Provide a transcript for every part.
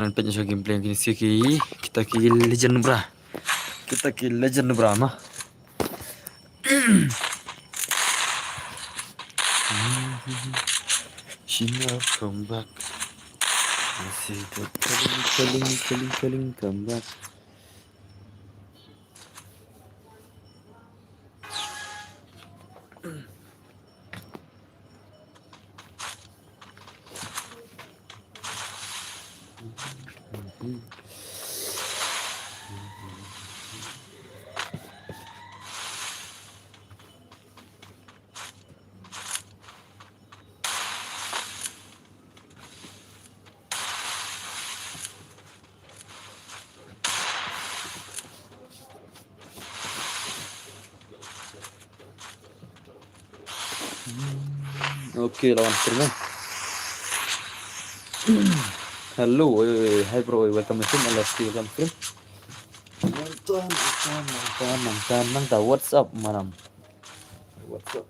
Nampaknya show gameplay gini sih kita kill legend bra. Kita kill legend bra mah. She'll come back. I see the calling come back. Oke, lawan stream. Hello, hi bro, welcome to stream. Welcome to stream. Mantap. What's up, manam? What's up?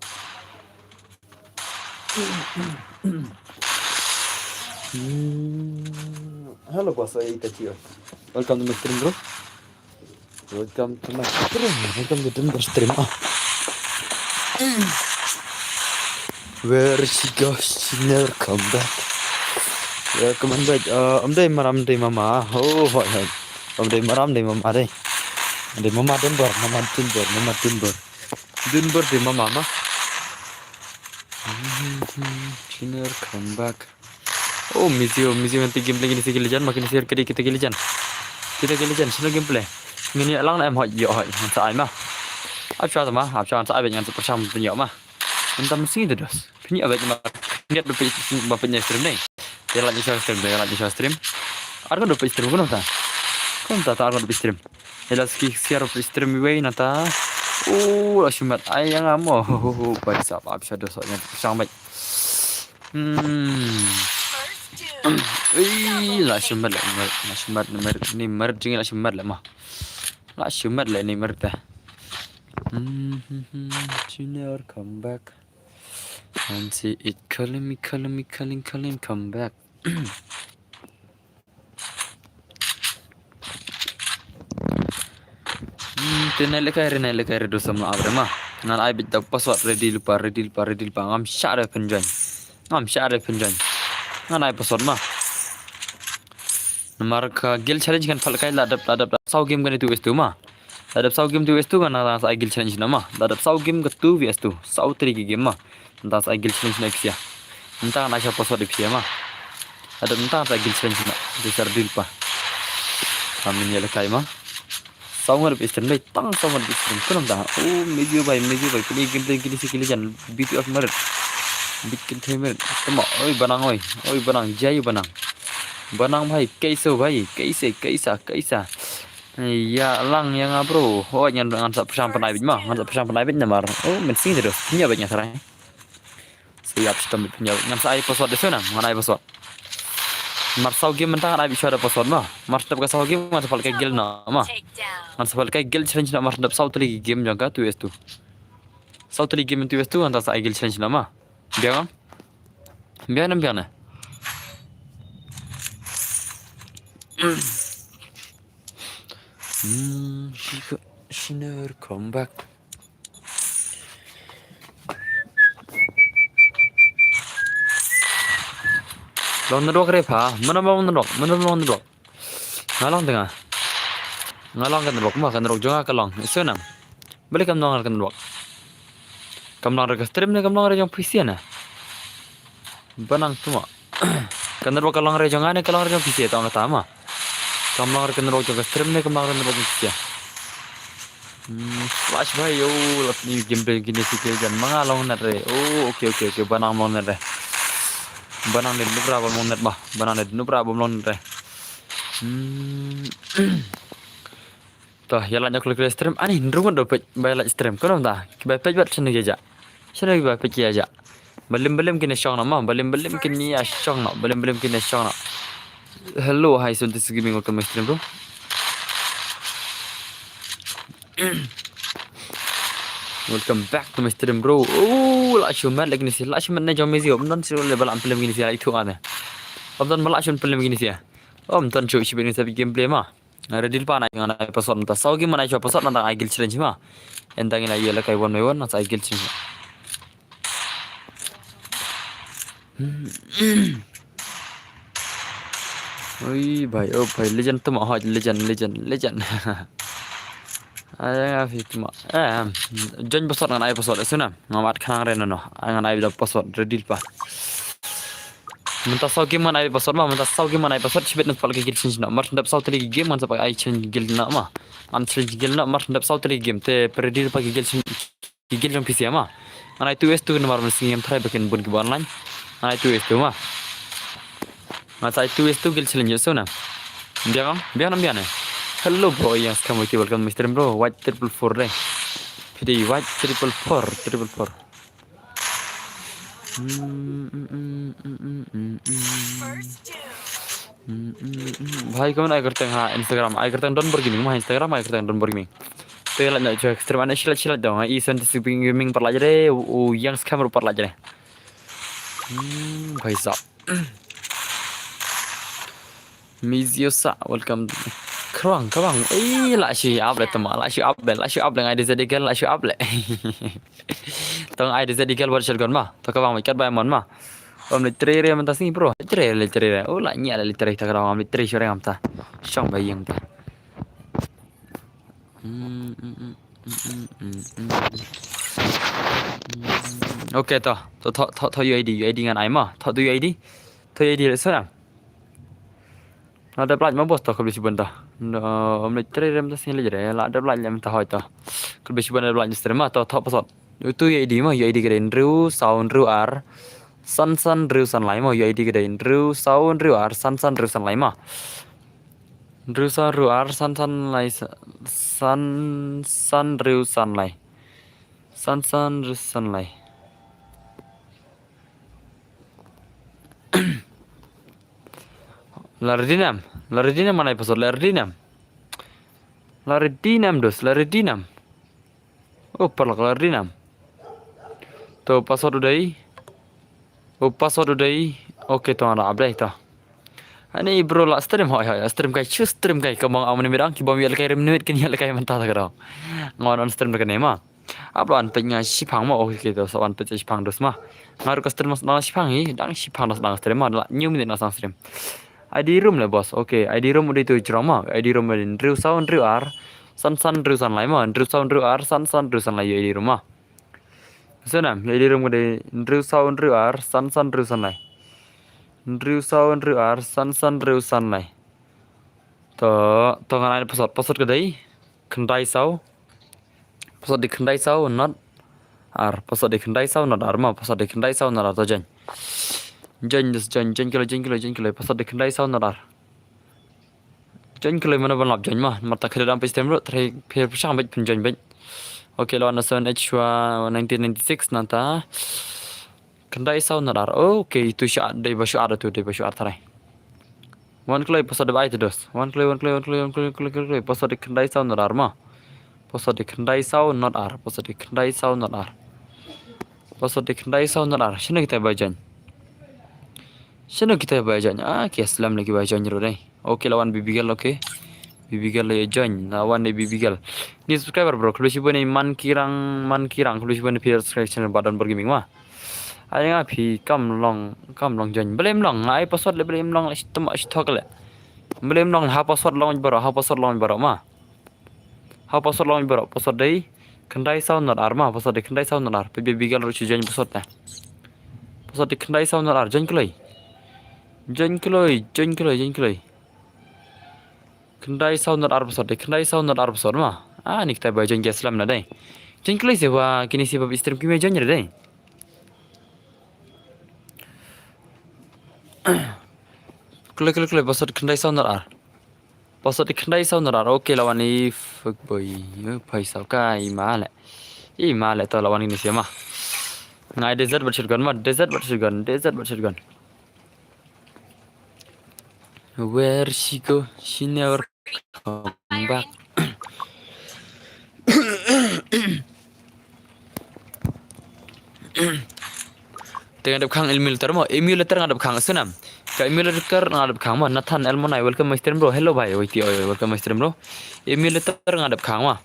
Halo bos, saya Itachi. Welcome to my stream, bro. Welcome to the stream. Where she goes, she never come back. Welcome back. Day maram day mama. Oh, day maram day mama day. Day mama Denver, mama Denver day mama. She never come back. Oh, Mizio nanti gameplay gini sikit lejan, makin share kita gilijan. Kita gilijan, sino gameplay. Ngini lang na em hỏi yo hỏi, sa ai ma. Apsha sama, apsha sa ai dengan sepersam punya mah. Entah mesti itu dos. Punya apa cuma lihat bapaknya stream nih. Dia lagi stream. Arkan dapat stream kan tak? Kan tak arkan dapat stream. Dia share stream way nata. Oh, lasumat ayang amo. Baik sap apsha dos soalnya sampai. Lasumat ni merjing lasumat lah mah. Lasumat lah ni merta. She never come back. And see it calling me, come back. Renai lekai dosa mah apa mah. Nan I bit tak password ready lupa. Ngam syara penjuan. Nan I password mah. Nomor ke guild challenge kan falkai ladap sau game kan itu tu mah. Ladap sau game tu tu kan nada saya guild challenge nama. Ladap sau game ke tu tu. Sau 3 game mah. Entah saya guild challenge next ya. Entah nak siapa password dia mah. Ada entah saya guild challenge nak. Besar deal pa. Kami ni lekai mah. Sau ngar piston baik tang sau ngar piston. Kenapa dah? Oh, medio baik. Kini gameplay kini sikit jangan BT of merit. Bikin temer. Temo. Oi banang. Jai banang. Banang bhai. Kaisa. Ya lang yang bro. Oh yang dengan sapsam penaibit mah. Dengan sapsam penaibit namar. Oh, mesti tu. Punya banyak sekarang. Siap sistem punya. Dengan saya password di sana. Mana password? Marsau game mentah ada bisa ada password mah. Mars dapat sau game masa pakai guild mah. Masa pakai guild challenge nak mars dapat sau teli game jaga tu tu. Sau teli game tu tu antara saya guild challenge nama. Biar kan? Biar na. She never come back. Lawan nerok repa, mana nerok. Ngalang tengah. Ngalang kan nerok juga kalang. Isu nang. Balik kam nang kan nerok. Kam nang rek stream ni kam nang rek yang PC na. Banang semua. Kan nerok kalang rek jangan ni kalang rek yang PC tahu tak mah. Kam nang rek nerok juga stream ni kam nang rek nerok yang PC. Flash bhai yo ni gameplay gini sikit jan mangalong nare. Oh, okay. Banang mau nare. Banang ni nubra bom net bah. Banang ni nubra bom net. Tah ya lanjut klik stream. Ani nrungun dapat bayar stream. Kau dah? Bayar page buat sini aja. Sini bayar page aja. Belum kini syong nama. Belum kini syong nak. Belum kini syong nak. Hello, hi Sultan Gaming welcome stream bro. Welcome back to my stream bro. Oh, lasumat lagi ni sih. Lasumat ni jom mesti. Abang sih level 4 gini sih itu ada. Abang malah film gini sih. Om tuan cuy sibin sabi gameplay mah. Ready pa na ngana episode mata. Sau game mana episode nang I guild challenge mah. Entang ina yela kai 1v1 nang I guild challenge. Oi भाई legend tu mah legend. Ayah fit mah. Jon episode nang episode suna. Ngamat khang reno no. Ngan episode ready pa. Mentah sau game mana episode mah, mentah sau game mana episode sibet nak pakai guild change nak. Mar ndap sau tadi game man sampai I change guild nak mah. Man change guild nak mar ndap sau tadi game te predir pakai guild change guild yang PC mah. Mana itu es tu nomor mesti game try bikin bun ke online. Mana itu es tu mah. Masa itu es tu guild challenge so na. Biar nam. Hello bro, yang kamu itu welcome Mr. Bro. White 444 deh. Jadi white 444. भाई कौन आए करते हैं हाँ इंस्टाग्राम आए करते हैं डॉन बर्गिमिंग मah इंस्टाग्राम आए करते हैं डॉन बर्गिमिंग तेल ना जो एक्सट्रीम आने शिला dong i scientific gaming per lajare yang scammer per lajare भाई साहब Miziosa welcome Kawang lah si up le teman lah si up le ngai dia digal lah si up le tong ai dia digal buat shotgun mah to kawang ikat bay mon mah om le tre mentas ni bro tre oh lah nya le tre ta kawang le tre sore am ta song bay yang ta okay to UID ngan ai mah to UID le sana ada pelajar bos tak kalau benda. Om le tre rem tas ni le lah ada pelajar mentah hoy tak. Kalau benda pelajar stream atau tak pasal. Itu UID mah UID kira Andrew sound Andrew R san Andrew san lai mah UID kira Andrew sound Andrew R san Andrew san lai mah. Andrew san Andrew R san lai san Andrew san lai. San Andrew san lai. Laridinam mana episode Laridinam oh perlu Laridinam to password udai oke to ana update to ani bro la stream hoy stream kai kamang amne mirang ki bom yel kai minute kin yel kai mentah tagaro ngon on stream kan ema upload penya sipang ma oke to so on penya sipang dos ma ngaru ka stream mas na sipang hi dang sipang dos dang stream ma new minute na stream ID room lah bos. Oke, ID room udah itu cerama. ID room ini Drew sound Drew R, san Drew san lai mah. Drew sound Drew R, san Drew san lai ID room mah. Sana, ID room udah Drew sound Drew R, san Drew san lai. Drew sound Drew R, san Drew san lai. To ngan ada password kedai. Kendai sau. Password di kendai sau not R. Password di kendai sau not R mah. Password di kendai sau not R to jen. Jen kilo pasal de kendai sound nar jen kilo mana ban jen mah mata kira dalam sistem ro trai per sang bet pun jen bet oke lawan nasan H1 1996 nanta kendai sound nar oke itu syak dai basu ada tu dai basu tarai one kilo pasal de bai tu dos one kilo pasal de kendai sound nar mah pasal de kendai sound nar pasal de kendai sound nar sini kita bajan Sino kita bajanya? Okay, Islam lagi bajanya ro dai. Okay, lawan BB Girl okay. BB Girl ya join. Lawan ni BB Girl. Ni subscriber bro. Kalau siapa ni man kirang. Kalau siapa ni peer subscription badan bergaming mah. Ayah ngapi kam long join. Belum long. Ai password le belum long. Temak stok le. Belum long. Ha password long baru. Mah. Ha password long baru. Password dai. Kendai sound nar mah. Password dai kendai sound nar. BB Girl ro join password dah. Password dai kendai sound nar join kelai. Join keloi. Kendai sound not arbsor mah. Ni kita baca join Islam na dai. Join keloi sewa kini sebab stream kimi join dai. Keloi password kendai sound not ar. Password kendai sound not ar. Okay lawan ni fuck boy. Pai sao kai male. Male to lawan ini siapa? Ngai desert bershotgun mah. Desert bershotgun. Where she go? She never come back. Tengah adap khang emulator mo. Emulator ngadap khang sunam. Ka emulator ngadap khang mo. Nathan Elmonai welcome my stream bro. Hello bhai. Wait welcome my stream bro. Emulator ngadap khang mo.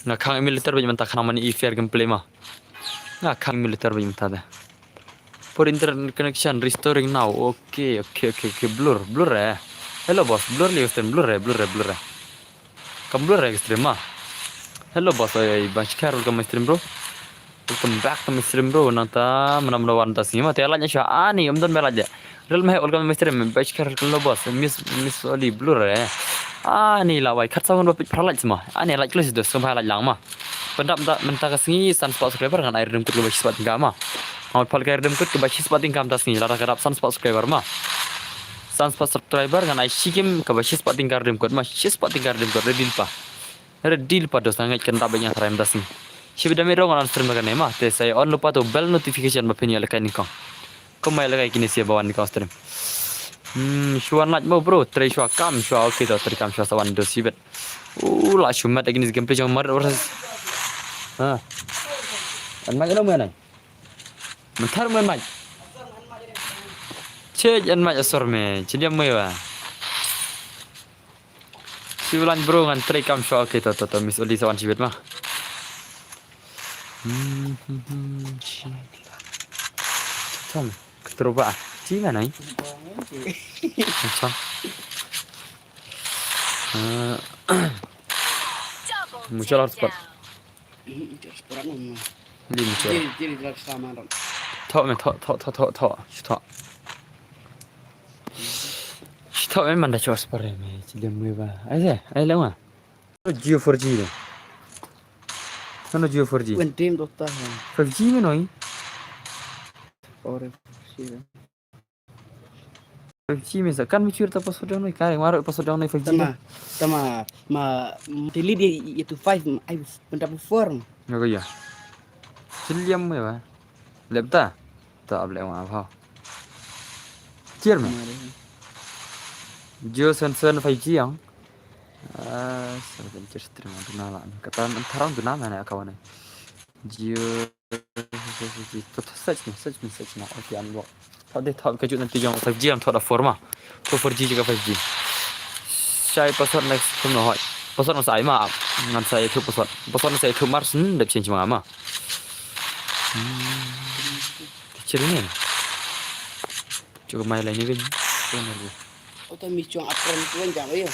Nga khang emulator bagi mentah khang mani fair gameplay mo. Nga khang emulator bagi mentah dah. For internet connection restoring now. Okay. Blur eh. Hello boss. Blur li stream blur eh. Kam blur eh stream mah. Hello boss, Banch Khair welcome my stream bro. Welcome back to my stream bro. Nanta mana wan tas ni mah telanya sya ani amdon belaja. Real mah welcome my stream Banch Khair hello boss. Miss Oli blur eh. Ani lawai khat sawan bapit phalaj semua. Ani like close dos sampai laj lang mah. Pendap mentah kasih sunspot subscriber kan air dem kut ke bashi spot tingkam mah. Mau pal ke air dem kut ke bashi spot tingkam tas ni lara kadap sunspot subscriber mah. Sunspot subscriber kan ai shikim ke bashi spot tingkar dem kut mah. Shi spot tingkar dem kut redil pa. Deal pada sangat kena banyak time das ni. Siapa dah merong orang stream makan mah. Te saya on lupa tu bell notification bapenya lekai ni kau. Kau mai lekai kini siapa bawan ni kau stream. Shuan lat mo bro. Try shua kam shua okay tu. Try kam shua sawan dos sibet. Lah shumat lagi ni gameplay jangan mar orang. An mai đâu mana? Mentar mai. Cek an mai asor me. Jadi am mai wa. Siulan bro ngan try kam shua okay tu Miss Oli sawan sibet mah. Tom, keterupa. Cina nai. Macam. Muncul hotspot. Di muncul. Jadi dah sama dong. Tok. Tok memang dah cuba sport ni. Cina mula. Ai lama. Geo 4G ni. Mana Geo 4G? Penting dokter. 5G mana ni? Orang sih. 5G mesa kan mencuri tak password ni. Kau marah password ni 5G. Sama. Delete dia itu 5. I pendapat 4. Apa ya? Ciliam apa? Lepta? Tak boleh apa. Cium. Geo sensor 5G yang. Sebentar stream tu nalan. Kata antarang tu nama ni kawan ni. Geo search ni. Okay, unlock. Tak kejut nanti yang 5G yang tak ada forma. Tu 4G juga 5G. Saya password next pun nak. Password saya mah. Ngan saya tu password. Password saya tu Mars dah change mama. Kecil ni. Cuba main lain ni kan. Atau micung apron tu kan jangan ya.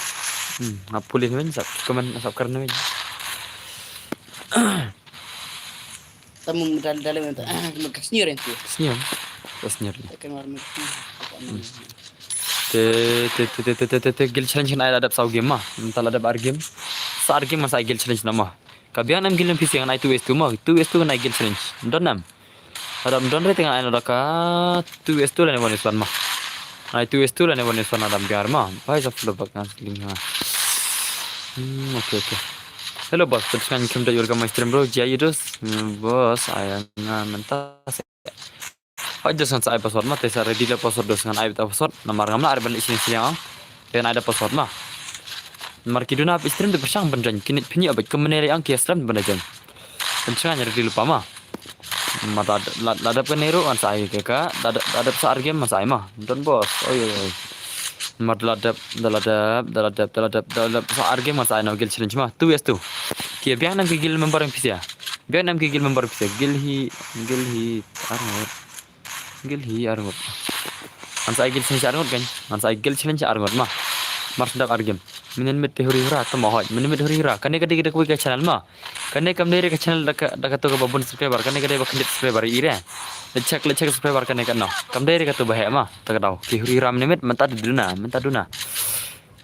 Ngapulin kan sab. Komen sab karena kan. Tamu dalam itu. Kasnir itu. Kasnir. Kan warna itu. Gil challenge kan ada sau game mah. Mental ada bar game. Sar game masa gil challenge nama. Kabian am gil PC yang 2 2 mah. 2 2 kan gil challenge. Donam. Ada don re tengah ada ka 2 2 lah ni bonus one mah. 2 2 lah ni bonus one ada biar mah. Pai sa flow bakan link ha. Okay. Hello boss, teruskan come to your stream bro. Jaya dos. Boss, ayang mentas. Aja san saya password mah tesa ready lah password dos dengan ai password. Nomor ngamla ada balik sini yang. Dan ada password mah. Nomor kiduna up stream tu persang benjan. Kini pinyi abad kemeneri ang kia stream benjan. Pencengan ready lupa mah. Mata ladap kan nero kan saya keka. Ladap saar game mas saya mah. Don bos. Oi. Mat ladap saar game mas saya no gil challenge mah. Tu tu. Kia biang nam gil member yang pisia. Biang nam gil member pisia. Gilhi arngot. Ansa gil challenge arngot kan. Ansa gil challenge arngot mah. Mars dak argem. Minen met teori hura ta mohoj. Minen met teori hura. Kane kita kuy ke channel mah. Kane kam dari ke channel dak to ke babun subscriber. Kane kada bakal subscriber ire. Lecek subscriber kane kan no. Kam dari ka to bahaya mah. Tak tahu. Teori hura minen met mentad duna.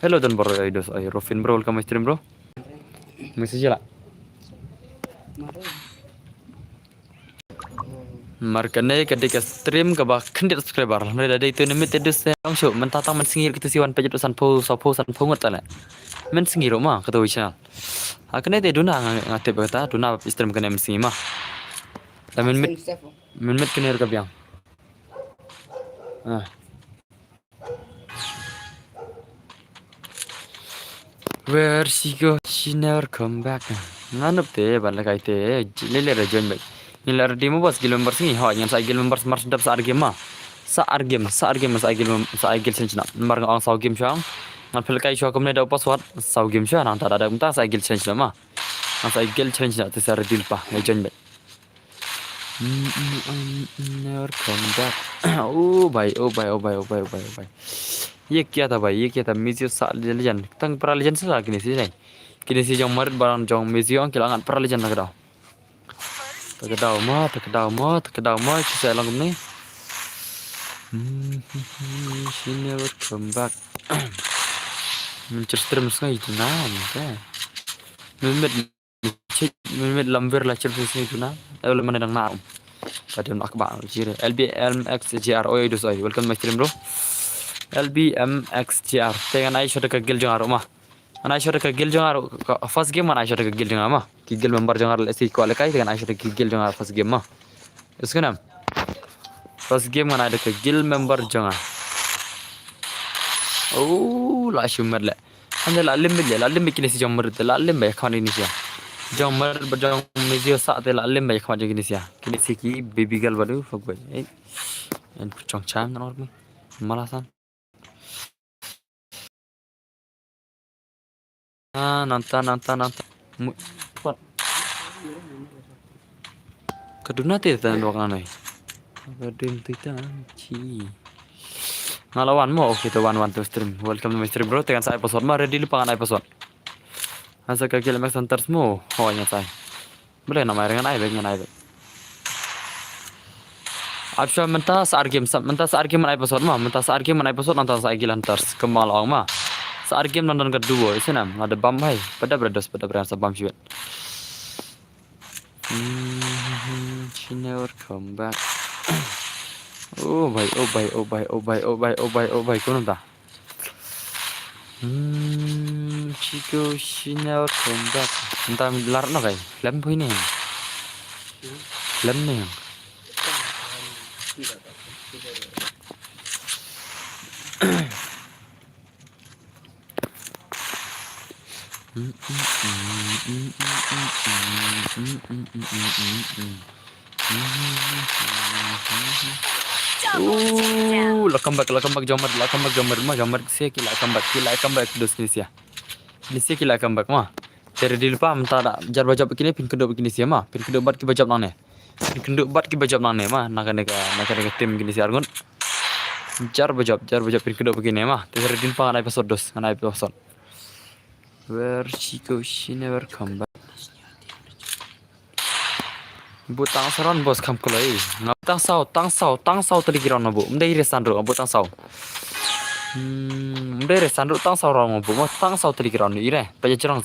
Hello don bro idos. Rofin bro welcome stream bro. Message lah. Markane ketika stream ke bah kendit subscriber. Mereka ada itu nemit edus yang show mentatang mensingir kita siwan pejat san po ngot lah. Mensingir mah kata channel. Akane te duna ngate kata duna stream kene mensingir mah. Tapi menmit kene ka biang. Where she go, she never come back. Nganep te ban lakai te lele re join baik. Nilar di mo bos gil members ni ho yang sa gil members mars dap sa game ma. Sa game sa gil sen china. Mar ngong sa game syang. Ngan pel kai syang komne da password sa game syang nang ta da umta sa gil sen china ma. Nang sa gil sen china te sa redil pa ngai join baik. Never come back. Oh भाई ओ भाई ओ भाई ओ भाई ओ भाई ओ भाई ये क्या था भाई ये क्या था म्यूजिक सा legend tang para legend sa kini si nai kini si jong marit barang jong music ang kilangan para legend na kadao takadao ma sa lang ni she never come back stream ngai itu na Mehmet lambir lah cerita itu na mana dang na Padahal akbar jire LBMXGR oi dus oi welcome my stream bro LBMXGR tengan ai shot ka gil jong aro ma ana shot ka gil jong aro first game ana shot ka gil jong ma ki gil member jong aro si ko kai tengan ai shot ka gil jong aro first game ma isko nam first game ana ada ka gil member jong oh la shumer la anda la lim kini si jong mer la lim ba kan ini sia jong mer bajong medio sa te la lim ba kan jong ini sia kini si ki baby girl baru fuck boy en chong cham na normi malasan nanta what kaduna te tan dok anai kadun tita chi ngalawan mo okay to one to stream welcome to my stream bro tekan sa episode ma ready lu pangan episode asa ka gil max hunters mo ho nya sai boleh nama dengan ai dengan ai Absha mentas argument episode mah mentas argument episode nonton sa gil hunters kemal ong ma sa argument nonton kedua isenam ada bam hai pada berdos pada berasa bam shuat she never come back oh bhai kau nonton Chico she never come back entah lar no kai lem pui ni lem ni Welcome back jamar se kila come back dos ni sia. Ni se kila come back mah. Tere di lupa mentah dak jar bajab begini pin kedua begini sia mah. Pin kedua bat ki bajab nang ne. Pin kedua bat ki bajab nang ne mah. Nak kena tim begini sia argun. Jar bajab pin kedua begini mah. Tere di lupa ngai episode dos, ngai episode. Where she go she never come back. Butang saran bos kam kulai. Ngap tang sau tadi kira nabu. Mdai resan ro butang sau. Mdai resan ro tang sau ro nabu. Mah tang sau tadi kira ni ire. Paya cerang.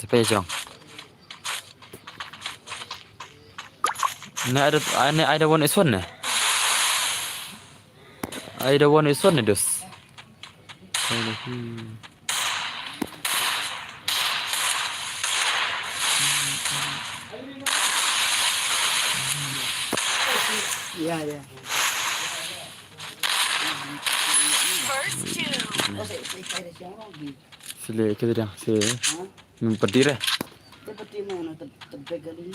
Ada one is one ne. Ada one is one ne dos. Ya. Sile kita dah sile. Berdiri. Seperti mana terpegang ini?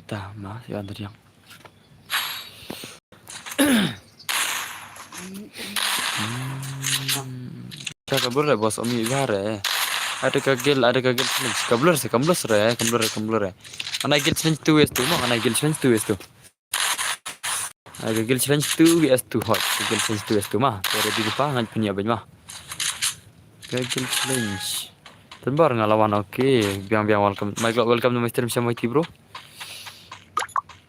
Tah mas ya antar yang. Saya kabur le bos Omi Vare. Ada kagel challenge. Kabur re. Ana gel challenge 2 es tu mah. Ana gel challenge 2 es tu. Ada gel challenge 2 vs 2 hot. Gel challenge 2 es tu mah. Tere di depan ngan punya banyak mah. Gel challenge. Tenbar ngalawan oke. Biang welcome. Welcome to my stream sama itu bro.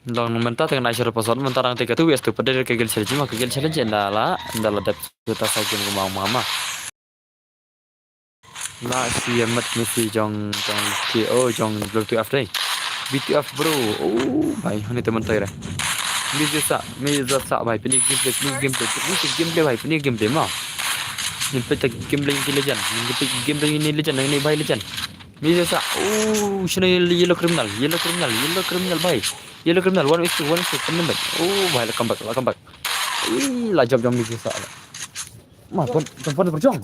Long mentah dengan Aisyah pasal mentah orang tiga tu vs tu. Pada kegel challenge mah kegel challenge adalah dap kita saja ngomong mama. Lah si amat mesti jong KO jong blog tu after BTF bro. Oh baik ni teman saya. Meza sa baik pilih gameplay baik pilih gameplay mah. Ni peta gameplay ini legend ini baik legend. Meza sa sini yellow criminal baik. Yellow criminal one is two temen baik. Baik welcome back. Lah job jong meza sa. Mah tempat berjuang.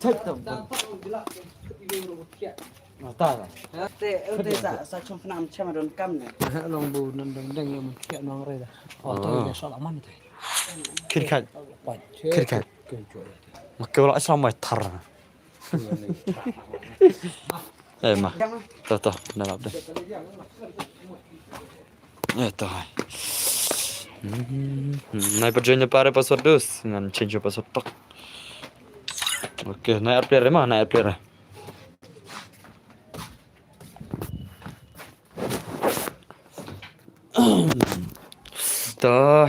Cek tu. Mata lah. Te sa chom phnam chama don kam ne. Long bu nang dang yang kia nang re dah. Oh, tu ya soal aman tu. Kiri kat. Pai. Kiri kat. Makau lah sama tar. Mah. Tahu. Dah dah. Itu. Naik perjuangan para password dus, ngan change password tak. Oke, naik player mah, naik player.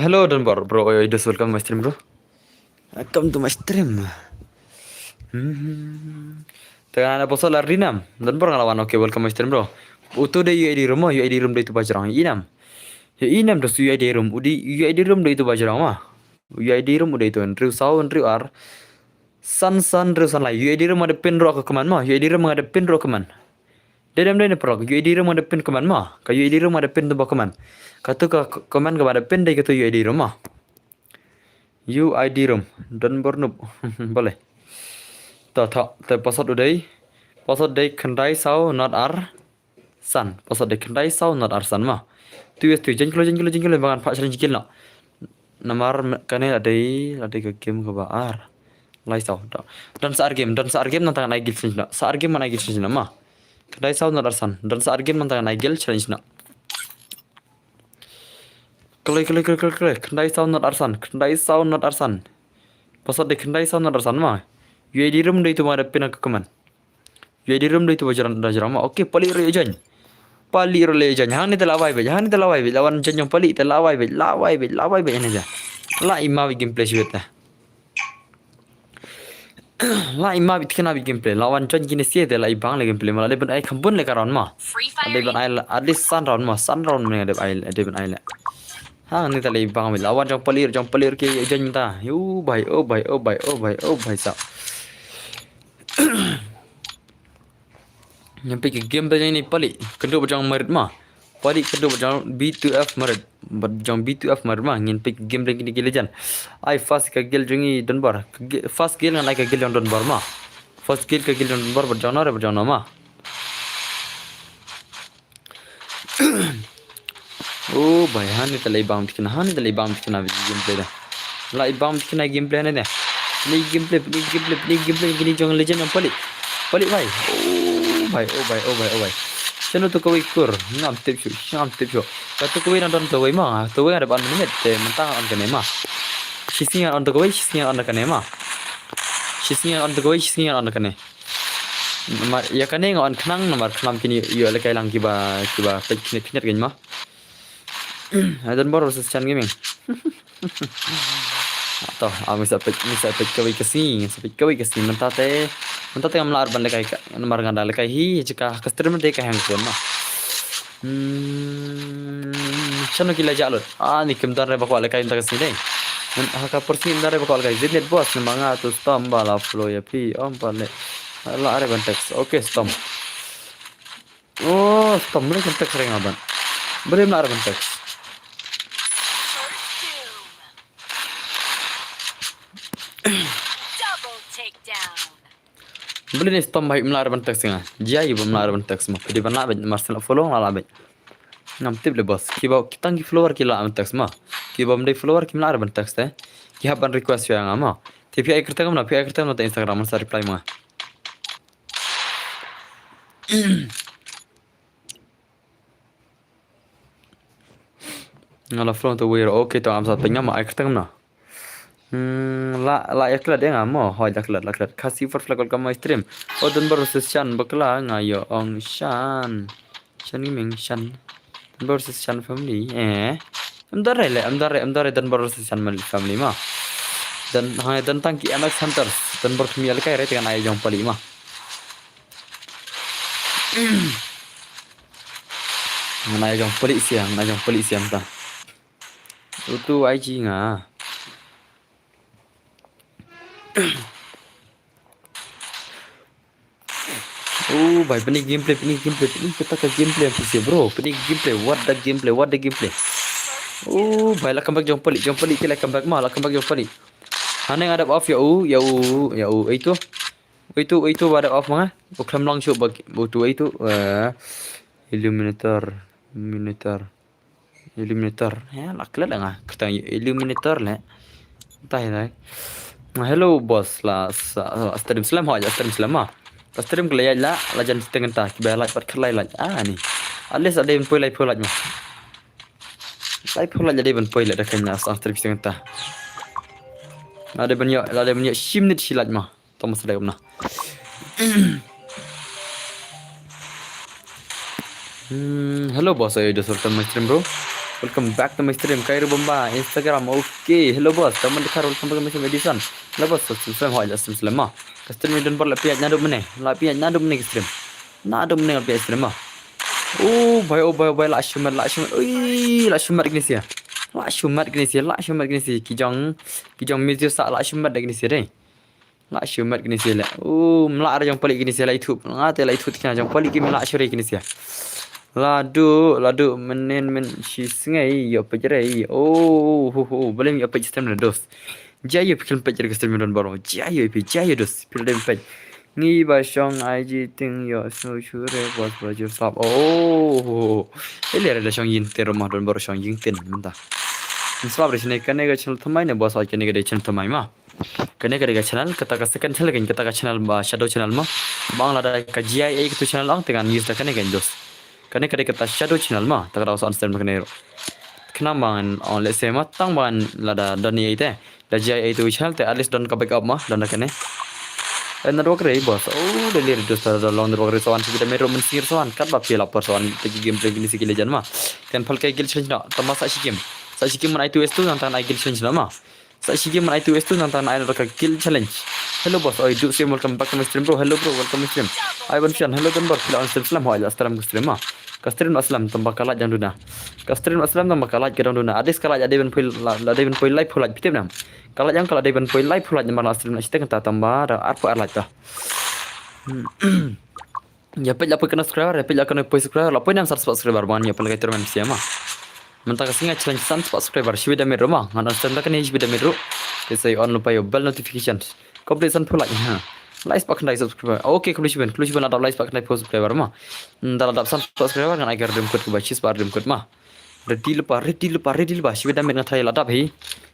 Hello dan bro, just welcome my stream bro. Welcome to my stream. Tengah ada posol Rinam, dan bro ngelawan oke welcome my stream bro. Utuh deh UID rumah, UID room deh itu bajrang inam. Ya inam dah UID room, UID room deh itu bajrang mah. UID room udah itu Andrew Sau Andrew R. San Andrew San lah. UID room ada pin rock ke man mah. UID room ada pin rock ke man. Dedam deh perok. UID room ada pin ke man mah. Ka UID room ada pin tu ke man. Katu ke man ke ada pin deh katu UID room mah. UID room dan bernup boleh. Tak password udah. Password deh kendai Sau not R. San. Password deh kendai Sau not R San mah. Tu jengkel bangan pak challenge jengkel nak. Nomor kane ada ke game ke bar. Lai Sau. Dan saat game nantang naik gil challenge nak. Saat game mana gil challenge nak mah. Kendai Sau not R San. Dan saat game nantang naik gil challenge nak. Klik. Kendai Sau not R San. Kendai Sau not R San. Password deh kendai Sau not R San mah. UID room deh itu ada pin ke man. UID room deh itu bajaran mah. Okey, palik rejan. Pali role jan han ni telawai be lawan jan yang pali telawai be lawai be ini aja la imma bi gameplay sudah la imma bi kena bi gameplay lawan jan kini sia de la ibang le gameplay malah ben ai khambun le karon ma ade ben ai at least san round me ade ben ai la ha ni tele ibang be lawan jan pali ke jan ta yu bai oh bai sa Nyampe ke game tanya ni palik kedua berjang merit mah. Palik kedua berjang B2F merit. Berjang B2F merit mah. Nyampe ke game lagi ni gila. I fast ke gil jungi Dunbar. Fast gil ngan ke gil yang Dunbar mah. Fast gil ke gil yang Dunbar berjang nama. Oh bayan ni terlebih bang bikin. Gameplay dah. Lah ibang bikin gameplay ni dah. Ni gameplay gini jangan legend yang palik. Palik bhai. Oh bhai. Chano tu kau ikur. Ngam tip shu. Kata kau ini nonton tu mah. Tu ada 8 minit. Mentang on kene mah. Shisnya on tu kau on kene mah. Shisnya on kene. Ya kene on kenang nomor kenam kini yo le kai lang kiba peknet gin mah. Adan baru secan gaming. Atau misa pek kawai kasi mentate amlar ban lekai nomor nganda lekai hi jika customer de kai hang pon mah chano kila jalur ni kimdar re bakwa lekai inta kasi dei haka porsi indar re bakwa lekai zidnet bos manga tu stom bala flow ya pi pale la are context okay stom oh stom le context re ngaban bere mlar context Boleh ni stom baik melar bentak singa. Jia ibu melar bentak semua. Di mana abang Marcel follow ngala abang. Nam tip le bos. Kiba kita ngi follower kila bentak semua. Kiba mendai follower kim melar bentak teh. Kiha ban request yang ama. Tapi ai kerta kam na Instagram man sa reply ma. Ngala follow tu wear okay tu am sa tengah ma ai kerta kam na. La yakla dia ngamo hoi lakla kasih for flagol kama stream odon baru sesyan bakla ngayo ong shan gimeng shan baru sesyan family amdare dan baru sesyan family mah dan tangki anak center dan baru kemial kai re dengan ayong pali mah ayong pali siang ta itu IG nga Oh, bhai, pening gameplay. Kita ke gameplay apa sih, bro? Pening gameplay. What the gameplay? Oh, bhai, lah comeback jom pelik. Kita comeback mah, lah comeback jom pelik. Hana yang ada off ya. Itu. itu ada off mah. Bukan lang show bagi butuh itu Illuminator Illuminator ya lah kala ngah kita Illuminator lah entah ya hello boss lah stream slam aja stream slam mah stream kelaya lah lajan setengah tah kibala pat kelai lah ni alis ada yang pulai mah lai pulai jadi ban pulai dah kena stream setengah tah ada banyak simnit silat mah Thomas dah pernah hello boss, I just welcome my stream bro. Welcome back to my stream. Kairu Bomba, Instagram. Okay, hello boss. Teman dekat welcome back to my stream Edison. Hello boss, stream hoi just stream mah. Stream dan per lapiat nyadu meneh. Lapiat nyadu meneh stream. Nyadu meneh lapiat stream mah. Oh, boy la shumat. Ui, la shumat gini sia. La shumat gini sia. Kijang music sak la shumat gini sia deh. La shumat gini sia lah. Oh, melak ada yang pelik gini sia lah itu. Ngate lah itu kena yang pelik gini melak syuri gini sia. Ladu menen shisngai yo pejrai boleh mi apa sistem na dos jayo pikir pejrai ke sistem don baro jayo dos pilih pej ni ba shong IG ting yo so shure bos belajar sab ele ada shong yin ter mah don baro shong yin tin menta sebab di sini kan ega channel thamai ne bos kan ega channel thamai mah kan ega channel kata ka second channel kan kata ka channel ba shadow channel mah bangla da ka GIA itu channel ang dengan news da kan ega dos Kene kata shadow channel mah tak ada usaha stand kene kena bangan on let's say mah tang bangan lada doni ite da jai itu channel te at least don ka backup mah don kene en ro kre bos delir dos da long ro kre soan sibida mero mensir soan kat ba pela per soan te game play gini sikile jan mah kan pal kai gil challenge na tama sa shikim man itu estu nantan ai gil challenge na mah sa shikim man itu estu nantan ai ro ka gil challenge hello boss I do say welcome back to my stream bro hello bro welcome to my stream I want to hello dan bro on stream ho ala stream stream mah Kastrin Aslam tambah kalat yang duna. Kastrin Aslam tambah kalat yang duna. Adis kalat ada ben poi live pulat pitip nam. Kalat yang kalat ada ben poi live pulat yang mana Aslam nak cerita kata tambah ada arpo alat dah. Ya pel apa kena subscriber, ya pel kena poi subscriber. Lapoi nam 100 subscriber ban ya pel kai termen siapa. Mentah kasinga challenge 100 subscriber. Shibida mero mah. Ngana Aslam tak kena shibida mero. Kesai on lupa yo bell notifications. Completion pulat ya. Like pak kena subscriber. Okay, kelusiban ada like pak kena subscriber mah. Dalam dapat subscriber kan agar dem code ke basis par dem code mah. Ready lupa. Sibida men ngatai ladap hi.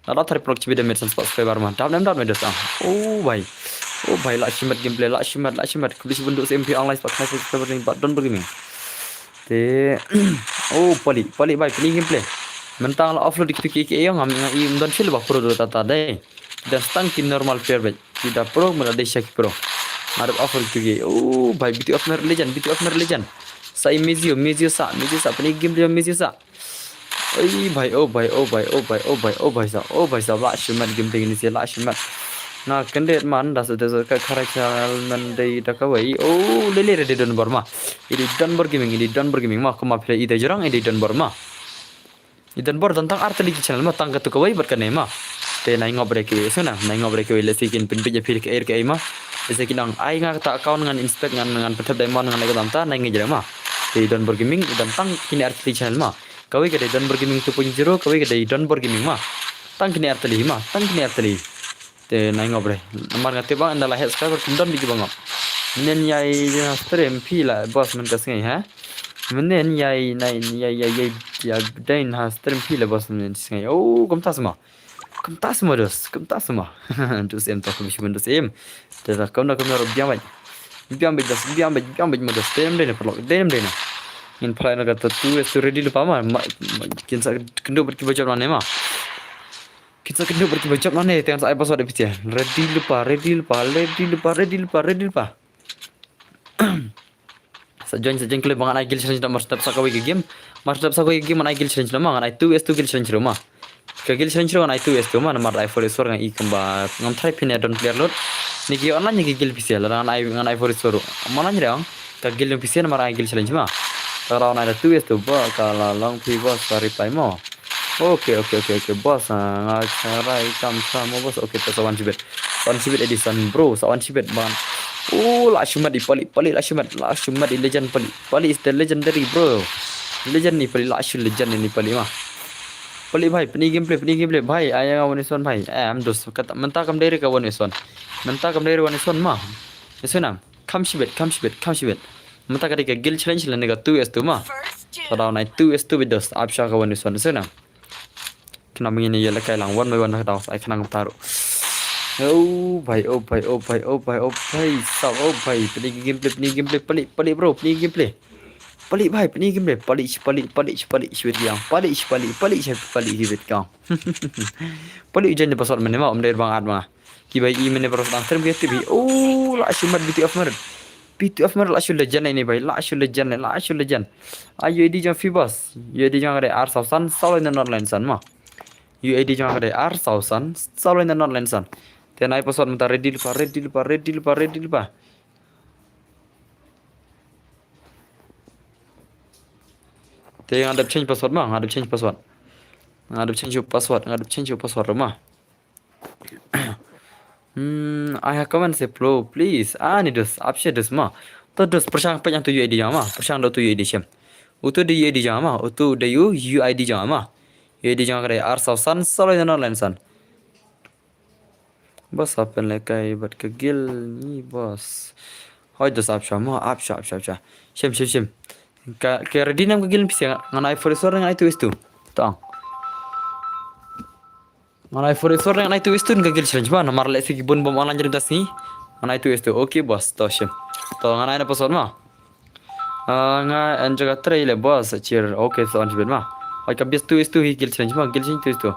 Ladap thari prok sibida men subscriber mah. Dap dos ah. Oh bhai la shimat gameplay la shimat. Kelusiban untuk MP online pak kena subscriber ni don begini. Te pali bhai pini gameplay. Mentang la upload dikit yang ngam don fil ba pro do tata dai. Dan stangkin normal player baik tidak pro melalui Shaki pro ada offer juga by BT of Mer Legend saya Mezio sa peni game dia Mezio sa bhai sa la shumat game ini sih la shumat na kandet man das ka karakter man dai da kawai lele de don borma ini Dunbar gaming mah kuma play ide jarang ini Dunbar mah Dunbar tentang art lagi channel mah tangga tu kawai berkan mah te nai ngobre ke suna nai ngobre ke le sikin pin pija phir ke air ke ima ese kinang ai nga ta account ngan inspect ngan petap diamond ngan ekam ta nai ngejra ma te Dunbar gaming dan tang kini arti channel ma kawai ke Dunbar gaming 2.0 kawai ke Dunbar gaming ma tang kini arti te nai ngobre namar ngate bang andala head subscriber kindon bigi bang menen yai stream pila boss men kas ngai ha menen yai ya dain ha stream pila boss men ngai Kem tas semua. Dus em tak kami dus em. Dah kau nak kami orang biam modus dem deh. In play nak kata tu es ready lupa mah. Kita kena berkibajar mana mah. Tengah saya pasal ada picit. Ready lupa. Sejen klub mangan agil challenge nak mastap sakawai game. Mana agil challenge nama mangan itu es tu agil challenge rumah. Kagil challenge ro na itu es tu mana mar iPhone store ngan ikamba ngam thai pin don player load niki online niki gil pc la ngan iPhone store mana nyang kagil pc na mar gil challenge ma tara na tu es tu ba kala long pi boss pari pai mo okay boss nga cara itam sama boss okay to sawan sibet edition bro sawan sibet ban la shumat di pali la shumat di legend pali is the legendary bro legend ni pali la shul legend ni pali ma Pali bhai, peni gameplay bhai, ayang awan ison bhai. Am dos kata mentah kam dari kawan ison. Mentah kam dari wan ison mah. Senam. Come shibet. Mata kali ke guild challenge lah nega 2s2 mah. Kalau naik 2s2 bedos. Absha kawan ni senam. Kena begini ya lekai lang 1 by 1 nak tahu. Saya kena taruh. Oh bhai. Stop bhai. Pening gameplay pelik bro. Pening gameplay. Pelik bhai, pening gameplay. Pelik shibet yang. Pelik shibet kau. Pelik jangan pasal mana mah dari bang Adma. Ki bhai i mana pasalang term gitu bi. Oh, la shumat BT of mer. BT of mer la shul lejan ini bhai. La shul lejan. Ayo di jam fibas. Yo di jam ada R1000 solo in the online san mah. UAD jangan ada R1000 solo in the online san. Tiada naik pasal minta ready lupa. Tiada ngadap change password mah, ngadap change password mah. I have comment say flow please. Ni dos, option dos mah. Terus persang penyang tu UID jangan mah, persang do tu UID siam. Utu di UID jangan mah, utu di UID jangan mah. UID jangan ada R1000 solo in the online san. बस अपन लेके बट के गिल नी बस होय दस आपशा शिम के रेडी नाम के गिल पिसे ngana फोरेसर ngai tu istu tang ngana फोरेसर ngai tu istu ke gil challenge mana mar le si bun bom online jadi das ni ngana tu istu okay bos to shim to ngana na pasal ma nga enjaga trail bos cheer okay so on ma hoy ka bis tu istu hi gil challenge tu istu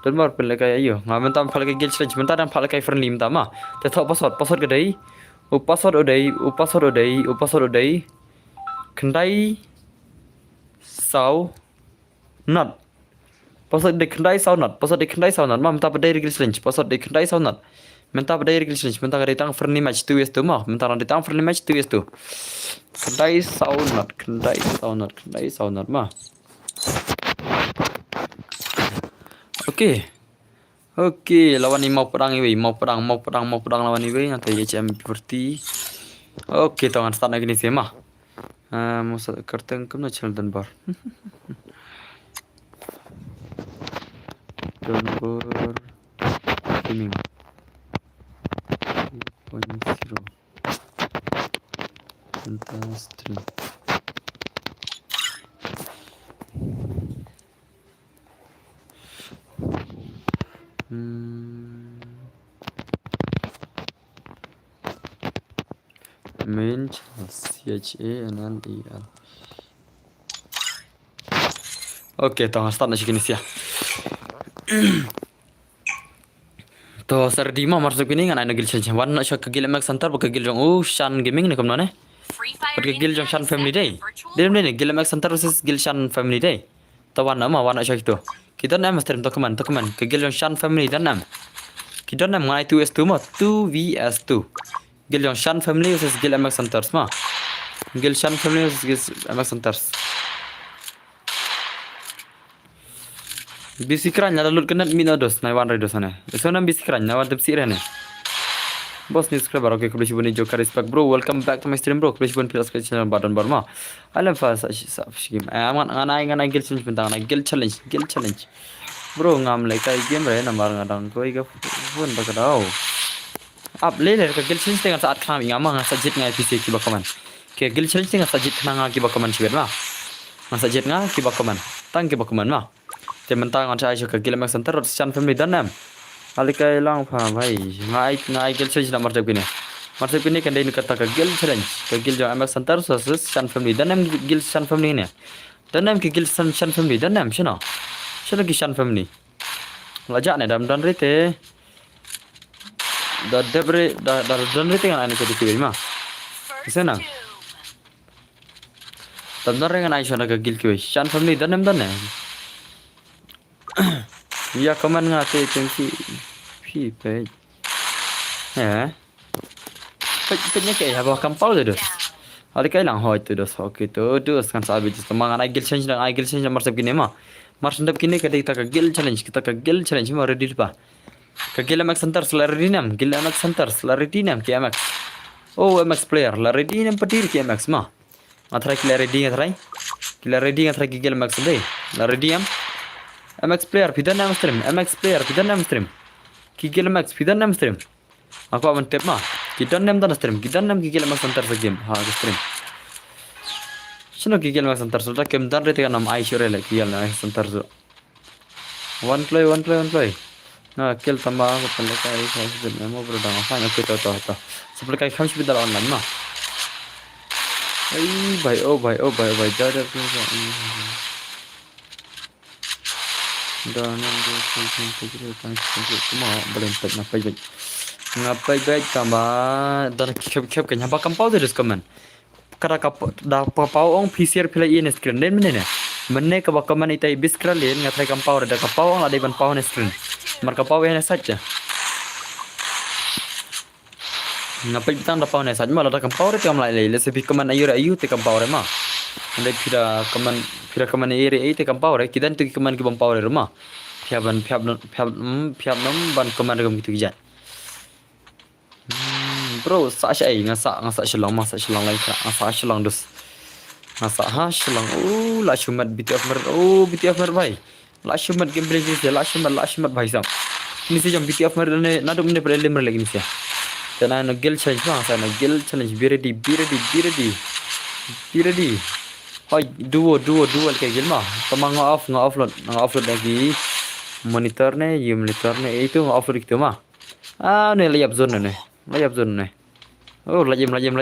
dan mar pel kai ayo ngamen tam phal kai gil challenge mentar dan phal kai friendly minta ma te thok password ke dai password odai kendai sau not password de kendai sau not ma minta pada gil challenge password de kendai sau not minta pada gil challenge minta ka datang friendly match 2 tu ma minta datang friendly match 2 tu kendai sau not ma Oke, lawan ni mau perang lawan ni wei nanti HM seperti. Oke, tangan start lagi ni sema. Musa kerteng kemana children bar. Donbor gaming. 2.0. Fantastic. Main CHANNEL. Oke, tengah start nak jenis ya. To sardi ma masuk ini kan ada gil challenge. Wan nak ke gil MX Center ke gil jong Shan Gaming ni kemana? Ke gil jong Shan Family Day. Dia ni gil MX Center versus gil Shan Family Day. Tawan nama wan nak itu. Kita nam stream to keman ke gil jong Shan Family dan nam. Kita nam ngai 2s2 mah 2vs2. Gil jong Shan Family versus gil MX Centers mah. Gil Shan Family versus gil MX Centers. Bisikran nyala lut kenat minados naiwan redo sana. Esona bisikran nyawa tepsi rene. Bos ni subscriber oke kebelah buni joka respect bro. Welcome back to my stream bro. Kebelah buni plus channel badan barma. Alam fa skim. Aman nganai gil challenge bentang gil challenge. Bro ngam lai kai game re nambar ngadang koi ka pun bakadau. Up le ke gil challenge dengan saat kham ingama sajit ngai PC ki bakaman. Ke gil challenge dengan sajit khana ki bakaman sibet ma. Sajit nga ki bakaman. Tang ki bakaman ma. Mentang on saya ke gil MX Center Shan Family dan nam. Alikai lang pha bhai. Ngai gil challenge nak martab kini. Martab kini kan dia kata ke gil challenge. Ke gil jong MX Center versus Shan Family dan nam gil Shan Family ni. Dan nam ke gil Shan Family dan nam sino. Sino ki Shan Family. Lajak ni dan rete. Dan rete kan ane ke dikiri mah. Sana. Dan dengan Aisyah nak ke gil kiwi. Shan Family dan nam. Ya kaman ngate tengsi pe. Ya. Penya ke apa kampau tu. Ada kai lang hoy tu dos. Okey tu kan sabi just mangan ai gil challenge marsab kini mah. Marsab kini kita ke gil challenge mah ready pa. Ke gil MX Center ready nam, gil MX Center ready nam ki MX. Oh MX player ready nam petir ki MX mah. Athrai ki ready ngathrai ki gil MX dei. Ready am. MX player pidan nam stream. Ki gil MX pidan nam stream. Aku aman tip mah. Kita nem tan stream, kita nem gigil mas center sa game. Ha stream. Sino gigil mas center so ta kem tan rete nam ai sure le gigil na center so. One play. Nah, kill tambah aku pendek kali saya sudah mau berdang apa yang kita tahu. Seperti kayak kami sudah online mah. Bye, oh bye, dah punya. Dah nanti kita cuma berempat ngapai baik tambah dan kep kan apa kampau terus komen. Karena dah pau ong PCR pilih ini screen dan mana nih? Mana ke bakaman itu ibis keralin ngatai kampau ada kampau ong ada iban pau screen. Marka pau ini saja. Ngapai kita dah pau ini saja malah ada kampau itu kamu lagi le sepi kaman ayu te kampau mah. Anda pira kaman ayu te kampau kita tu kaman ke kampau mah. Piap nom ban kaman regam gitu kijan. Bro, ngasa shilong lagi ngasa shilong dus. Ngasa shilong. La shumat BTF mer bhai. La shumat gameplay je la shumat bhai sam. Ini sih jam BTF mer ne nadu ne prelim lagi ni sih. Tena no gel challenge bang sana gel challenge be ready. Hoi duo kayak gel mah. Tamang offload lagi. Monitor ne itu offload gitu mah. Ne layap zone ne. Oh, lajim. Kayak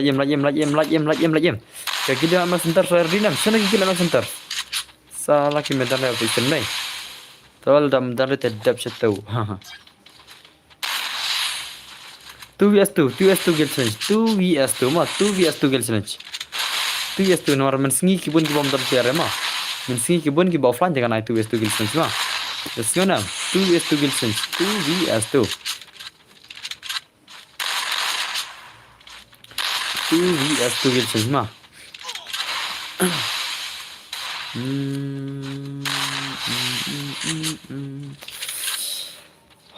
gila amat sebentar soal dinam. Sana gila amat sebentar. Salah kimentar lewat ikan nih. Tawal dam dari tedap setau. 2vs2 gel challenge. 2vs2 mah 2vs2 gel challenge. 2vs2 nomor mensengi kibun kibom tertiar mah. Mensengi kibun kibau offline jangan naik 2vs2 gel challenge mah. Let's go now. 2vs2 gel challenge. 2vs2 gel challenge mah.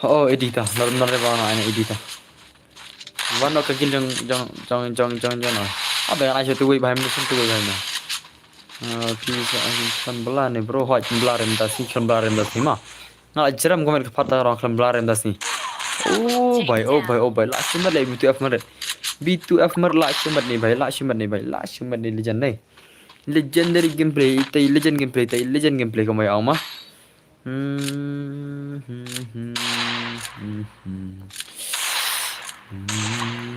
Oh edita, benar bawaan edita. Wano kagil jong. Apa yang asyik tuh bahaya mesin tuh bahaya. Bisa kan belah nih bro, hot belah rem dasi mah. Nggak jeram komen ke patah orang kan belah rem dasi. Oh bye. Lah cuma lagi B2F mer lah cuma nih bye. Legend nih. Legendary gameplay, legend gameplay kamu ya mah.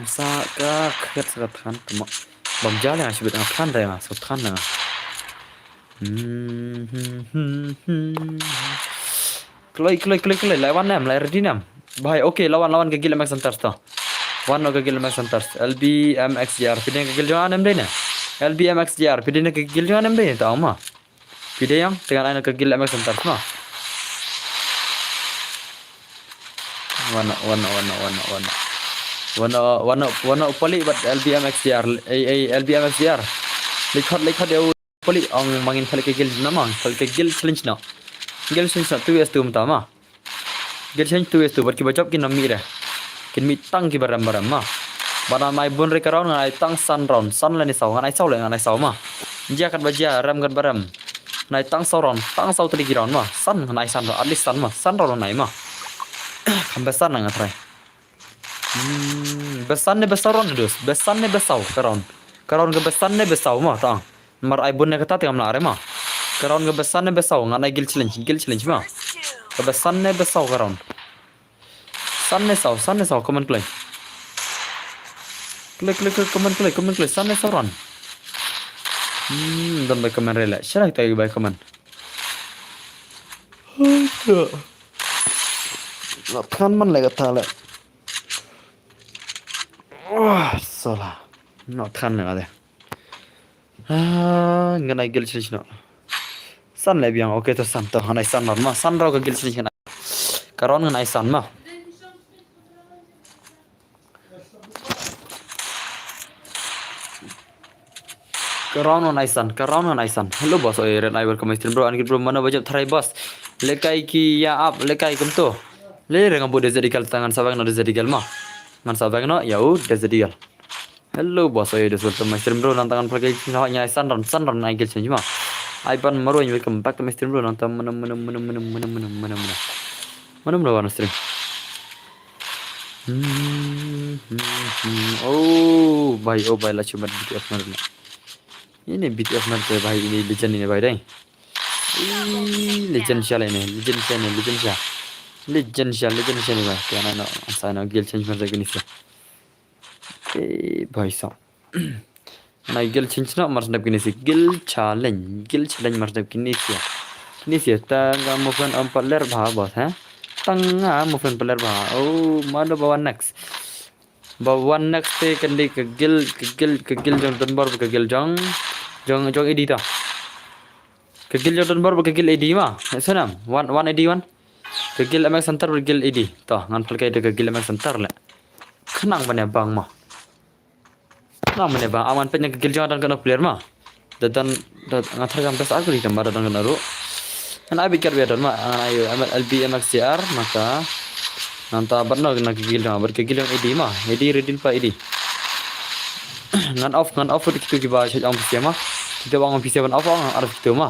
Sakak kan cuma bom jalan yang sebut kan dah mas, kan dah. Kelai lawan nam, ready nam. Bahaya, oke lawan ke gila max center tu. One ke gila max center. LBMXJR, pilih ke gila nam deh na. LBMXJR, pilih ke gila nam deh tahu mah. Pilih yang dengan anak ke gila max center mah. Warna poli buat LBMXJR. LBMXJR. Lihat dia poli orang mangin kali ke gil nama, kali ke gil challenge na. Gil challenge 2vs2 mah. Gil challenge 2vs2 buat kita jawab kita mira. Kita mitang kita baram mah. Barang mai bun reka round ngai tang sun round. Sun lah ni saw, ngai saw mah. Dia kat baja ram kat baram. Ngai tang saw tadi round mah. Sun ngai sun at least sun mah. Sun round ngai mah. Besan nggak try. Besan besar round dus. Besan besau karon ke besan besau mah tang. Mar iPhone kata tiang melare mah. Karon ke besan besau ngai gil challenge mah. Ke besan besau karon. Sun saw comment play. Comment play. Sun saw run. Dan by comment rela. Syarah kita by comment. Kan man lagi tala. Wah, salah. Not kan lagi ada. Nggak gil challenge no. Sun lebih yang oke tu sun tu. Hanai sun mah. Sun raw ke gil challenge na. Karon ngai sun mah. Karon naisan. Hello bos, red I welcome stream bro. Angin bro mana wajib try bos. Lekai ki ya up, lekai kem tu. Le rengan bude zedigal tangan sabang no zedigal mah. Ngan sabang no ya udah zedigal. Hello bos, des welcome stream bro. Nantangan pakai nya sunron naik gel change mah. Ipan maru welcome back to my stream bro. Nonton mana warna stream. Oh, भाई lah cuma BTF mana? Ini BTF mana tuh भाई ini legend ini भाई deh. Legend siapa ini? Legend siapa nih भाई? Karena saya gil change mana gini sih. भाई साहब. Nah gil change na marsdap gini sih. Gil challenge marsdap gini sih. Ini sih tangga mungkin empat ler bah ha. Tangga mungkin empat ler bah. Oh, mana bawa next. Bawa next te kendi ke gil jong tunbor ke gil jong edi ta. Ke gil jong tunbor ke gil edi mah. Senam. One edi one. Ke gil MX center ke gil edi. Toh ngan pelkai ke gil MX center le. Kenang mana bang mah. Kenang mana bang. Aman penyak ke gil jong dan kena player mah. Dan ngatar jam tes aku di tempat dan kena ru. Kan abi biar dan mah ayo LB MXCR maka nanta barno kena gigil dong berkegil yang edi mah edi redil pa edi ngan off itu kita cek ang mah kita bang bisa ban off ang arif itu mah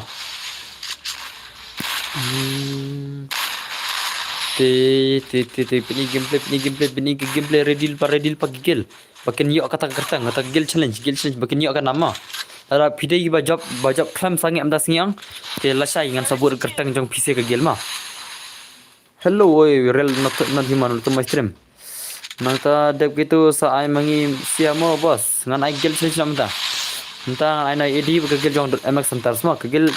ini gameplay redil pa gigil bakin yuk kata gigil challenge bakin yuk kan nama ada video iba job climb sangi amda singyang ke lasai ngan sabur kertang jong PC gigil mah. Hello, oi, real not human to my stream. Nanta dep gitu sa ai mangi siamo bos. Ngan ai gel sih namta. Nanta ai na edi kegel jong MX center semua. Kegel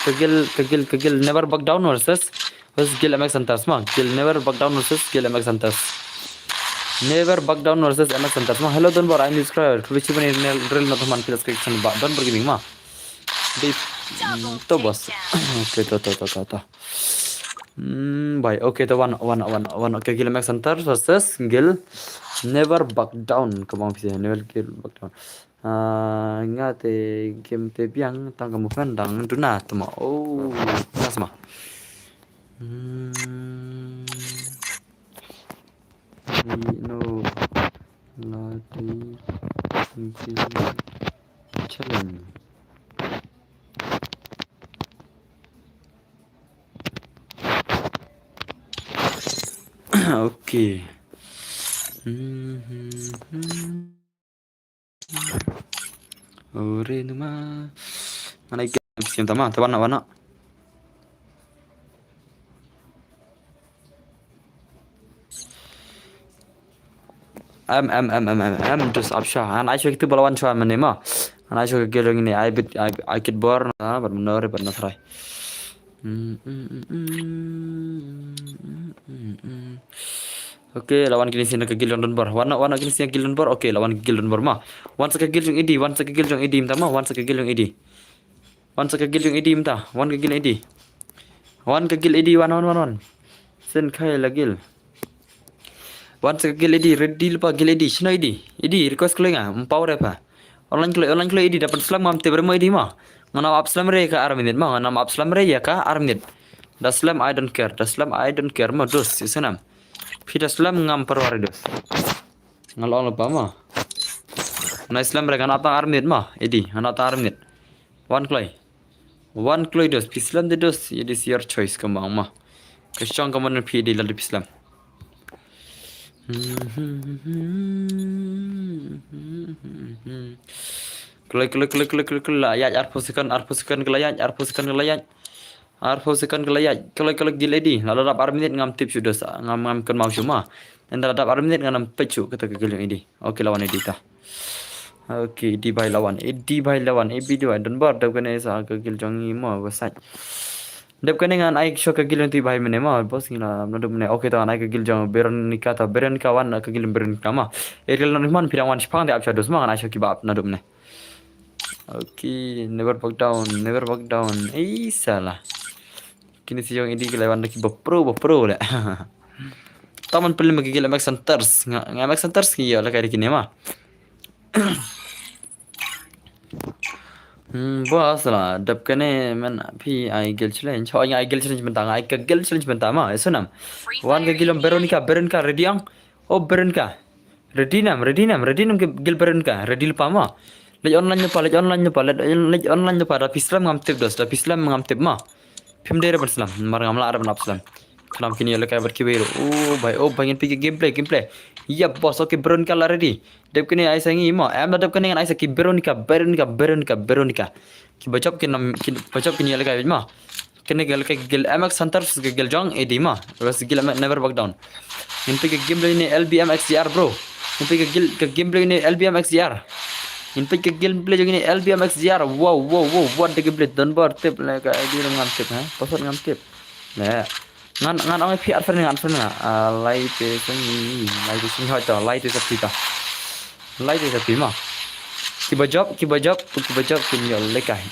never back down versus gel MX center semua. Gel never back down versus gel MX center. Never back down versus MX center semua. Hello don bor I'm subscriber. Which even real not human plus section ba don bergini mah. Di to bos. Oke to. Baik, oke tuh one oke gil MX center versus gil never back down kemang bisa never gil back down. Ingat game te biang tang kamu pandang duna tuma. Oh, nas mah. No, lagi challenge. Oke. Ore nama. Mana ikan bisa tama, warna. Terus absyah. Anak saya itu balawan cuan mana mah. Anak saya geleng ini. I kid born. Benar. Oke, lawan kini sini ke Gildon Bar. Warna kini sini Gildon Bar. Oke, lawan Gildon Bar mah. Once ke Gildon Edi minta mah. Once ke Gildon Edi minta. One ke Gildon Edi. One. Sen kai lagil. Once ke Gildon Edi. Red deal pa Gildon Edi. Shino Edi. Request kau enggak? Empower apa? Online kau Edi dapat selang mam teberma Edi mah. Ngana upslam re ka arminit mah. Ngana upslam re ya ka arminit. Daslam I don't care mah dos senam. Pida slam ngam perwari dos. Ngalong lupa mah. Na islam re ngana ta arminit mah. Edi, ngana ta arminit. One kloy dos. Pislam de dos. It is your choice kemang mah. Kesyang kaman PD lalu pislam. Klik layat arpusikan kelayat klik giledi lalu dap arminit ngam tip sudah ngam kan mau cuma dan dap arminit ngam pecu kata kegel yang ini oke lawan edita oke di bay lawan video dan bar dap kena sa kegel jangi mau besar dap kena ngan ai shock kegel yang bay mene mau bos ngila nado mene oke ta ai kegel jang berenika wan kegel berenika mah eril non pirang wan spang de apcha dos mah ai shock bab nado mene. Okay, never back down. Salah. Kini si yang ini kelawan lagi bapro le. Taman perlu magigil MX Centers. MX Centers kiyo lah kayak gini mah. Bos lah. Dap kene men pi I gel challenge. Oh yang I gel challenge bentang. I gel challenge bentang mah. Sunam. Wan ke gilom Veronica ready ang. Oh Veronica. Ready nam ke gil Veronica. Ready lupa mah. Lej online nyopa da pislam ngam tip dos da pislam ngam tip mah pim dere berslam mar ngam la arab napslam Kenapa kini ala kayak berkibir? Oh, pengen pergi gameplay. Ya bos, oke Veronica lah ready. Dep kini ai sangi mo. Am dep kini ai saki Veronica. Ki bacap kini ala kayak mo. Kini gel MX Hunter gel jong edi mo. Terus gel never back down. Ini pergi gameplay ini LBM XDR bro. Ini pergi gameplay ini LBM XDR. Ini pergi gameplay jong ini LBM XDR. Wow. What the gameplay Dunbar tip lah kayak di ngam tip ha. Pasal ngam tip. Nah. Ngan ang PR friend ngan light sing hoy to light sapi ma ki bajab kin yo lekai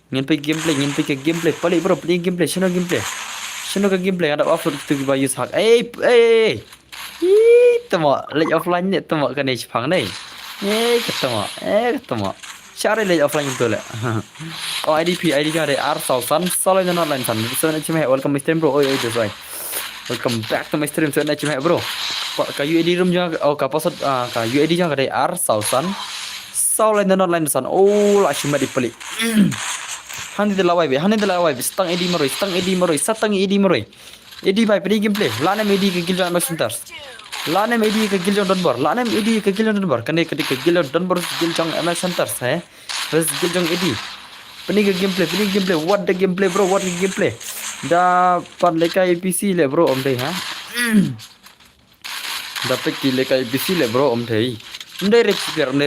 ngin pe gameplay pali bro play gameplay shino gameplay ada offer to buy use hack tamo late offline ne tamo kan ich phang nei ketamo Cara lagi offline itu lah. Oh ID kan ada R1000 solo dan online san. So nak cuma welcome my stream bro. Oh itu soy. Welcome back to my stream. So nak cuma bro. Ka UAD room jangan. Oh ka password ka UAD jangan ada R1000 solo dan online san. Oh lah cuma dipeli. Hani de lawai be. Stang ID maroi. ID by play gameplay. Lana ID ke gilja max centers. Lana ID ke gilja Dunbar. Kene ke gilja Dunbar giljang MX centers hai. Terus giljang ID. Peni ke gameplay. What the gameplay bro? Dapat lekai PC le bro om deh ha. Dapat ki lekai PC le bro om deh. Om deh repair om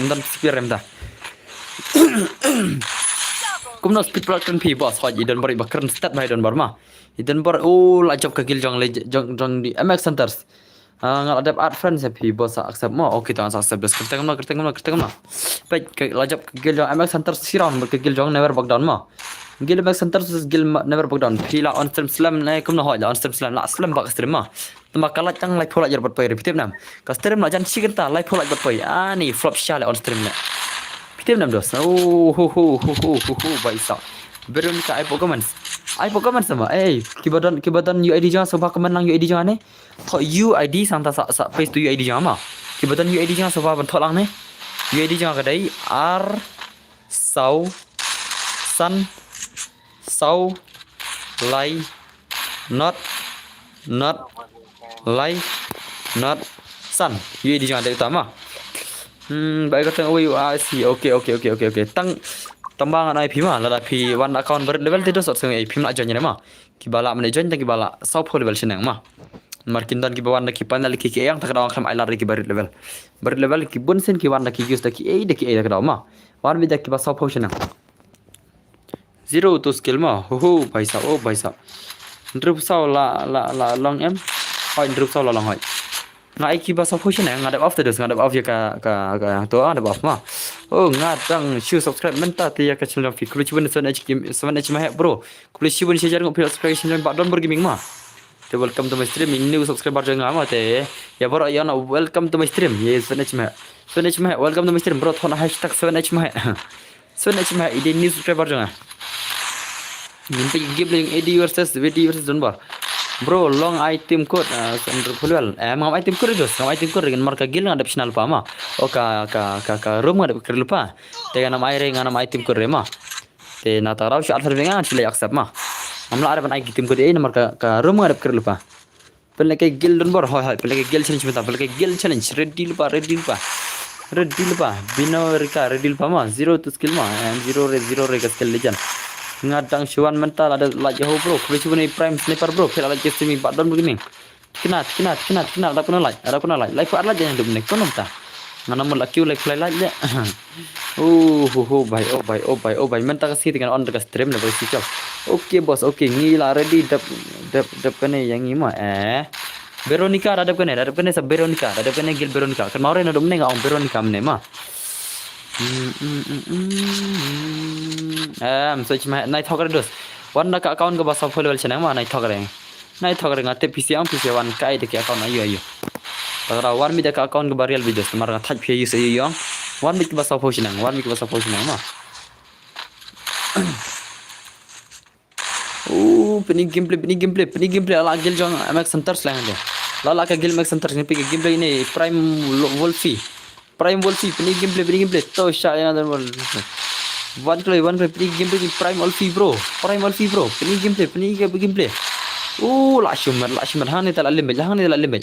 dan repair em dah. Kumno speed production P boss hoi Dunbar bakran stat by Dunbar ma. Dunbar lajab ke giljang jang di MX centers. Ngal ada art friends ya pi bos accept mo oke tak accept bes kerteng ma baik lajab ke gil jong MX Hunter siram ke gil jong never back down ma gil MX Hunter gil never back down pila on stream slam na kum no ho on stream slam la slam bak stream ma tamba kalat chang like pola jar bat pai repeat nam ka stream la jan sigerta like pola bat pai ani flop shale on stream na repeat nam dos baisa Veronica ai Pokemon sama kibadan UID jangan sebab kemenang UID jangan ni thok UID santa sa face tu UID jangan ma kibadan UID jangan sebab thok lang ni UID jangan kadai R sau lai not lai not sun UID jangan ada utama baik kata okay tambangan IP mah lada IP one account ber level tidak sot seng IP nak join mah kibala mana join tak kibala saup level senang mah markin dan kibawan nak kipan nak ki yang tak kadang kam ailar ki ber level ki bun sen ki wan nak ki use tak ki tak kadang mah wan bi dak ki ba saup senang zero to skill mah paisa ndrup sau la long em hoi ndrup sau la long hoi ngai ki ba saup senang ngadap off terus ngadap off ya ka tu ada off mah ngadang show subscribe menta ti ya ka channel fi kulu chibun son mah bro kulu chibun share ngop subscribe channel ba don gaming mah te welcome to my stream new subscriber jangan ama te ya bro ya na welcome to my stream yes son mah welcome to my stream bro thona hashtag son mah ide new subscriber jangan minta give link id versus Dunbar bro long item code under full mam item code dengan marka gil ngadap channel pa ma ka room ngadap ker lupa te nama aire ngana item code ma te na tarau shat dengan sila accept ma amla ada ban item code ini marka ka room ngadap ker lupa pelak gil Dunbar hoi pelak gil challenge ready lupa bino reka ready lupa ma zero to skill ma zero reka skill legend ngadang cuan mental ada like ho bro boleh cuba ni prime sniper bro kira like streaming pak don begini kenat ada pun like like pak jangan dum nek konom ta ngana mo like like ya bhai mental kasi dengan on dekat stream na boleh sikap okay bos okay ngila ready dap kene yang ima Veronica ada kene sa Veronica ada kene gil Veronica kan mau rena dum nek ang Veronica mne ma so cuma naik thok dos wan nak account ke bahasa follow channel mah naik thok ngate PC wan kai de account ayo tara wan mi de account ke barial videos tamar ngata phi use ayo wan mi ke bahasa follow channel mah peni gameplay ala gil jong MX Center slang de la ka gil MX Center ni pi gameplay ni prime wolfie peni gameplay to shot yang ada one play peni gameplay prime wolfie bro peni gameplay La shumat hang ni tak lim hang ni tak lim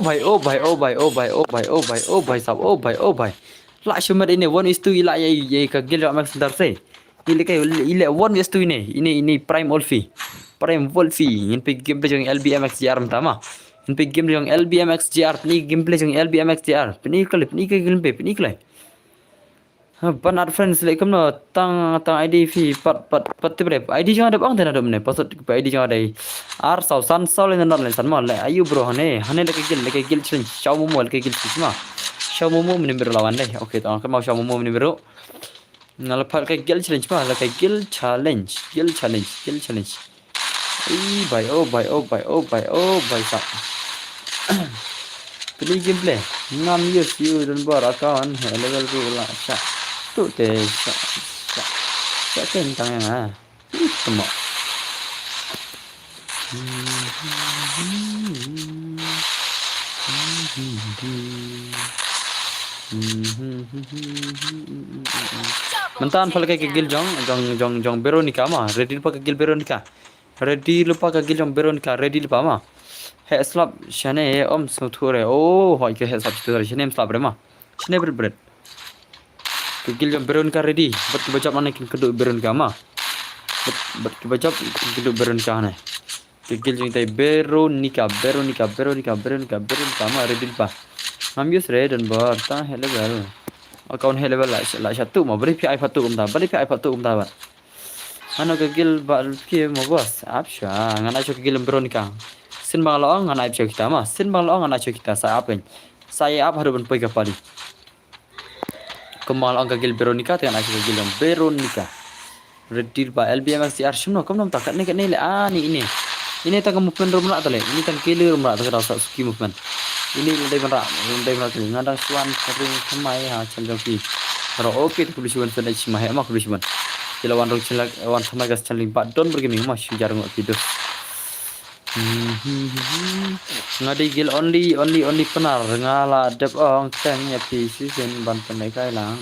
भाई ओ भाई ओ भाई ओ भाई ओ भाई ओ भाई ओ भाई साहब ओ भाई la shumat ini 1:2 ila ye ka gil max sebentar se ile kay ile 1:2 ini prime wolfi in pe game jong LBMX GR tama in pe game jong LBMX GR ni gameplay jong LBMX GR ni klip Panar friends like no tang ID fi pat tibre ID jang ada bang tena dom ne pasot ID jang ada ar san le nan san mal le ayu bro hane le ke gil challenge shaw momo le ke gil sma shaw momo mini biro lawan deh oke tang ke mau shaw momo mini biro ngal pat ke gil challenge ma le ke gil challenge bai bai sa Pilih gameplay 6 years you dan bar account level tu lah tu teh tentang yang semua mentan pakai kegil jong Veronica mah ready lupa kegil Veronica ready lupa mah he slap shane om suture oh hoi ke he slap suture shane slap rema shane bread kegil jong Veronica ready bet bacap mana kin keduk Veronica mah bet bacap keduk Veronica ne kegil jong tai Veronica mah ready lupa ambius red dan bar ta he level account he level la satu mah beri pi iPad tu ba ano kegil ba ki mo bos apsha ngana cho kegil Veronica sin bang loong ngana ip kita mah sin bang loong ngana kita saya apa harus poi kapali kemal ang kagil Veronica dengan aku kagil Veronica ready ba LBMX CR shimno kam tak ni le ini tang movement rumah tale ini tang kili rumah tak rasa ski movement ini dai mara ngadang suan sering semai ha chaljoki ro oke tu kulisuan sedai simai ma kulisuan kilawan rong cilak wan sama gas chaling ba don bergeming mas jarang video ngadi gil only penar ngala dep ong teng ya pi season ban penai kai lang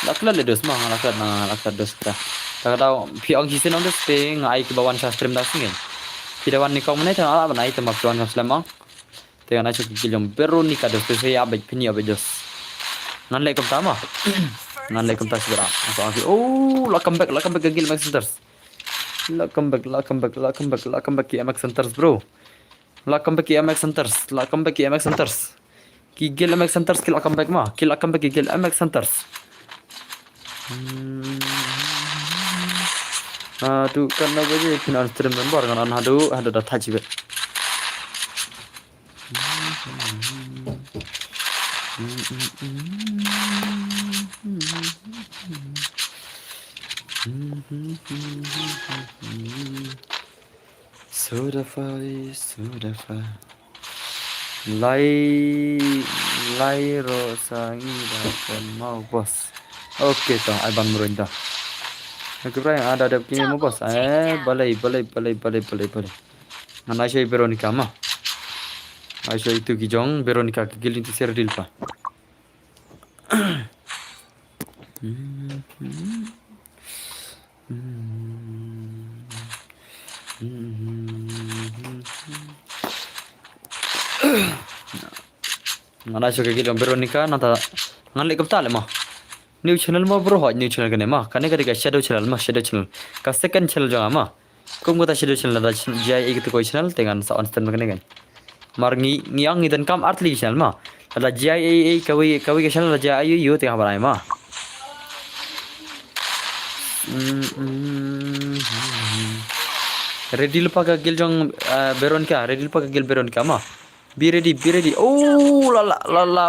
lakla le dos mang lakla dos ta kadau pi ong season on dos pe ngai ke bawan stream da singen pidawan ni kau menai tang ala banai temak tuan ngap selamang tengah nak cakap gil jong Veronica dos pe saya abek pini abek dos nan le kom tama nan le kom ta segera lakam back ke gil max centers Welcome back ke MX Centers bro. Welcome back ke MX Centers. Gil MX Centers kill welcome back mah. Kill welcome back gil MX Centers. Tu kan na baje pinan stream member kan hadu dah taji bet. Sudafa lai rosangi dan mau bos oke toh abang merenda aku yang ada kini mau bos balai mana saya Veronica mah Aisyah itu kijong Veronica kegil itu serdil pa ngana so kegil Veronica nata ngan lekap tale mah new channel mah bro hot new channel kene mah kane kade shadow channel ka second channel jang mah kum kata shadow channel da jai gitu koi channel dengan sa on stand kene kan mar ngiang ngidan kam artli channel mah ada jai kawi ke channel da jai yu tengah barai mah ready lupa ka gil jong Veronica mah be ready la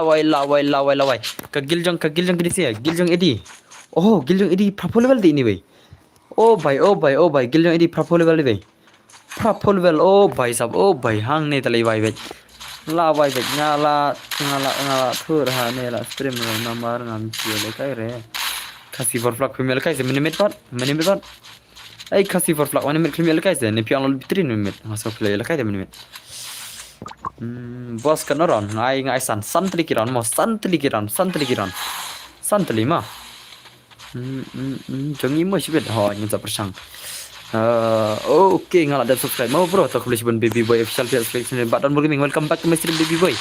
wai ka gil jong gini sih gil jong edi gil jong edi proper level di ini bay oh bhai gil jong edi proper level bay oh bhai sab hang ne talai wai bay ngala thur ha ne la stream number ngam chiole kai re kasi for flak female kai se minimit pat ai kasi for flak 1 minute female kai se ne piang lol 3 minute masuk play la kai de minute bos kan orang ngai santli kiran mah jongi mo sibet ho nyata persang Okay, ngalah dan subscribe mau bro. Tak boleh sebut Baby Boy official page ni. Badan Gaming. Welcome back to my stream Baby Boy.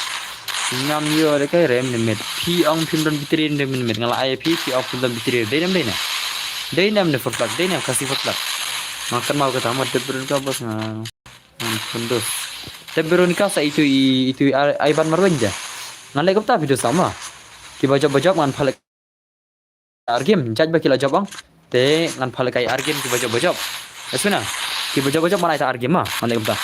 Ngam yo dekai rem nemet. Pi ong pim dan bitri nemet ngalah ayah pi ong pim dan bitri. Day nam ne forflag. Day nam kasih forflag. Makan mau kata amat Veronica bos kundus. Veronica sa itu Ivan Marwenja. Ngalai kau video sama. Ki baca ngan phalek argim jaj ba kila jabang. Te ngan phalek ai argim ki baca. Esuna. Ki baca mana itu argim mah. Ngalai kau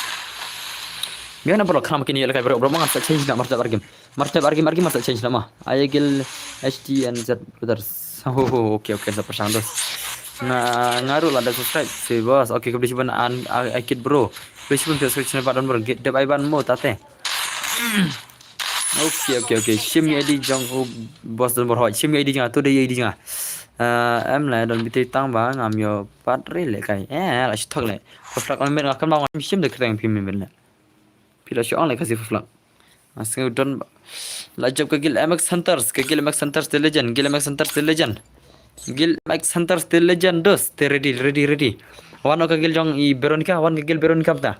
biar nak perlu kram kini lekai berapa mangan tak change nak martab argim martab change nama. Ayagil HDNZ brothers. Oh okay sampai sandos. Nah ngaruh lah ada subscribe si bos. Okay kau beli an akid bro. Beli subscription badan bro. Get dep aiban mo tate. Okay. Shim ID jong bos dan berhoi. Shim ID jang tu dia ID jang. Em lại dan biti tang ba ngam yo pat re le kai. La thok le. Flak on men ngakam ba shim de kreng pim men le. Pila syong le kasih flak. Asal don lajab ke gil MX Hunters the legend. Gil MX Hunters the legend dos. Te ready. Wan ka gil jong I Veronica, wan ka gil Veronica ta.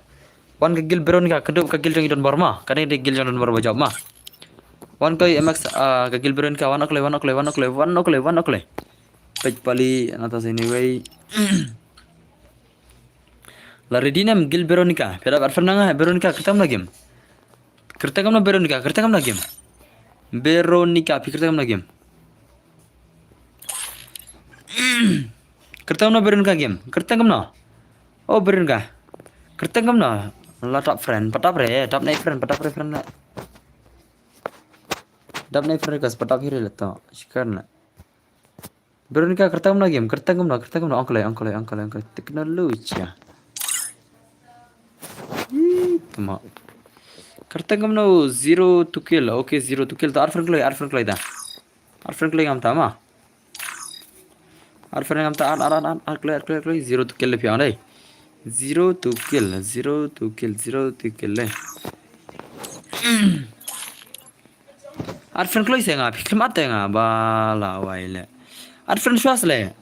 Wan ka gil Veronica kedup ka gil jong Don Barma. Kane de gil jong Don Barma job ma. Wan ka MX ka gil Veronica wan okle. Pej pali atas anyway. La redinem gil Veronica. Pera arfernanga Veronica kertam lagi. Kertam na Veronica lagi. Veronica kertam lagi. Kertam na Veronica game. Kertam na. Oh Veronica. Kertam na. La top friend, patap re, top night friend na. Top night friend kas patap hire leto. Shikarna. Veronica kertam na game. Kertam na. Angkole. Teknologi. Tuma. Kertam na 0 to kill. Okay, 0 to kill. To arfren kloy da. Arfren kloy ngam ta ma. Arfren ngam ta ar kloy 0 to kill le piang dai. 0 to kill. Arfren kloy se nga pikir mate nga bala waile. Arfren shwas le.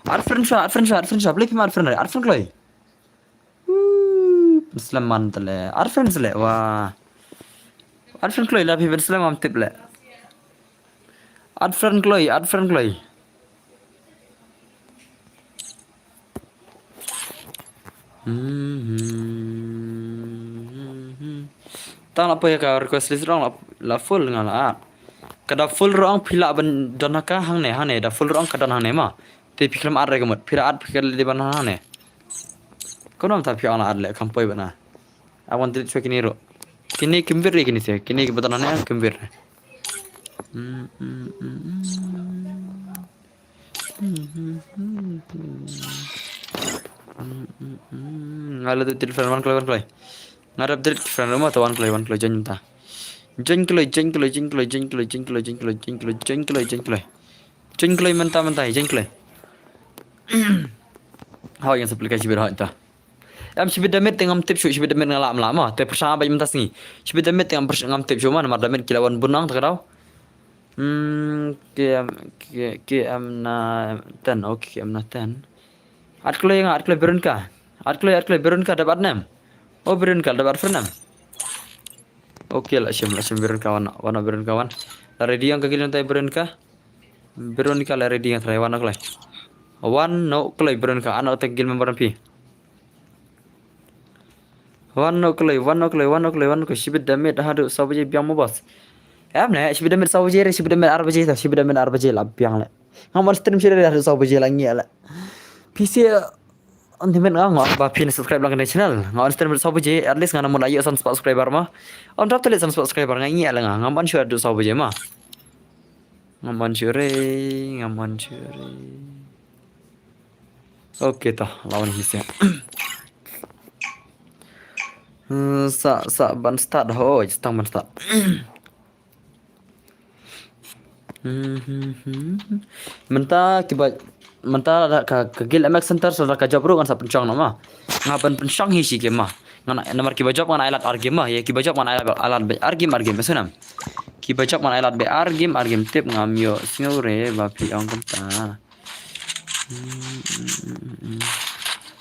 Arfren shwa play pim arfren kloy. Muslim mantale. Arfren le wah. Arfren kloy la pim Muslim am tip le. Arfren kloy. Tang apa ya ka request list rong la full ngala. Kada full rong phila ban donaka hang ne da full rong kada hang ne ma. Te phiklam ar regamot phira ar phikal di ban hang ne. Kono ta phi ana ar le kampoi bana. Awan dit kini ro. Kini kimbir re kini se. Kini ke batana ne kimbir. Ngala tu telefon wan kloy. Ngarap dari friend rumah atau one kloy jangan ta. Jeng kloy mentah jeng kloy. How yang aplikasi berhak ta. Am sibid damit tengam tip sibid damit ngalam lama. Te persama baju mentas ni. Sibid damit tengam ngam tip cuma nama damit kilawan bunang tak tahu. Ke am na 10 okay am na 10. Art kloy Veronica. Art kloy Veronica dapat 6. Oh Veronica dapat 6. Okay lah sim Veronica wana Veronica wan. Ready yang kagilan tay Veronica la ready yang try wana kloy. Wan no kloy Veronica anak tegil membaran pi. Wan no kloy sibid damit hadu sabaje biang mo bos. Am ne sibid damit sabaje la biang le. Ngamar stream sire hadu sabaje la ngi la. PC on-demand ngah ba pin subscribe lang channel ngah stream sabaje at least ngana mun ayo subscriber ma. On top tele subscriber ngi la ngaman sure hadu sabaje ma. Ngaman sure. Okay toh lawan hisya. Sa ban start ho stang ban start. Menta ada ka gil MX Center sudah ka jabru kan sa pencang nama. Ngapan pencang hisi ke mah. Ngana nomor ki bajak man alat argim mah ya ki bajak man alat be argim masunam. Ki bajak man alat be argim tip ngamyo singure ba pi ang kenta.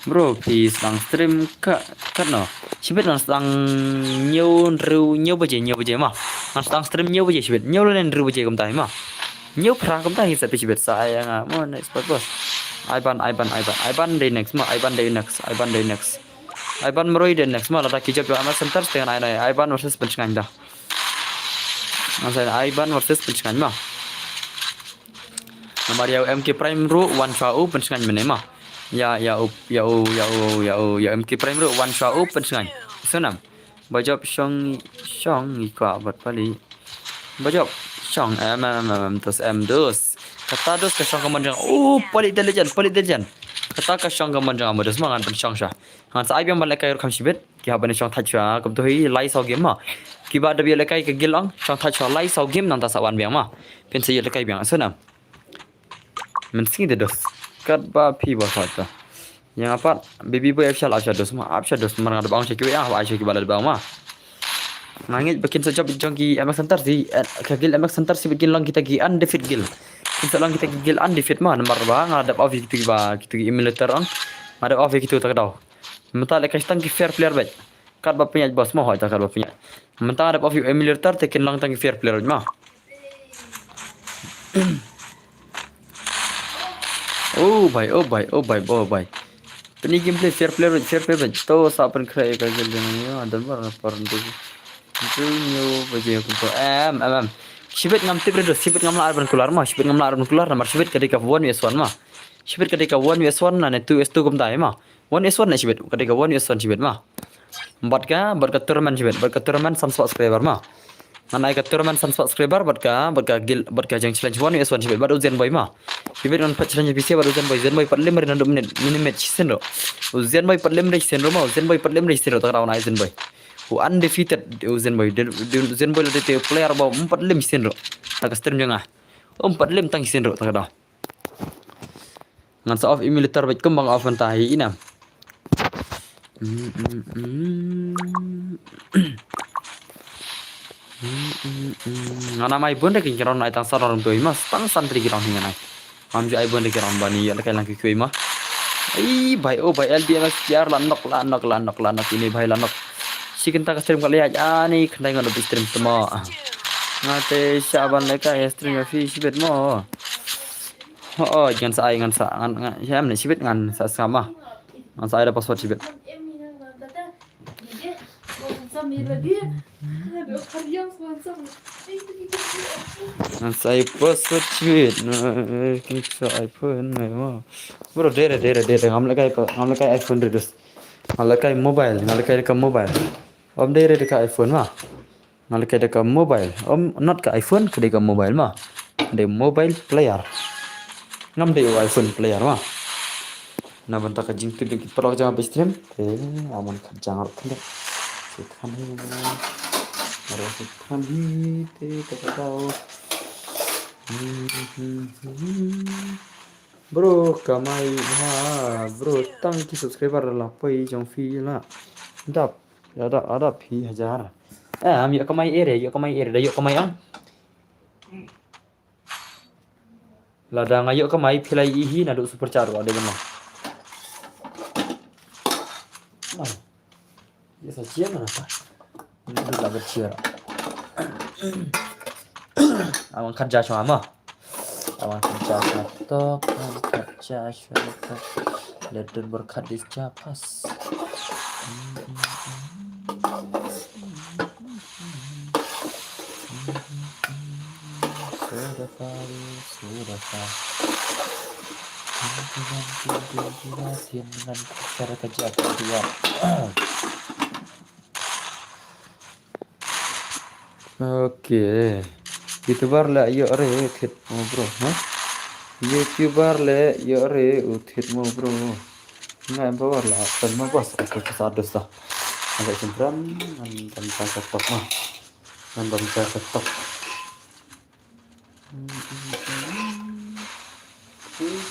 Bro, please lang stream ka no. Sibet lang stang nhiều baje mà. Lang stang stream nhiều baje sibet. Nhiều lên ru baje kum tai ma. Nhiều pra kum tai sa sibet saya nga mo next purpose. Iban day next ma. Iban meroi day next ma lada kijab yo amat center dengan ai Iban versus pencingan dah. Masa Iban versus pencingan ma. Nomor ya MK Prime ru one shot pencingan mana ma. Ya MK Prime ru one shot pencingan. Senam. Bajab song ikwa buat pali. Bajab song terus dos. Kata dos ke song kemanjang. Pali intelligent. Kata ke song kemanjang amat dos mangan pensong sah. Han sa IBM malakai kam sibet. Ki haban song thachwa kam to hi lai sau game ma. Ki ba da bi lakai ke gilang song thachwa lai sau game nang ta sawan biang ma. Pen se lakai biang senam. Mensing de dos. Kat ba pi ba sata. Yang apa baby boy afshal dos ma. Afshal dos man ada bang cekwe ah ba cekwe balad bang ma. Nangit bikin sejak jongki MX Center si kagil MX Center si bikin lang kita gi undefeated gil. Kita lang kita gil undefeated ma nomor ba ngadap off gitu ba gitu emulator on. Ngadap off gitu tak tahu. Mentah lek kasih tangki fair player bet. Kat ba punya bos ma hoy tak kat ba punya. Mentah ngadap off emulator tekin lang tangki fair player ma. Oh bhai. Pani gameplay fair player bet. To sa pen kray ka gil ni ada bar par tu. Itu nyo baje ko to em. Sibet ngam tip redo sibet ngam la arban kular ma. Sibet ngam la arban kular nomor sibet kadika 1vs1 ma. Sibet kadika 1vs1 na ne 2s2 kum dai ma. 1s1 na sibet kadika 1vs1 sibet ma. Bat ka tournament sibet. Bat ka tournament sam subscriber ma. Nanai ka tournament sam subscriber bat ka jang challenge 1vs1 sibet bat uzen boy ma. Sibet on challenge PC bat uzen boy pat lember na minute match sendo. Uzen boy pat lember sendo ma. Uzen boy pat lember sendo tak rawan uzen boy. Undefeated Uzen Boy. Uzen Boy ada player bawa 4 lem sendro. Tak stream jangan. 4 lem tang sendro tak ada. Ngan sa off emulator baik kembang off tahi ina. Ngana mai bun dek kiron nai tang sarong tu mas tang santri kiron hinga nai. Amju ai bun dek kiron bani ya kai lang ki ma. Ai bhai LDMX jar lanok ini bhai lanok. Si kita stream kali aja nih kena nggak stream semua. Ngate siaban mereka ya stream ya sibet mo. Jangan saya saya mana sibet ngan sama. Ngan saya ada password sibet. Ngan saya password sibet. Kita iPhone mo. Bro dere. Ngamlekai iPhone redus. Ngamlekai mobile. Om dere dekat iPhone mah. Ngalai dekat mobile. Om not ke iPhone ke dekat mobile mah. De mobile player. Ngam de iPhone player mah. Na bentar ke jing tu perlu jangan stream. Aman kan jangan kena. Sitan ni. Ada sitan ni tak tahu. Bro, kamai bro, tangki subscriber lah pai jong fi lah. Dap ada pi hajar. Yuk kamai ere, yuk kamai ang. Lada ngayuk kamai pilai ihi naduk super caru ada benar. Ya sajian mana pak? Ini sudah berciar. Awang kerja sama. Awang kerja tok, dan berkat di capas. Sudah dengan cara kerja kedua. Oke. YouTuber lah yo re utit mo bro, ha? YouTuber le yo re utit mo bro. Nggak empower lah, kan mo bos aku kesados dah. Agak sempram, dan bisa ketok mah. Dan bisa ketok.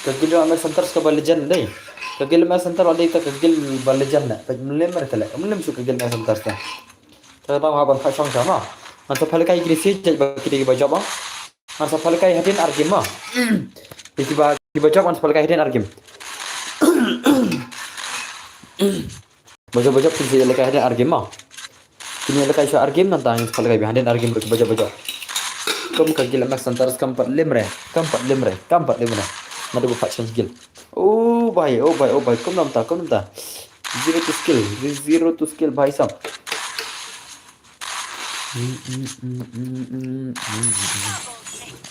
Kagil MX Center ke Balajan deh. Kagil MX Center ada itu kagil Balajan nak. Pemulem mereka lah. Pemulem suka kagil MX Center dah. Terutama haban pasang sama. Masa palakai krisi jadi bagi dia baju apa? Masa palakai hadin argima. Jadi Bocok on sepal kahiden argim. Bocok sih lekah hiden argim mah. Kini lekah isu argim nantang sepal kahiden hiden argim bocok. Kamu kagil mak santaras kampat lemre. Nada bu patch skill. Oh bhai. Kom nam ta. Zero to skill bhai sab.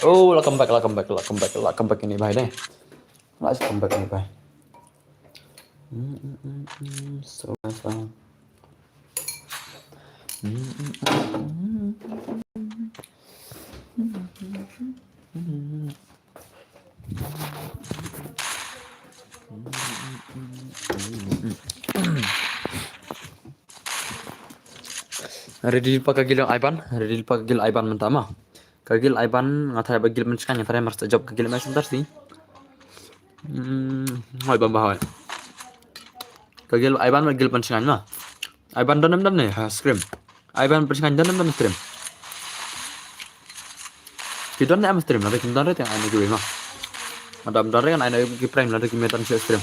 Oh, lah comeback ini bhai deh. Lah comeback ini bhai. So. Ready pakai gil Aiban mentama. Kagil Aiban ngatai bagil mencekan yang tadi marsta job kagil mas sebentar sih. Aiban bahaya. Kagil Aiban bagil mencekan mah. Aiban dalam nih scream. Aiban mencekan dalam stream. Kita nih am stream, nanti kita yang ada gue mah. Ada bentar kan ada di prime nanti kita stream.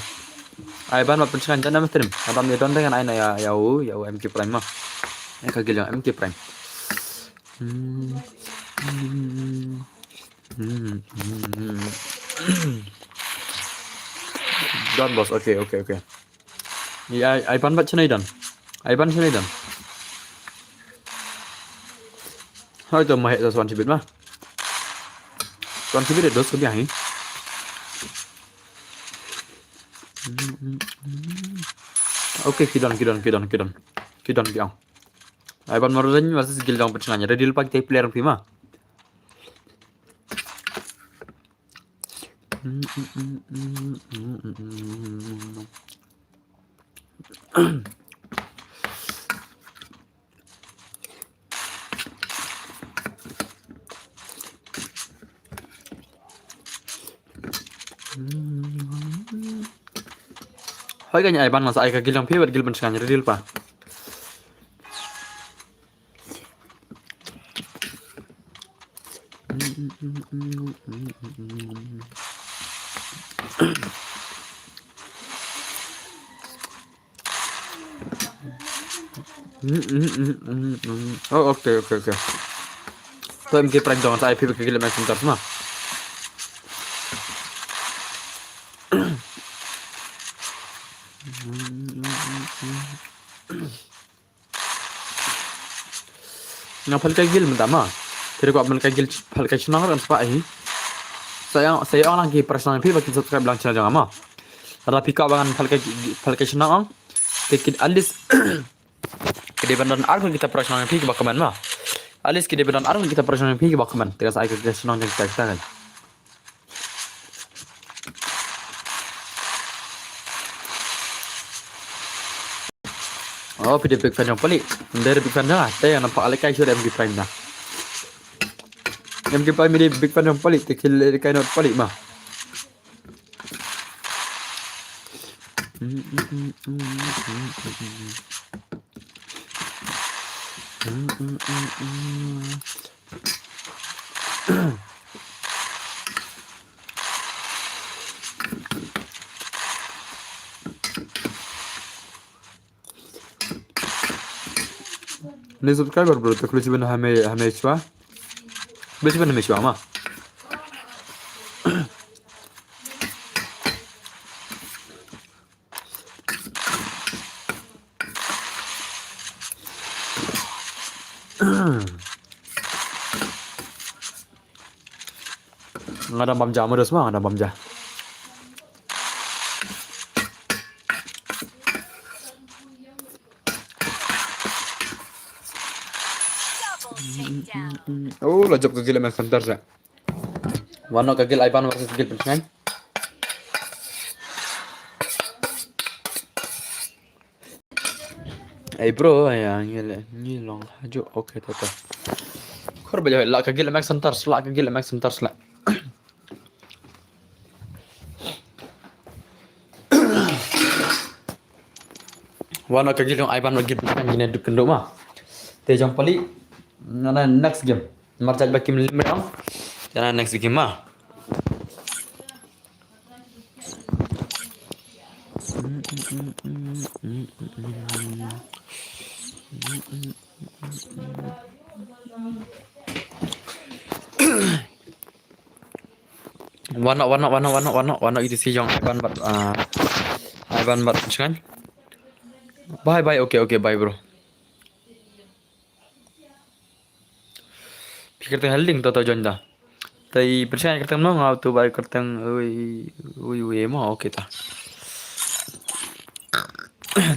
Aiban mencekan dalam stream. Ada medan kan ada ya MK prime mah. Kagil yang MK prime. Done boss, okay. Ya, Aiban baca nih dan. Hai tuh mahek tuh Swan Cibit mah. Swan Cibit dos lebih ahi. Oke, kidon. Aiban Maruzan masih skill dong percengannya. Ready lupa kita player prima. Hai kayaknya Aiban masa Aika gil yang pivot gil percengannya ready lupa. Oh oke. So MK Prime jangan saya IP kagil main sebentar semua. Ngapal kagil mentama. Kira kau ambil kagil hal kagil senang kan sebab ini. Saya orang lagi personal IP bagi subscribe bilang channel jangan mah. Tapi kau bangan hal kagil senang. Kekit alis. Kedebanan arung kita personal IP bakaman mah. Alis kedebanan arung kita personal IP bakaman. Tidak saya kagil senang yang kita kan. Oh, video big fan yang pelik. Dari big fan dah. Saya yang nampak alekai sudah MG Prime dah. MG Prime ini big fan yang pelik. Tekil alekai not pelik mah. Ini subscriber bro, tak lucu benar hame iswa. Besi benar iswa mah. Nggak ada bamja terus mah, ada bamja. Oh, lajab kagil main sebentar sih. Wano kagil Aiban versus kagil percengan. Bro, ya ngilong haju. Oke, tetap. Kor bajau lah kagil main sebentar, selak. Wano kagil yang Aiban kagil percengan gini duk kenduk mah. Tejang pali nana next game. Marjat bakim limrang. Jangan next game mah. Warna itu sih yang Ivan bat kan? Bye, oke, bye bro. Pikir teh holding to join dah. Tapi percaya kerteng no ngau tu bye kerteng ui mau oke ta.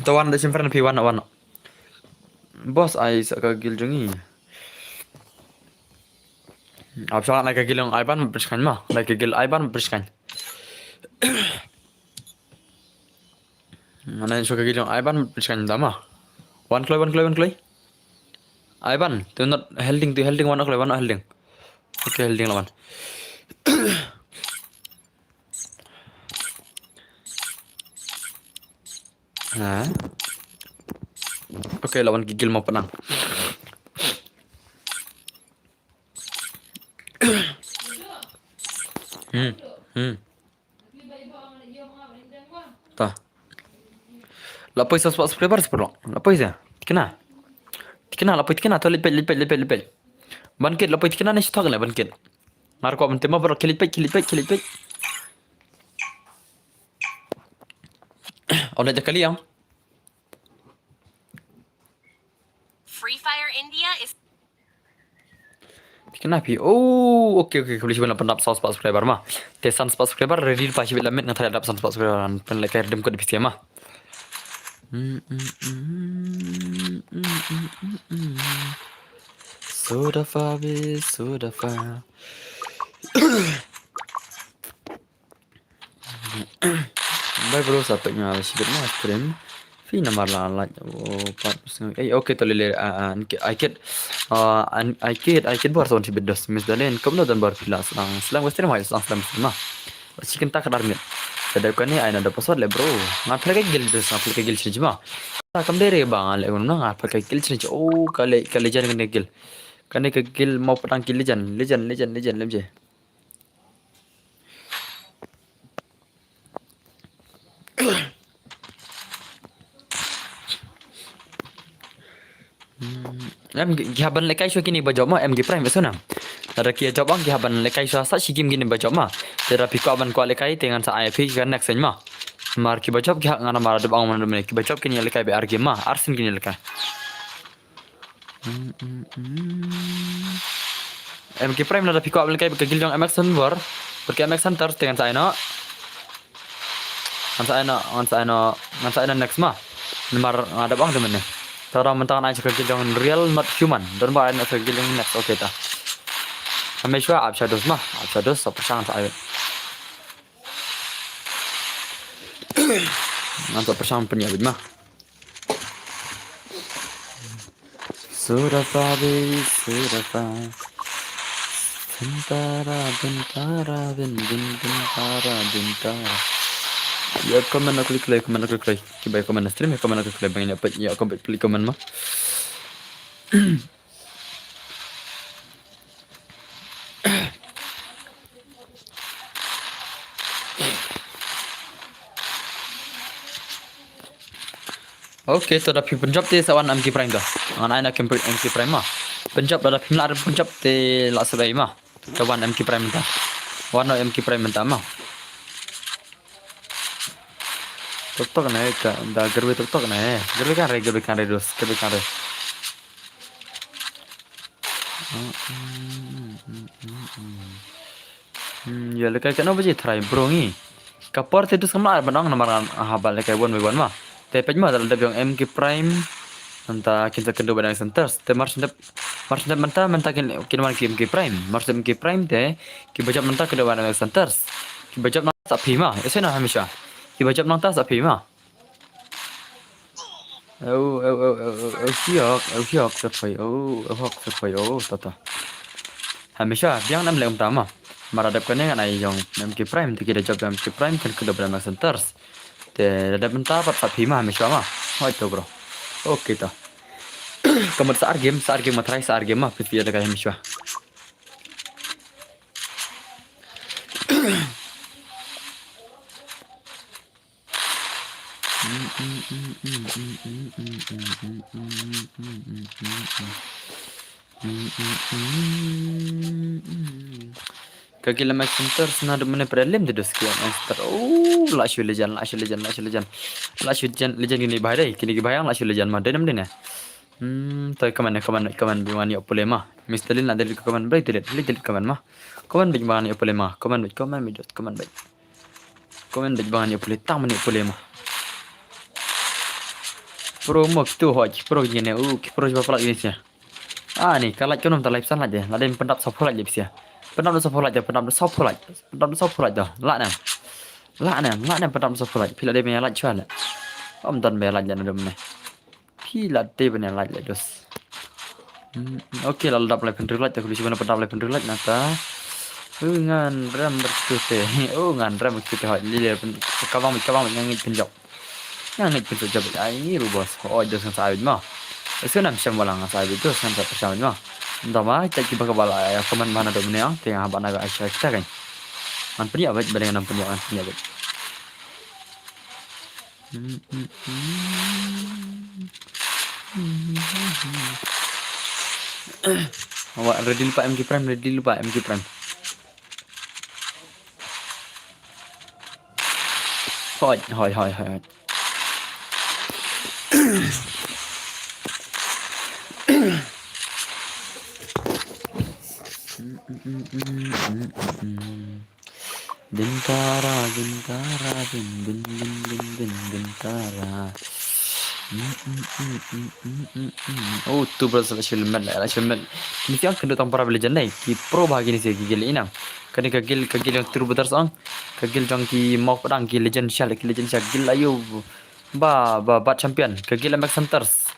Tawan da simpan pi warna. Bos ai sa ka gil jungi. Absal nak ka gil yang Ivan berskan mah, nak ka gil Ivan berskan. Mana yang suka gil yang Ivan berskan dah mah. One kloy. Ivan, tu not holding warna kloy warna holding. Oke, holding lawan. Hah? Oke, lawan gigil mau penang. Tah. Lapoi subscriber sepuluh. Lapoi ya? Kena. Lapoi kena tu lepet. Bankit lapoi kena ni stok le bankit. Marco mentema bro kilit pek. Oleh dah kali yang. Free Fire India is Kenapa? Oh, oke. Kalau cuma dapat 100 subscriber mah. Tesan subscriber ready pasti bila met ngatari dapat 100 subscriber pen like redem ko di PC mah. Sudah far. Bye bro, sampai nyala sikit mah stream. Fina marla like part okay to lele I kid bar son tibedos mis dalen komno dan bar pilas lang western mai lang mah chicken tak kadar mit kada kan ni aina da pasod le bro ngapel ke gil des ngapel ke gil sejma ta kam dere bang ale un ngapel ke gil sej oh kale jan kan gil kan ke gil mau pedang gil jan lemje em gihaban lekai sho kini bajo ma em gi prime besona ada kia job ang gihaban lekai sho sa sigim gini bajo ma tera piko aban ko lekai dengan sa IP kan next ma mar ki bajo gi ngana mar de bang man ki bajo kini lekai be argi ma arsin kini lekai em gi prime ada piko aban lekai ke giljong MX war porque MX Center dengan sa ina next ma mar ada bang de mana Tara mentangan aja kerja dengan real not human. Dan bahan kerja dengan next oke ta. Kami shua abshados mah, abshados percang saya. Nanti percang penyabit mah. Sudah bintara. Ya komen aku klik like kibai komen stream ya komen aku klik bangin apa ya komen klik komen mah oke to da Punjab te sawan MK Prime dah ana MK Prime mah Punjab da pimlar Punjab te la sabai mah kawan MK Prime dah warna MK Prime dah mah Tok na ka da garbe tok na garbe kan re dos garbe kan re ya lekai kan obaji try bro ni kapor te dus kamar banang namaran habal lekai bon mah te pej mah dal yang MK Prime anta kita kendo badang centers te mars menta kinwan ki MK Prime mars MK Prime te ki bajab menta kendo badang centers ki bajab na sapi mah esena hamisha ki bajab nang tas api mah siok sefai tata hamisha biang nam leum tama maradap kan dengan ai yang MK Prime tu kita job MK Prime kan ke dalam centers te dadap menta pat api mah hamisha mah itu bro oke ta kamar saar game matrai saar game mah PvP ada kayak hamisha Kagila Max Center senada mana prelim tu sekian Master. Oh, Lashu Legend. Lashu Legend gini bahaya deh. Kini bahaya Lashu Legend mah. Denam deh. Tapi kaman bimani opole mah. Mistalin ada di kaman baik tidak. Lihat kaman mah. Kaman bimani opole mah. Kaman baik. Kaman bimani opole. Tang mani opole mah. Pro mo tu hoj. Pro gini. Pro coba pelak gini sih. Ni kalau cuman tak live sana aja. Lain pendap support aja bisa. Pendap support aja. Dah. Lak nam pendap support. Pila dia punya lak cuan. Om tan bayar lak jangan demi. Pila dia punya lak dos. Okey lalu dapat live pendap lak. Aku bisa pendap live pendap lak nata. Ngan ram berkute. Ngan ram berkute. Lihat kawang ngangit penjok. Ini rubos. Dos yang sahib mah. Sekarang macam malang sahib itu sampai percaya mah. Entah mah cak kita kebala ya kaman mana domine yang tengah abang naga Aisyah kita kan. Man punya abad barengan punya abad. Awak ready lupa MG Prime. Hoi. Bintara. Oh, tu berasa Shilman. Ini yang kena tampar beli jenai. Ki pro bahagi ni sih gigil inam. Kani kagil yang terbutar sang. Kagil jang ki mau pedang ki legend syal gil ayo. Ba champion. Kagil MX Hunters.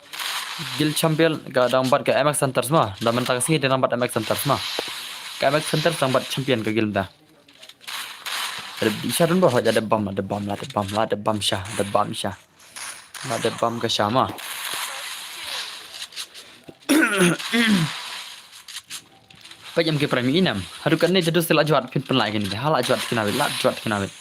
Gil champion kadang bat ke MX Hunters mah. Dah mentang sini dia nambat MX Hunters mah. Ke MX Hunters nambat champion kagil dah. Isya dun bawa ada bom Syah. Ada bom ke Syah mah. Pajam ke prime inam. Harukan ni jadi setelah jual pin lagi ni. Halak jual kenawit.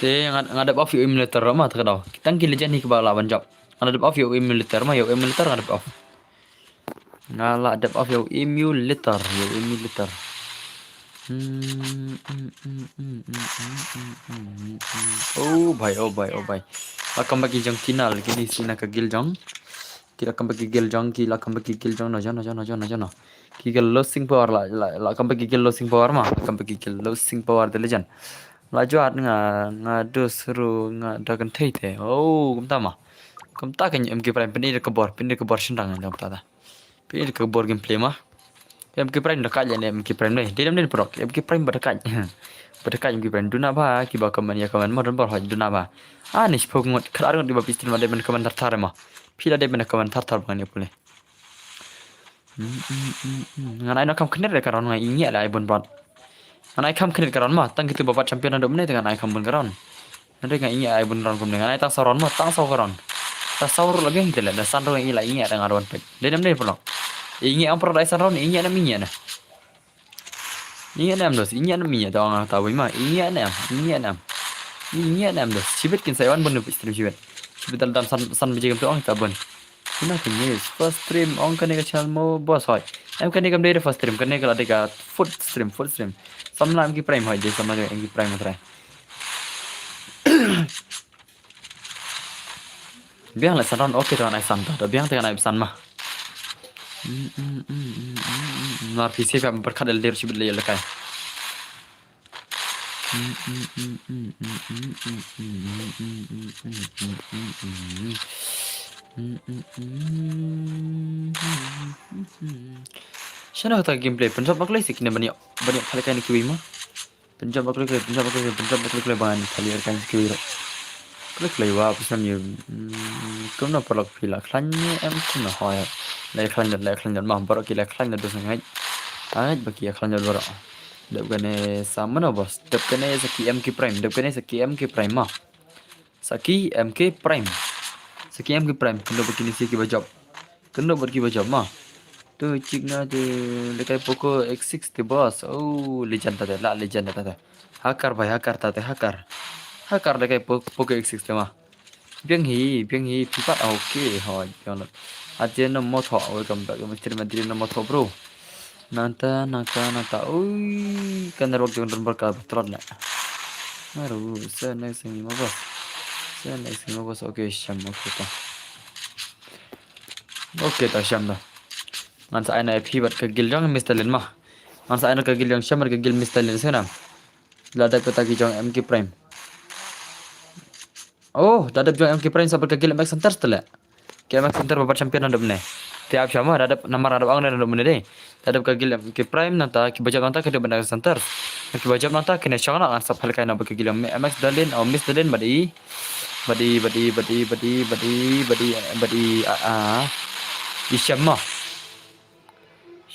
Te ngadap off yo emulator mah tak tahu. Kita ngil je ni ke lawan job. Ngadap off yo emulator mah ngadap off. Ngala adap off yo emulator. Oh bhai. Akan bagi jang final kini sina ke gil jang. Kira akan bagi gil jang na jana. Kigel losing power la akan bagi gil losing power mah. Akan bagi gil losing power the legend. La juat nga dusru nga dagan teite. Oh, kum ta kan MG Prime pinir ke bor sendang jam ta. Pinir ke bor gameplay mah. MG Prime dekat je ni MG Prime ni. Dia prok. MG Prime berdekat. Berdekat MG Prime. Duna ba ki ba kaman modern bor hoj duna ba. Ni spok ngot klar ngot di ba pistin made men kaman tartar mah. Pila de men kaman tartar bang ni pule. Nganai nak kam kena karon ngai ingi ala ibon bot. Nganai kam kena karon mah tang gitu babat champion ando meneh dengan ai kam bun karon. Nanti ngai ingi ai bun ron kum dengan ai tang saron mah tang saw karon. Ta saur lagi hite la san ro ingi la ingi ada ngaron pek. De nem ne pulok. Ingi am pro dai san ron ingi na minyak na. Ingi nam dos ingi na minyak tahu ngah tahu mah ingi nam dos. Cibet kin sayawan bun stream cibet. Cibet dalam san bijigam tu ong tabun. Kena kenyes first stream ong kene ka channel mo boss hoy. Em kene kam dere first stream kene kala deka food stream. Samla MG Prime hoy je sama MG Prime try. Biang la sanon okey tu anai san ta. Biang tengah anai san mah. Nar PC ka berkat LDR cibet le lekai. Sana hoता gameplay Punjab baklai sih kena banyak kali kan kiwi mah. Punjab baklai banyak kali kan kiwi ro. Klik lagi apa sih ni? Kau nak perlu pilih klannya kena hoy. Lai klannya mah baru kita klannya tu sangat. Bagi klannya baru. Dap kene sama na bos. Dap kene saki MK Prime mah. Saki MK Prime. Kena begini sih kita job. Kena buat kita job mah. Tu cik na de lekai Poco X60 bos. Oh, legend tadi, lah legend tadi. Hakar bhai, hakar tadi, hakar. Hakar lekai Poco X60 mah. Biang hi, pipat okay, hoi, jangan. Aja nama motor, welcome back ke Mr. Madrid nama motor bro. Nanta, ui, kan darwak jangan berkah betul nak. Aduh, saya naik sini mah bos, okay, Syam, okay ta. Okay ta Syam dah. Man sa ana FP bat kagil jong Mr. Lin mah. Man sa ana kagil jong Syam kagil Mr. Lin sana. Lada kata ki jong MK Prime. Oh, dadap jong MK Prime sabar kagil MX Center setelah. Ke MX Center babat champion andap ne. Tiap Syam dadap nomor andap ang andap ne deh. Dadap kagil MK Prime nanta ki bajak nanta ke MX Center. Ki bajak nanta kena syana an sab hal kai na kagil MX Dalin atau Miss Dalin badi Isyam mah.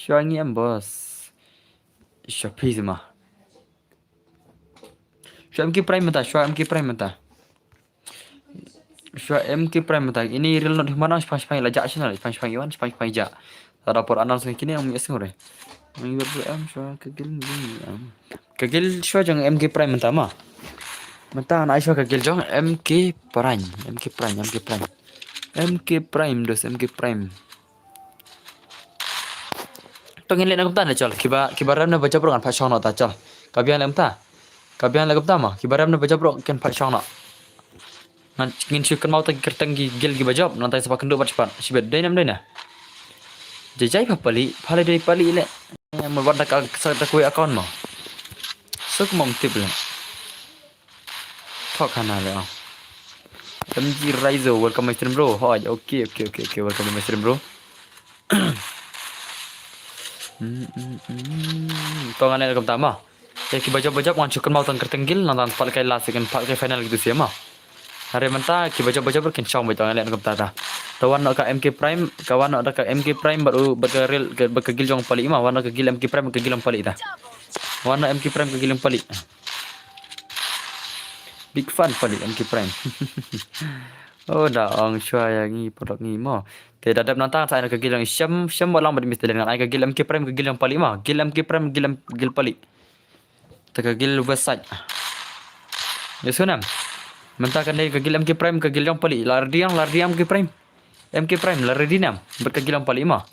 Syuangi am bos. Shopee mah. Syuam MK Prime mata, Syuam MK Prime mata. Syuam MK Prime mata. Ini real not mana spang lajak channel, spang iwan, spang ja. Rapor announce kini yang yes ngore. Minggu am Syuam kagil Syuam jang MK Prime mata mah. Mata anak Syuam kagil jang MK Prime. MK Prime. Tongin lihat nak tanda cal. Kibaram na baca program pasang nak cal. Kabian lagam tama. Kibaram na baca program kan pasang nak. Nan ngin syukan mau tak kertang gil bajab nanti sebab kenduk cepat. Sibet dai nam dai na. Jajai pali dari pali le. Membuat nak sakta kuih akaun mah. Sok mong tip le. Thok kana le. MG Raizo, welcome my stream bro. Hi, okay, welcome my stream bro. Tong ane lagam tama. Ya ki bajab wan syukan mau tan kertenggil nanti pakai last kan pakai final gitu sih mah. Hari mentah ki bajab berkin syong betul ngeliat ngam tata. Tawan nak MK Prime, kawan nak MK Prime baru berkeril berkegil jong pali mah, warna kegil MK Prime kegil jong pali dah. Warna MK Prime kegil jong pali. Big fan pali MK Prime. Oh dah ang syua yang ni produk ni mah. Tidak ada nantang saya nak kegil jong syam walang bad mister dengan ai kegil MK Prime kegil jong pali mah. Gil MK Prime gil pali. Terkegil website. Ya sunam. Mentahkan dia kegil MK Prime kegil yang pali lardiang MK Prime lardiam berkegil yang pali mah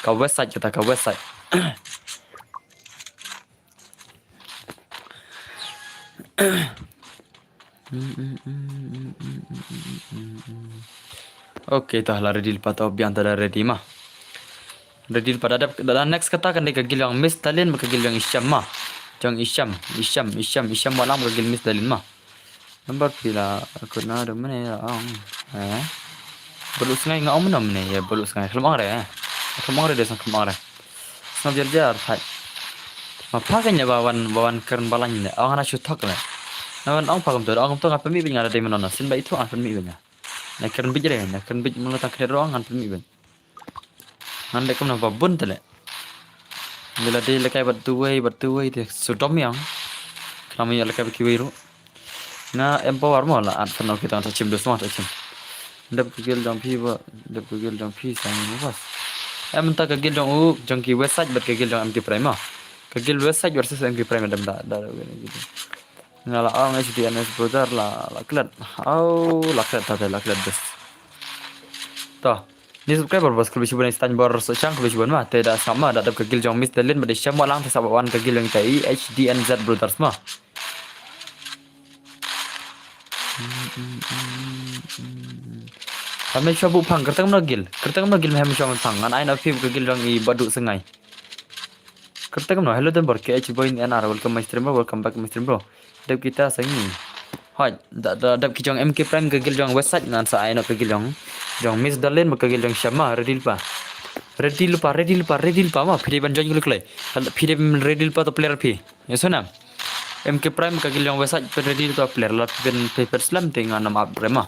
kau website kita kau website. Okey tah lardi patau biang tada ready mah ready pada ada next kata kan dia kegil yang Miss Dalin berkegil yang Isyam mah jang Isyam walang berkegil Miss Dalin mah. Nampak bila aku nak ada mana ya belus ngai ngau mana mana ya belus ngai kelemang re desa kelemang re snap jar thai apa kan ya bawan keren balan ni orang nak syutak le nawan orang pagam tu ngapa mi bingar ada mana sin ba itu apa mi bingar nak keren bijre nak keren bij mula tak keren orang apa mi bin nande kam na babun tele bila dia lekai batuai dia sudom yang kami lekai bikiwiru na empower mo la at fano kita ta chim dos ma ta chim dap gel dong pi sang mo bas em ta ka gel dong jong ki website bat ka gel dong MK Prime ma ka gel website versus MK Prime dam da gitu ngala ang HDNS brother la klat la klat bes ta ni subscriber bos kalau bisa stan bor so chang kalau bisa ma tidak sama da ka gel jong Miss Dalin bade syam walang ta sabawan ka gel yang tai HDNZ brothers ma. Kami coba pang kertang menagil macam macam pang an aina fi kegil dong I badu sengai kertang no hello dan berke boy ni anar welcome my stream back my stream bro dap kita sangi hoi dap ki jong MK Prime kegil dong website nan sa aina kegil dong Miss Dalin kegil dong syama redil pa ma pide ban jong lek pide redil pa to player pi ya sonam MK Prime kagil yang website ready to player la pen paper slam tingan nama brema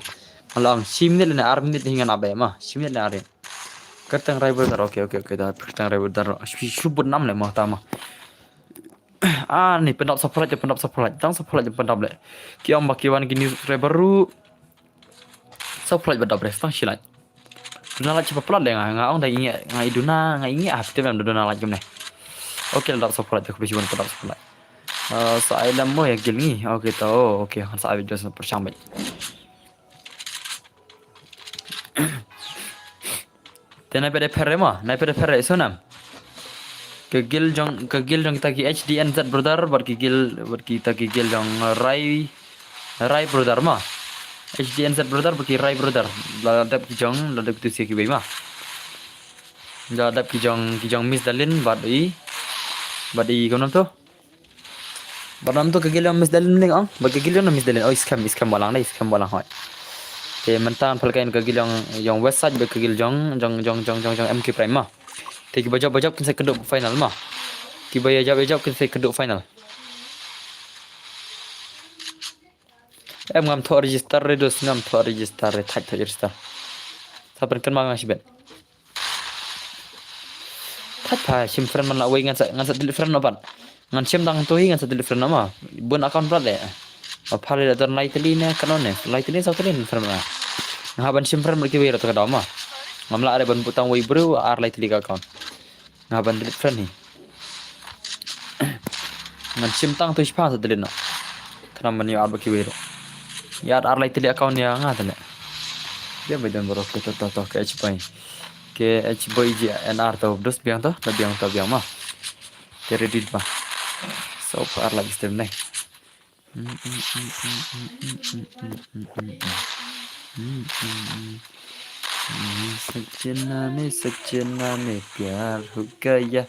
alang simnil na arminit hingan abe mah simnil na are kertang rival dar okay dah kertang rival dar subut nam le mah tama ni pendap support tang support je pendap le ki am bakiwan gini baru support bedap le tang silat Dona lach cepat pelat deh nggak ong dah ingat nggak iduna nggak ingat apa tuh memang dona lach gimana. Oke dap soplat aku bisi dap soplat. Sa ilam mo ya gil ni. Oke tahu oke kan sa abi jos percambai. Tena pada perre mah, naik pada perre sonam. Kegil jong taki HDNZ brother berki gil jong Rai brother mah. HDNZ brother berki Rai brother. Ladap ki tu si ki mah. Ladap ki jong Miss Dalin badi kau nam tu. Badam tu kegil jong Miss Dalin ning ang. Bagi gil jong Miss Dalin. Oh scam balang dah scam balang hoi. Te mentan palkain kegil jong West Side kegil jong MK Prime mah. Te ki bajab kan saya keduk final mah. Ki bajab kan saya keduk final. Em ngam tho register redus ngam tho register thach tho register. Saben kan mang sibet. Thach pa sim friend man lawai ngan sa delete friend opan. Ngan sim dang tu hi ngan sa delete friend nama. Bun account plat le. Apa le dar lai teli ne kanone. Lai teli sa teli friend ma. Ngaban sim friend merki wira to kada ma. Ngamla are ban putang wai bro ar lai teli ka account. Ngaban delete friend ni. Ngan sim tang tu ispa sa delete na. Tanam mani ar baki wira. Yar ar lai teli account ya ngatane. Dia bedan bro ke to ke HPI. Ke HPI ji NR to dus biang to biang mah. Ke Reddit mah. So ar lagi stream nih. सजना में प्यार हो गया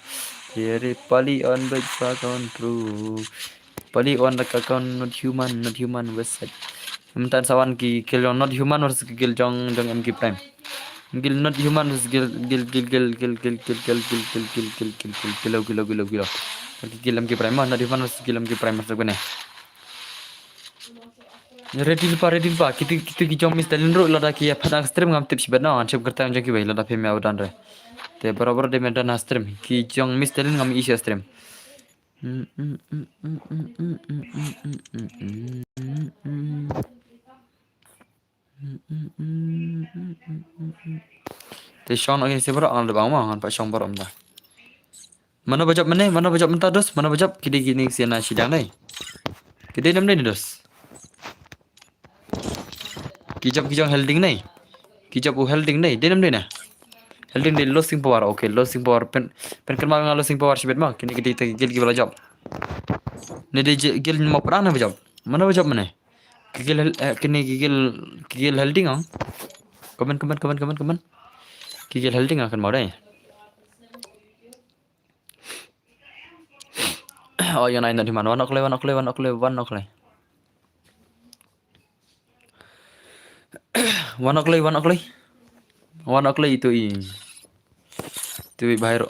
तेरे पली on but fuck on true pali on like account not human website mentan sawan ki kill on not human versus kill jong MK Prime gil not human versus gil MK Prime not human versus gil MK Prime maksud gue nih Redil pa kitu ki jom mis dalin ro lada ki phana stream ngam tips bana an chep karta jong ki bai lada phe me awdan re te barabar de menta na stream ki jong mis dalin ngam is stream te shon oke se bro an de bang ma an pa shon borom da mana bajab menta dos mana bajab kidi gini siana sidang dai kidi nam dai dos kijang holding nih kijap holding nih denam deh holding di losing power oke losing power pen kenal nggak losing power sibet mah kini kita gil gila job nih di gil mau pernah job mana kini gil holding ah komen gil holding akan mau deh oh yang lain di mana one okle One o'clock itu bahaya.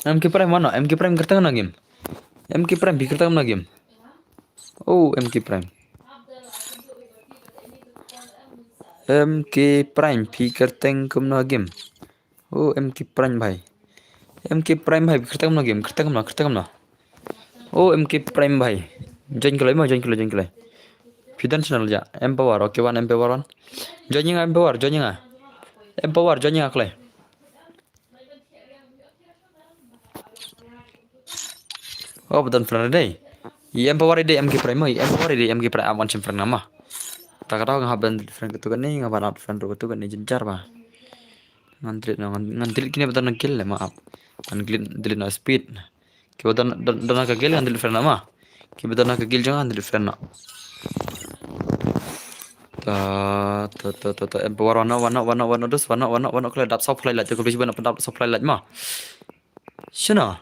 MK Prime mana? MK Prime kerta mana game? MK Prime kerta mana game? Oh MK Prime. MK Prime फिकर तंग कम ना गेम ओ MK Prime भाई फिकर तंग ना गेम करता कम ना ओ MK Prime भाई join ke lai fidan channel ja empower oke wan empower joining ak lai oh betul friend deh empower ide MK Prime awan sim friend nama tak tahu ngaban friend ketu kan nih ngaban friend ketu kan nih jencar bah ngantri kini betul nagil lah maaf ngantri na speed ki betul dana kagil ngantri friend nama ki betul na kagil jangan ngantri friend na ta empower wana dus wana kalau dap supply lah cukup bisa benar dap supply lah mah shina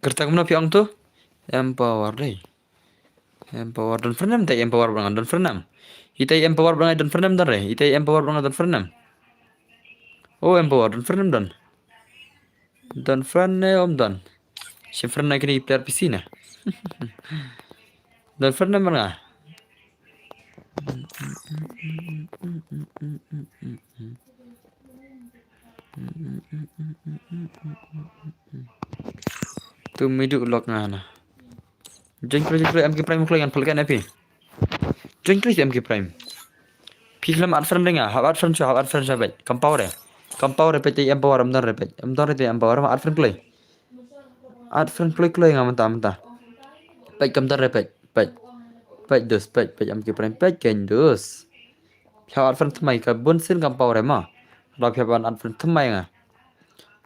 kerta kemana piang tu empower deh empower dan frenam tak empower bangan dan frenam itai empower bangan dan frenam dan re itai empower bangan dan frenam oh empower dan frenam dan frenam dan si frenam kini player PC na dan frenam mana Tu midu lock ngana. Join klik MK Prime klik kan pelkan api. Join klik MK Prime. Piklam adfran denga, adfran sabai. Compower. Compower PT empower amdan repet. Amdan repet empower ma adfran klik. Adfran klik ngam ta. Pet kamdan repet. Pet dus pet MK Prime pet ken dus. Pya adfran tmai ka bunsin compower ma. Ra pya ban adfran tmai nga.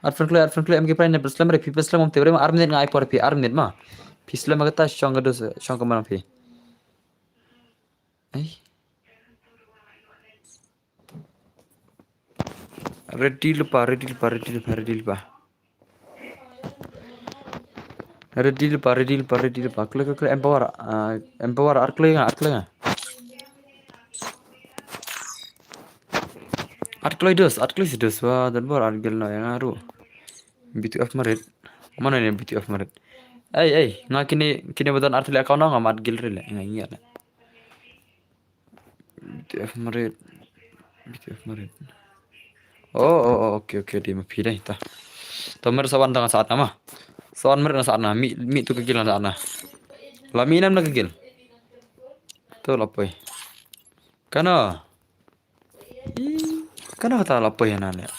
Adfran klik MK Prime ne Islam re people Islam om tebre ma armnet nga ipor pi armnet ma. Islam kata shong dus shong kamana pi. Ai ready lupa. Ready lupa. Klik empower klik nga. Klik dus wah dan bor argel no yang aru. Beauty of Merit. Mana ni Beauty of Merit? Nga kini badan artle account nga mat gil rele nga iya. Beauty of Merit. Oh, oke di mapi deh ta. Tomer sawan tengah saat nama. Sawan mer saat na mi tu kegil saat na. Laminam na kegil. Tu lapoi. Kana kata lapoi nane.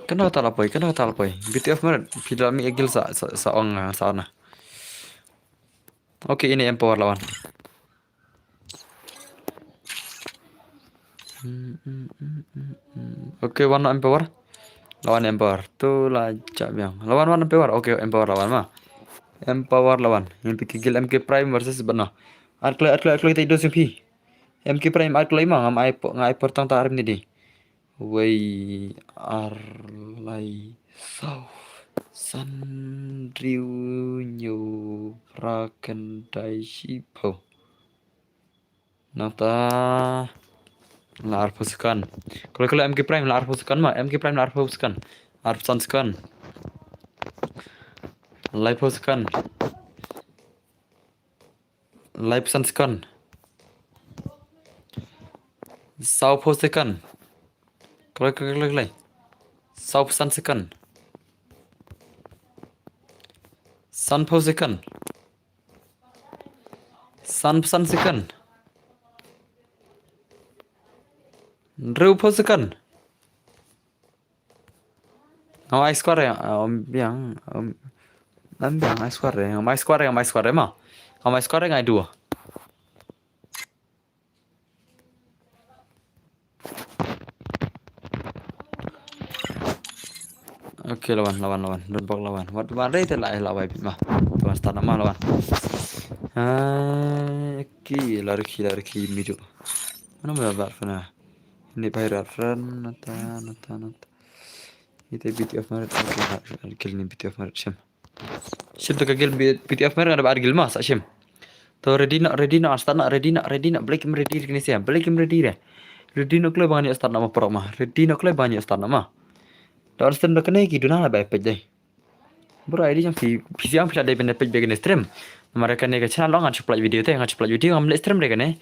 Kana kata lapoi. Beauty of Merit. Pila mi kegil saong saat na. Oke, ini empower lawan. Oke, warna empower. Lawan empower. Tu lacak biang. Lawan empower. Oke, empower lawan mah. Empower lawan. Yang pikir MK Prime versus benar. Arklay kita hidup sih. MK Prime arklay mah ngai portang tarim ni di. Wei arlay sau Sanriu nyu prakendai sipo. Nata lar pasukan. Kalau MK Prime lar pasukan mah MK Prime lar pasukan. Lar pasukan. Live pasukan. Live pasukan. Sau pasukan. Kalau Sau pasukan. San pasukan. San pasukan. Drew pasukan. Ngawai square ya, biang ngawai square mah. Ngawai square ngai dua. Oke lawan. Donbok lawan. Wat mare itu lah lawai mah. Tuan start nama lawan. Lari midu. Mana berapa fana? Ini bayar friend nata. Itu BT of Merit. Kill ni BT of Merit Shim tu kagil BT of Merit ada argil mas Shim. To ready nak start nak ready nak break him ready kini siapa break him ready deh. Ready nak klub banyak start nama pro mah. Ready nak klub banyak start nama. Dan stream nak kena gitu nah lah baik deh. Bro ID yang siang bisa ada benda page bagian stream. Mereka ni ke channel lo ngan cepat video tu, ngam stream mereka ni.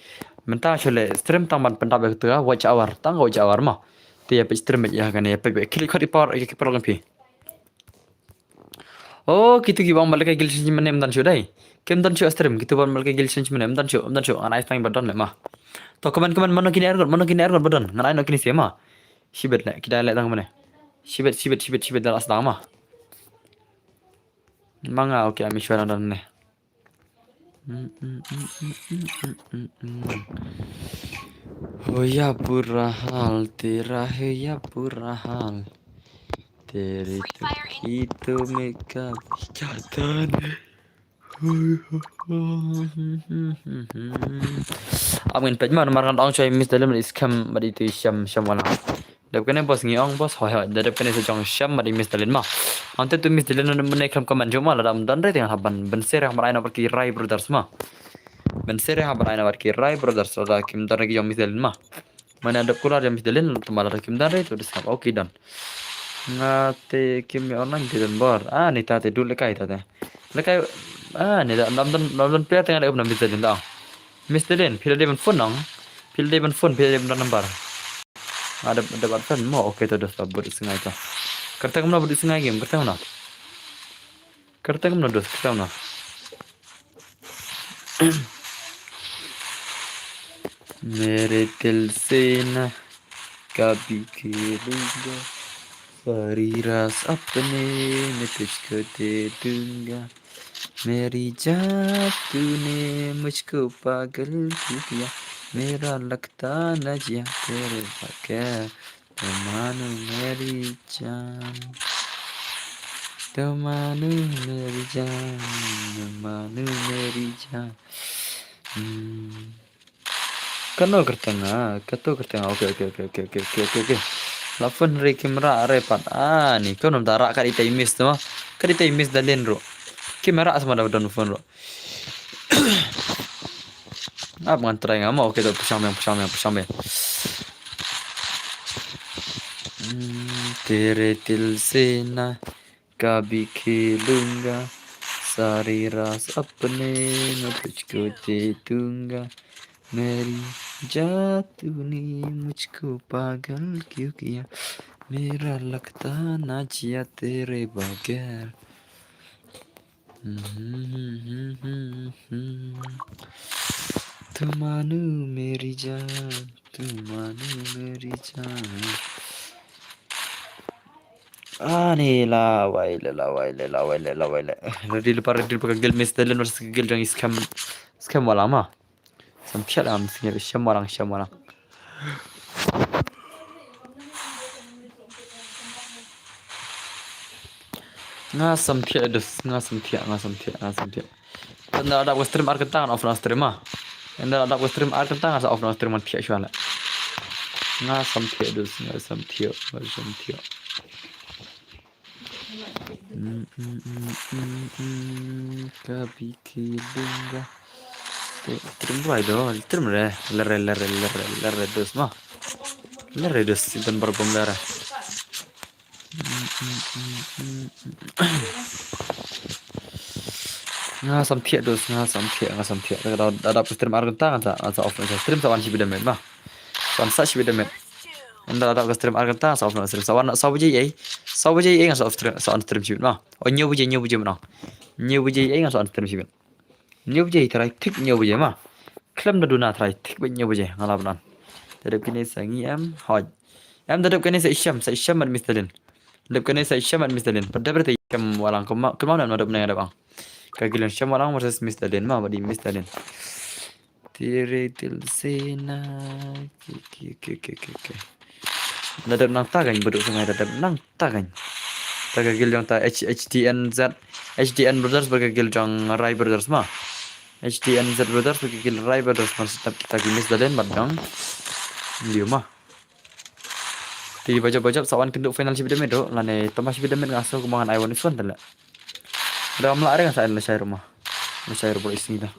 Mentah cule stream tamban pentap begitu ah watch hour, watch hour mah. Tiap stream ya kan ya page klik kali power ya kita program pi. Oh gitu bang mereka gil sini mana mendan sudah. Kem dan stream gitu bang mereka gil sini mana mendan anai tang badon lemah. To komen mana kini ergon badon. Nganai nak kini siapa? Sibet lah kita lihat tang mana. Sibet dalam asal mah. Manga oke ami suara dan ne. Oh ya pura hal Teri itu mega bijatan. Amin pejman markan ong coy mis dalam iskam badi tu syam wala. Dap kene bos ngiong bos hoy dap kene sejong syam badi mis dalin mah. Ante tu mis dalin menaikam komen cuma la dam dan dengan haban benser yang maraina pergi Rai Brothers mah. Benser yang maraina pergi Rai Brothers ada kim dan lagi yang mis dalin mah. Mana ada kula yang mis dalin tempat ada kim dan itu disam oke dan. Ngate kim online dan bor. Ni tate dulu lekai tate. Lekai ni dan player tengah ada mis dalin dah. Mis dalin pilih dia phone nong. Pilih dia phone number. Ada batan mau oke tuh dos budi sungai itu. Kerta kemana budi sungai game kerta kemana? Kerta kemana dos kerta kemana? मेरे दिल से न कभी खेलूंगा सारी रात अपने में तुझको दे दूंगा मेरी जान तूने मुझको पागल किया मेरा लगता न जिया तेरे बगैर तो मानो मेरी जान तो मानो मेरी जान तो मानो मेरी जान Kano kertengah, kato kertengah. Oke. Lapan re kamera repat. Nih kau nom tarak kali timis tu, kali timis dalin ro. Kamera sama dah phone ro. Apa ngantrai ngama? Oke tu pusam. तेरे दिल से ना कभी खेलूंगा सारी रात अपने में तुझको दे दूंगा मेरी जान तूने मुझको पागल क्यों किया मेरा लगता ना जिया तेरे बगैर तू मानो मेरी जान तू मानो मेरी जान nih waile. Ready pakai gel mes dalin harus gel yang scam wala mah. Sampai lah mesti scam orang. Sampai dus sampai. Anda ada stream arkentang off stream mah. Anda ada stream arkentang asa off stream man tiak shwala. Sampai dus sampai. Kami kilunga. Stream buat dong, stream lere dos mah. Lere dos itu berbom lere. Sampai dos sampai. Ada stream Argentina asa off stream sawan si bidamet mah. Sawan sa si bidamet. Anda ada stream Argentina sa off stream sawan sa buje ye ngas off stream si mah. Oh nyu buje mah. Nyu buje ye ngas off stream si mah. Nyu buje terai tik nyu buje mah. Klaim dah duna terai tik buje nyu buje ngalaban. Terap kini sangi hoj. Terap kini sa isyam at mistalin. Terap kini sa isyam at mistalin. Pada berarti isyam walang kemana madap nang ada bang. Kagilan isyam walang versus mistalin mah badi mistalin. Tere dil se na ke. Dadap nang tagany beduk sungai dadap nang tagany. Tagagil yang ta HDN Brothers bagagil jang Rai Brothers mah. HDN Z Brothers bagagil Rai Brothers mah tetap kita gimis dalen badang. Dia mah. Di bajab sawan kenduk final si bidamet do lane tambah si bidamet ngaso kumangan Iwan Iswan tala. Dalam lare kan saya lesai rumah. Lesai rumah isi dah.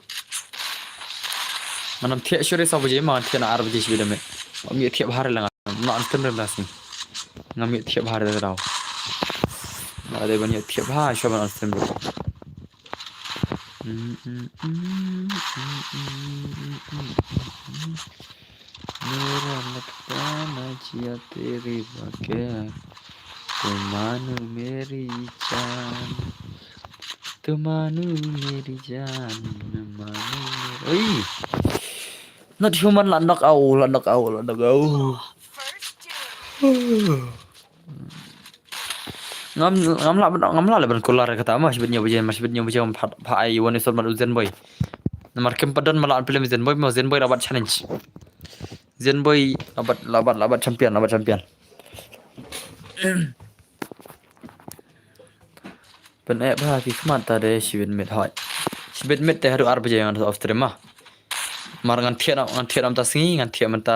Manam tiap sore sabu je mah tiap nak arab je si bidamet. Ami tiap hari lah nak antum relasi. Ngami tiap hari dah tahu. Ada banyak tiap hari siapa nak antum. मेरा लगता ना जिया तेरे बगैर तुमानु मेरी जान oi not human lah knock out ngam la ban kular kata mah sibetnya bujan ai woni sol madu zen boy nomor kempadan malah film zen boy rabat challenge zen boy labat champion pen bahagi kemata deh sibet met teh haru arba jangan off stream mah marangan tiap am tasingi ngan tiap menta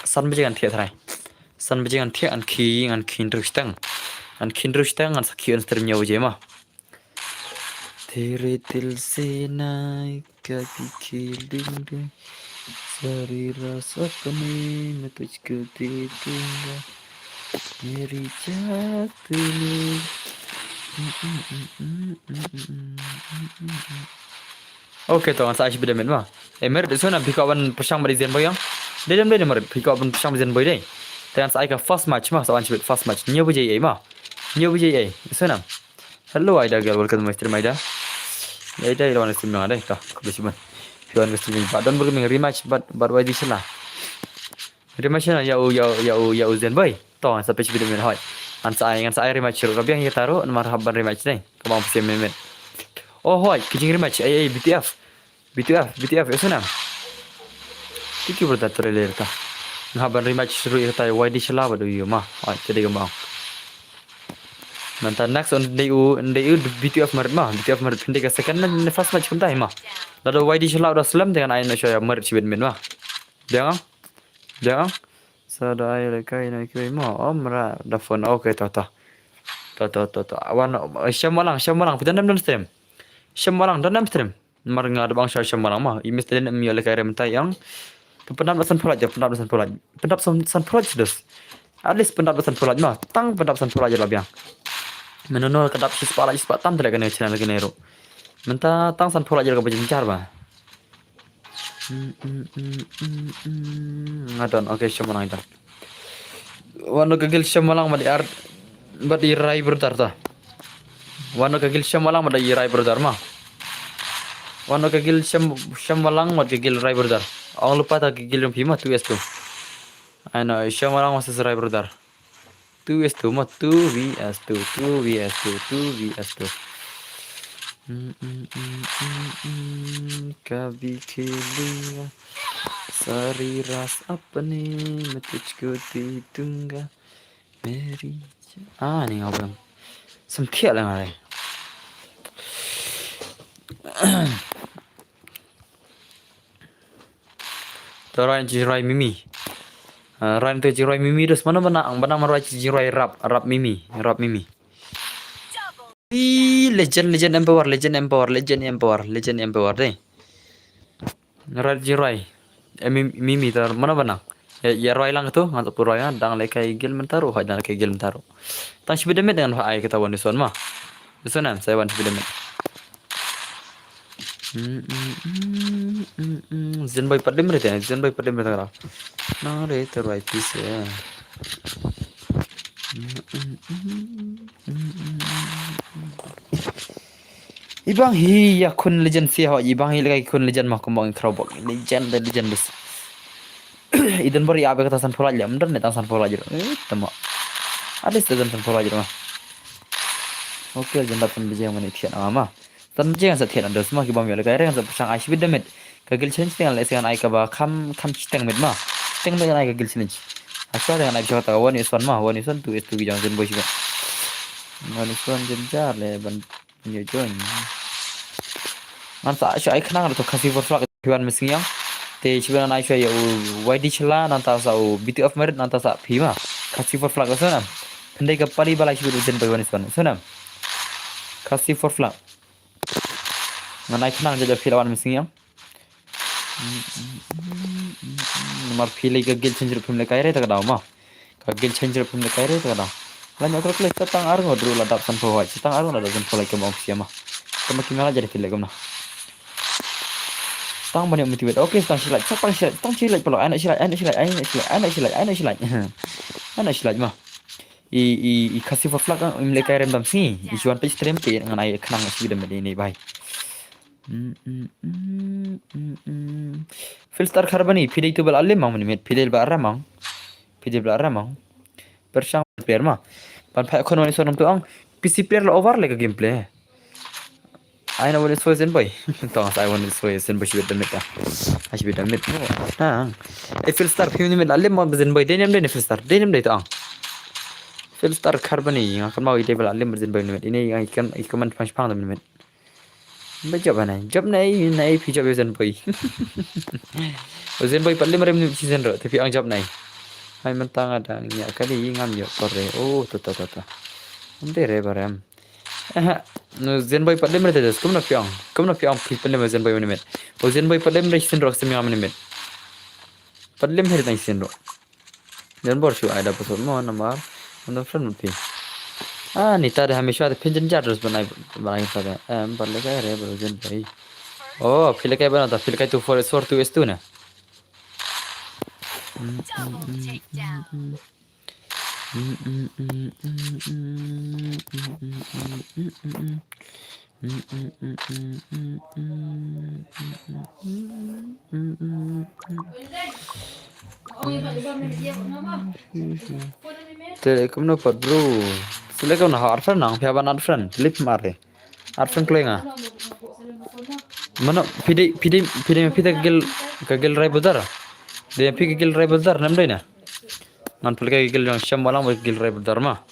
san bejangan tiap trai san bejangan tiap an kin terustang ngan sakian streamnya uje mah तेरे दिल से ना कभी खेलूंगा सारी रात अपने में तुझको दे दूंगा मेरी जान तूने Oke tuh, saya sudah mah. Mer, itu na pikawan pasang beri zen boy yang. Dia mer pikawan pasang zen boy deh. Dengan saya ke first match mah soal sebut first match. Nyo bujai ai mah. Nyo bujai ai. Sana. Hello Aida girl, welcome to my stream Aida. Aida lawan stream yang ada dah. Kebetulan. Pion ke stream Pak Don bermain rematch but why this lah. Rematch na ya Zen boy. Toh sampai sebelum main hoi. Ngan saya rematch ro biang ya taruh marhaban rematch nih. Kemau pesen main. Oh hoi, kijing rematch ai BTF sana. Tiki berda trailer ta. Ngaban rematch seru ta why this lah badu yo mah. Hoi, jadi kemau. Nanti next on DU BTF merit pindah ke second dan first match kuntai mah. Lalu YD Shalom udah selam dengan ayo saya merit sibin mah. Jangan. Sada ayo lekai nak kau mah. Mera dah phone okay ta. Awan syamalang pitan dalam stream. Syamalang dalam stream. Marga ada bangsa syamalang mah. Imis tadi nak mial lekai remtai yang pendap san pulaj. Pendap san pulaj dus. At least pendap san pulaj mah. Tang pendap san pulaj lah biang. Menonol kedap sispa tam tidak kena channel lagi nero. Menta tang san pula jaga berjencar ba. Ngadon oke syamalang ita. Wano kagil syamalang madi rai berdar ta. Wano kagil syamalang madi rai berdar mah. Wano kagil syamalang madi kagil rai berdar. Ang lupa ta kagil yang pima tu es tu. Ano syamalang masih rai berdar. 2 mah 2vs2 Kabi kiliya sari ras apne matujhko de dunga meri ni ngabang samthia lang are Toran jirai mimi Ran tu jirai mimi dus mana bana marwai jirai rap mimi. Legend empower deh. Ran jirai mimi tar mana bana. Ya roi lang tu ngantuk puroi dang lekai gil mentaru hai dang lekai gil mentaru. Tang sibidemet dengan hai kita wan dison mah. Disonan saya wan sibidemet. Zenboy padem rete kara. Na re terwai pis ya. Ibang hi ya kun legend si ho ibang hi lekai kun legend mah kumbang krobok legend bes. Idan bari abe kata san pola jam dan netan san pola jero. Temo. Ada sedan san pola jero mah. Oke legend dapat bijang menit kian ama. Tan jangan setiap anda semua kibam ya lekai yang sepasang ice with demet. Kagil challenge dengan lesekan ai kaba kam chiteng med mah. Chiteng dengan ai kagil challenge. Asal dengan ai bisa tahu one is one tu itu bijang zen boy juga. One is one jenjar le ban penjujuan. Masa ai kenang atau kasih forflak piwan mesin yang. Te cibanan ai saya YD chela nanta sa BTF merit nanta sa phima. Kasih forflak sana. Pendai ke pari balai cibu zen boy one is one. Sana. Kasih forflak. Nganai kenang jaga filawan mesin yang. Nomor pilih kagil changer film lekai re tak dah mah. Kagil changer film lekai re tak dah. Lain aku klik tang arung dulu ladap san pohoi. Tang arung ladap san pohoi ke mau siapa. Kamu kimana jadi film legam nah. Tang banyak motivate. Oke, tang silat. Tang silat pula. Anak silat mah. I kasih flak im lekai rem dam sini. Ijuan pe stream pe dengan ai kenang sudah ini bye. Filter karbani pidai tu belalim mau menimit pidai belamang persang player mah pan pakai konon sonam tu ang PC player lo over like gameplay I know what is first in boy tong I want is first in boy with the meta asyik with the meta filter pidai belalim mau berzen boy denim filter denim tu ang filter karbani yang akan mau ide belalim berzen boy ini yang ikan pang menimit Job này phi job zen boy zen boy paling merem season ro tapi ang job này hai mentang ada nya kali ngam yo kore tuta ande re baram no zen boy paling merem des kumna piang phi paling zen boy menit zen boy paling merem season ro semi menit paling merem nai season ro dan bor shu ada pasal mo namar on friend phi Nita रे हमेशा फिंजन जार रोज बनाई पड़ा पर लगा रे रोजन भाई फिर क्या बना था फिर क्या तू 4 2 S2 ना Telekom dapat bro. Silakan nah Arfan nang pihak Arfan. Lip mare. Arfan kelenga. Mana pide kagel rai budar. Dia pi kagel rai budar nam dai na. Nan pul kagel yang syam malam kagel rai budar ma.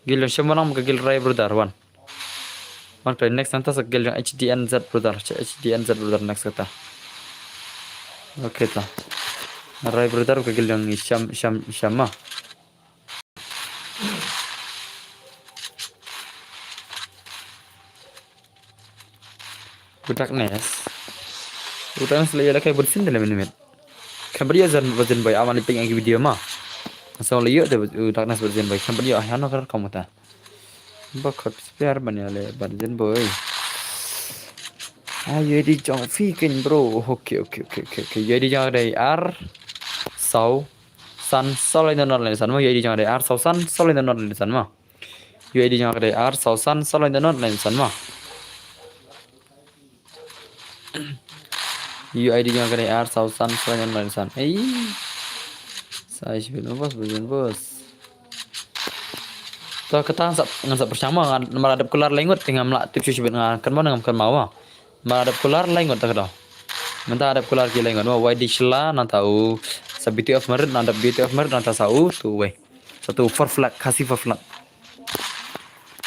Gil yang syam malam kagel rai budar wan. Wan play next nanti kagel yang HDNZ budar. HDNZ budar next kata. Oke lah. Rai budar kagel yang syam ma. Darkness. Darkness lagi kayak bersin dalam minit. Kan beri azan bersin boy. Aman iping yang video mah. Asal lihat deh darkness bersin boy. Kan beri ahana kan kamu ta. Bakal spare banyak le bersin boy. Ayo di jang fikin bro. Oke. Jadi jangan ada R sau san solid dan online san mah. Jadi jangan ada R sau san solid dan online san mah. Jadi jangan ada R sau san solid dan online san mah. UID nya kare R sausan selanjutnya lansan. Saya sebelum bos berjalan bos. Tuh kita ngasap bersama kan meradap kelar lengut tinggal melak tips sebelum kan mau dengan kan mau. Meradap kelar lengut tak dah. Mentah adap kelar ki lengut mau YD shela nan tahu beauty of merit nan beauty of merit nan tahu tu we. Satu for flag kasih for flag.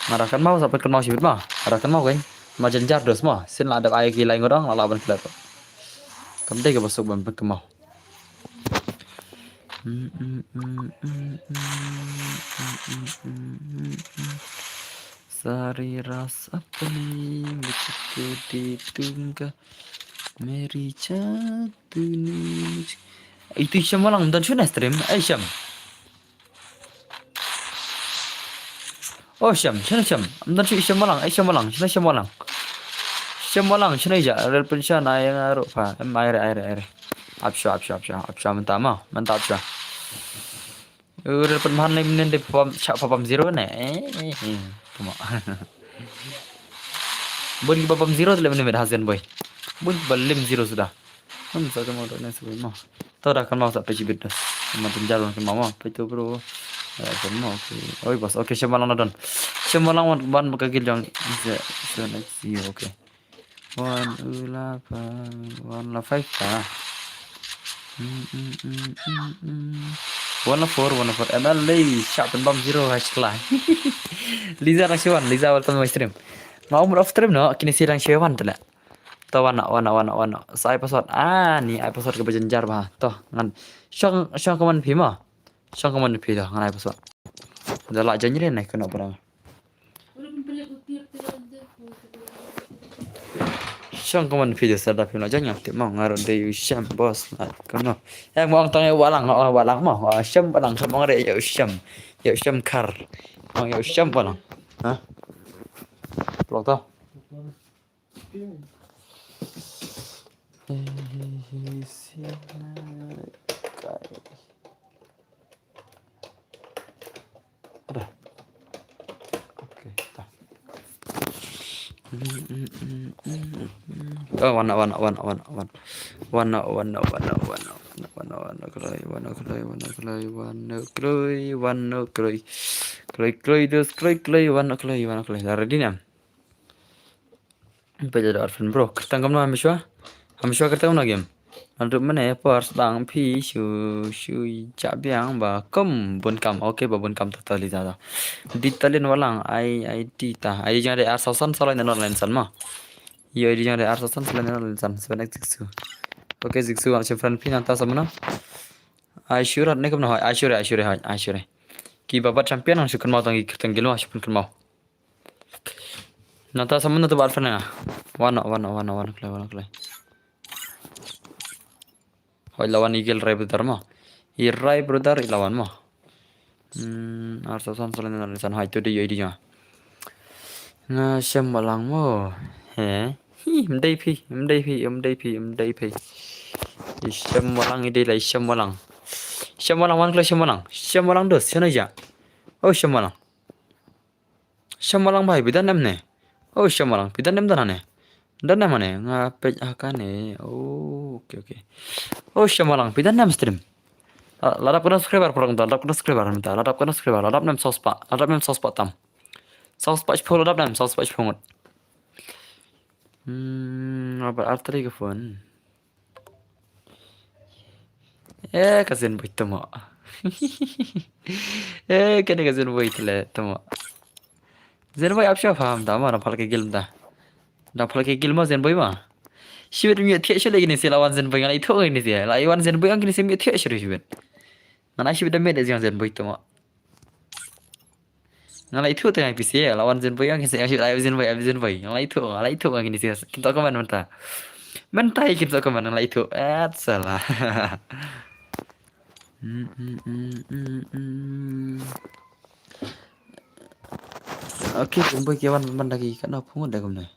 Marakan mau sampai kan mau sebut mah. Marakan mau kan. Macam jar dos mah. Sin adap air ki lengut orang lawan kelar. Kamu deh masuk bambu ke mau. Sari rasa pening begitu ditunggu Meri jatuh. Itu Syam malang dan sudah stream. Syam. Oh Syam, Syam. Dan Syam malang. Syam malang. Syam malang. Syam aja. Real pensya na yang aru pa. Air. Absya. Mentah absya. Real penmahan ni menen de papam zero ne. Cuma. Bun papam zero tu lemon hazen boy. Bun balim zero sudah. Kan saya mau dah nasi boy mah. Tahu dah kan mau sampai cibit dah. Macam jalan ke mama. Itu bro. Semua okay. Bos. Okay, Syam malang don. Syam malang ban bakagil yang next year. Okay. 1 5 ta. 1 4 ML lay shot and bomb zero hashtag. Liza Rashiwan, Liza welcome to my stream. Mau off stream no, kini sirang Shewan tu lah. Toh wana. Saya password. Ni password ke berjenjar bah. Toh ngan syang kaman pima. Syang kaman pima ngan password. Dah lah janji ni kena perang. Syang kaman video sada pina jangan tip mau ngaron de Syam bos lah kono. Mau tanya walang mau Syam walang sama ngare ya Syam. Ya Syam kar. Mau ya Syam walang. Hah? Blok tau. Ada. Oke, tak. Oh, warna kloy. Ready ni am. Baca dah Arfan bro. Kita ngam na Hamishwa kita una game. Untuk mana pars bang pi shu cabiang ba kom bun kam. Okay ba bun kam totally dah. Ditalin walang ID ta. ID jangan ada arsosan salah dan online san mah. Iya ID jangan ada arsosan salah dan online san. Sebenarnya ziksu. Okay ziksu macam friend pin anta sama na. Asyura ni kam na Asyura. Ki babat champion ang syukur mau tangi kertanggil mah syukur mau. Nata sama na tu Arfan na. Wana kelai. Hoi lawan igel rai brother mah. Rai brother lawan mah. Arsosan salah dan online san. Hai tu dia ID nya. Nga Syam malang mo. Mdai pi. Syam malang ide lai Syam malang. Syamalang wan kle syamalang. Syamalang dos sana ja. Oh syamalang. Syamalang bhai bidan nam ne. Oh syamalang bidan nam dana ne. Dan nama ne ngape akane. Oh oke. Oh syamalang bidan nam stream. Ladap kena subscriber perang ladap kena subscriber minta. Ladap kena subscriber. Ladap nam sospa. Ladap nam sospa tam. Sospa sepuluh ladap nam sospa sepuluh. Apa arti ke phone? Kasihan boy temo. Kena kasihan boy tele temo. Zen boy apa faham tak? Mana pal ke gilm dah. Dah pal ke gilm zen boy mah. Siwet miat tiak sih lagi ni si lawan zen boy ngalai itu ni si. Lawan zen boy angin si miat tiak sih siwet. Mana siwet dah miat zen boy temo. Ngalai itu tengah PC lawan zen boy angin si siwet zen boy ngalai itu angin si. Kita ke mana mentah? Mentah kita ke mana ngalai itu. Salah. Oke, boy kawan mandagi kan apa pun dah kemana?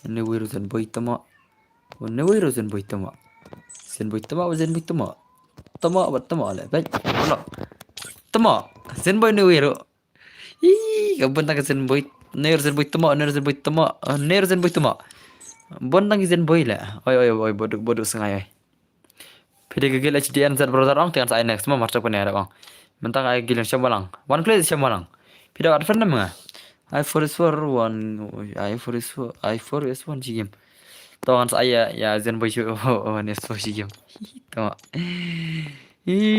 Ini wiru zen boy temo. Ini wiru zen boy temo. Zen boy temo. Temo apa temo le? Baik, kalau temo zen boy ini wiru. Kapan tak zen boy? Ner zen boy temo. Bondang zen boy lah. Oi, boduk sengai. Pidi gigil HDN zat brother ong dengan saya next semua macam punya ong. Mentang ay gilin syamalang. One clay syamalang. Pida at friend mga. I4 is 1 game. Tawan saya ya zen boy nes so game. Tawa.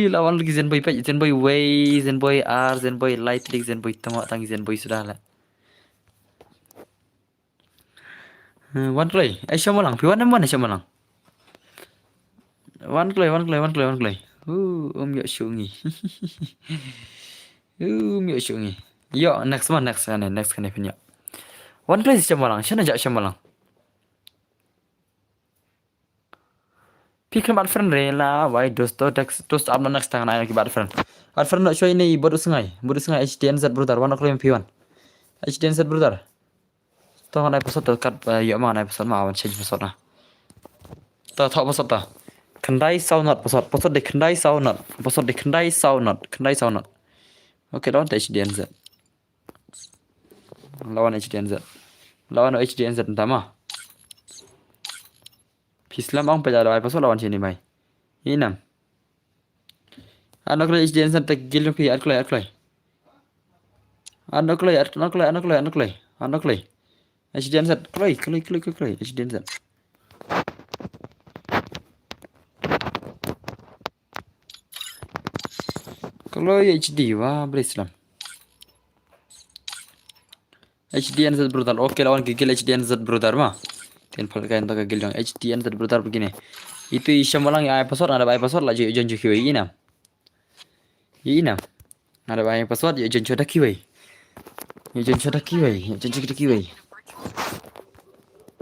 Lawan lagi zen boy page zen boy way zen boy R zen boy light league zen boy tawa tangi zen boy sudah lah. One clay. Ay syamalang. Piwan mana syamalang. One clay. Yuk syungi. Yuk syungi. Yo, next kan punya. One clay syamalang. Sana jak syamalang. Pikir mat friend rela, why dost abna next tangan ayah kibat friend. At friend nak show ini bodoh sengai HDN zat brother. One clay P1. HDN zat brother. Tahu nak episode dekat yuk mana episode mah awan change episode nah. Tahu episode dah. Kendai saunat posot de kendai saunat oke lawan HDNZ lawan HDNZ entama Islam ang pajara ay posot lawan sini mai inam anak HDNZ tak gilung pi aklay HDNZ klay HDNZ kalau HD wah berislam HDN Z brutal oke lawan gigil HDN Z brutal mah tenpal kain tak gigil yang HDN Z brutal begini itu syamalang ya password ada password lah jon kiwi inam ada password jon coda kiwi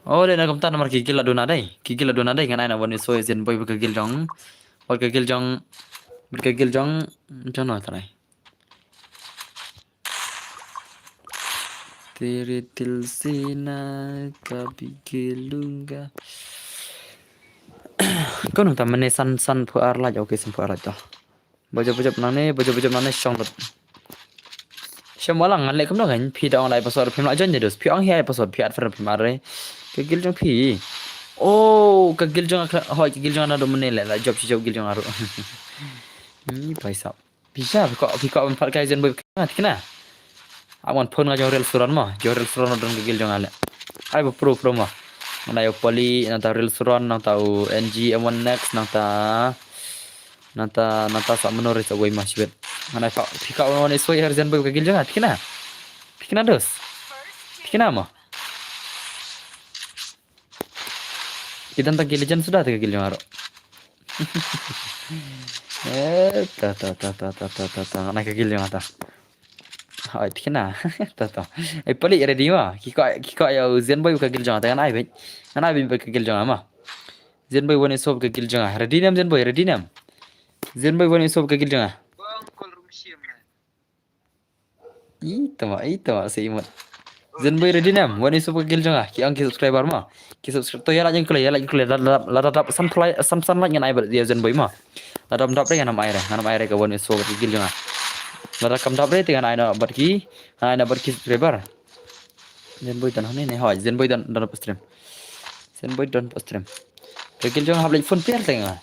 oh dan aku tak nomor gigil lah dona dai kan aina wani so zen boy gigil jong bergegil jong jono tarai tere tilsina kabigilunga kau nonton mana san puar lah oke san puar lah baca nane syong lot syamalang ngalek kemana kan pi dah online pasal pi nak janji dos pi ang hiai pasal pi adver pi mare kegil jong pi oh kegil jong ada menel lah job gil jong aru ini paisa bisa kok empat kali jen boy kena awan phone nga jorel suran don gigil jong ale ai pro mah mana yo poli nanta rel suran nanta NG M1 next nanta sa menore sa boy masbet mana pika on is way jen boy gigil jong kena dos kena mah kita tak gigil jen sudah tak gigil jong aro ta nak gigil jong ata ai kena ta ai pali ready ma kiko ya zen boy ka gil jong ata kan ai ben ka gil jong ama zen boy woni sob ka gil jong ready nam zen boy woni sob ka gil jong ito si imot zen boy ready nam woni sob ka gil jong ki ang ki subscriber ma ki subscribe to ya la jeng kle la tatap sam like ngan ai ber dia zen boy ma Ladam dap re nganam aire ka won so bat gil jonga ladam kam dap re te ngan aina bat ki rebar zen boy tan hone ne hoy zen boy dan pastrim zen boy dan pastrim ke gil jonga hablej phone per tenga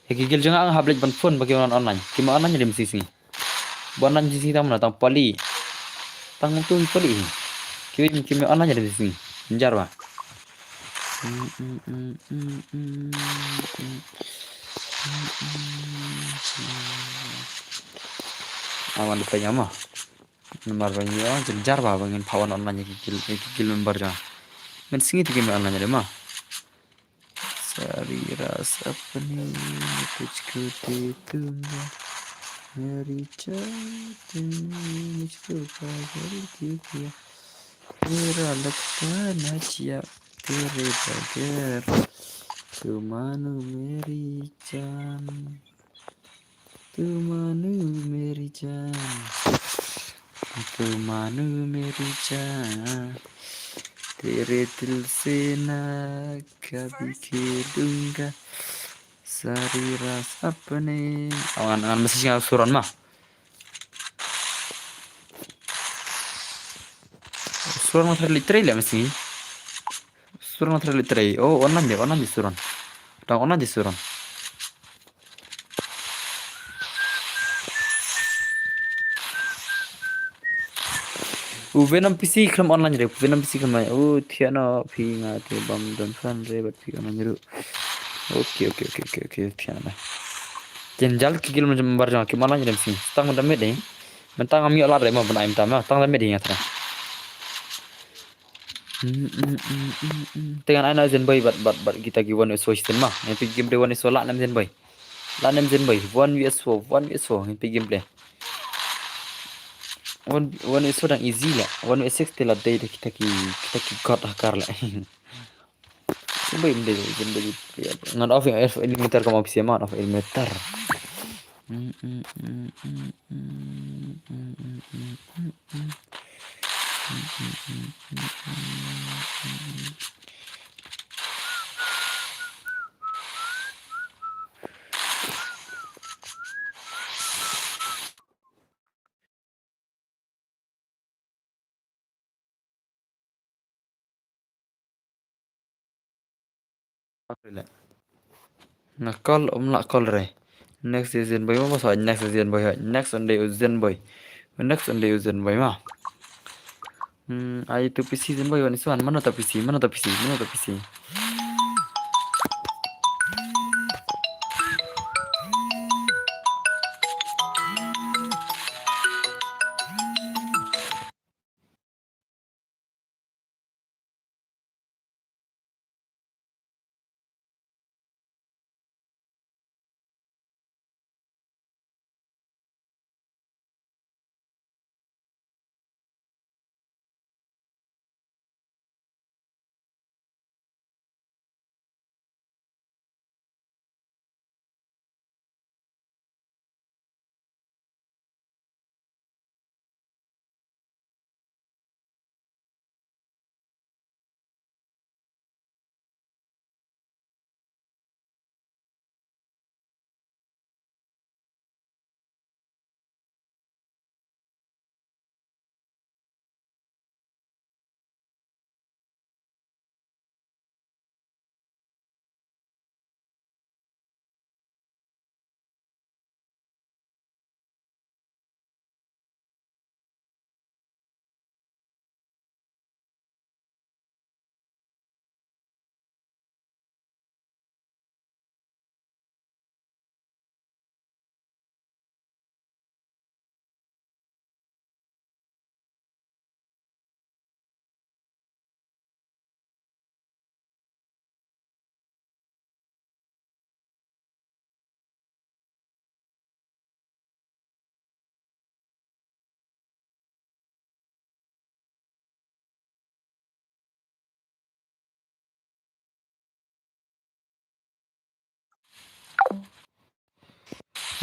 ke gil jonga ang hablej ban phone bagi online kima online jadi mesti sing bonan sisi tam na tam pali tang tu pali kimi online jadi sing njar ba awan tanya mah nomor banyak jenjar ba bangin pawan online gil member ja men singi kimi online jadi mah sari rasa pening tujuku ditunggu hari jatuh मुझको पागल क्यों किया तेरा लगता न जिया तेरे बगैर तू मानो मेरी जान तू मानो मेरी जान तू मानो मेरी जान तेरे दिल से ना कभी खेलूंगा सारी rasa pening awan mesti singa suran mah suran mah terlitre lah mesti suran mah terlitre oh onan di suran tang onan di suran Venam PC kram online re Venam PC kram thiana phinga te bam dan fan re bat phi online ru okay thiana jenjal kigil macam barjang ki malan jam sing tang dam me ding mentang ami olar re ma banaim ta ma tang dam me ding atra dengan ana zen boy bat kita gi one so system ma yang pi game de one so la nam zen boy 1v4 pi game play one is so dan easy lah 1v6 tela day kita ki god hakar lah Coba ini deh, ngan off yang limiter kamu bisa mana off limiter. Nah call nak call re. Next season boy mah soal next season boy. Next Sunday season boy. Next Sunday season boy mah. Ai tu season boy ni suan mana tapi PC.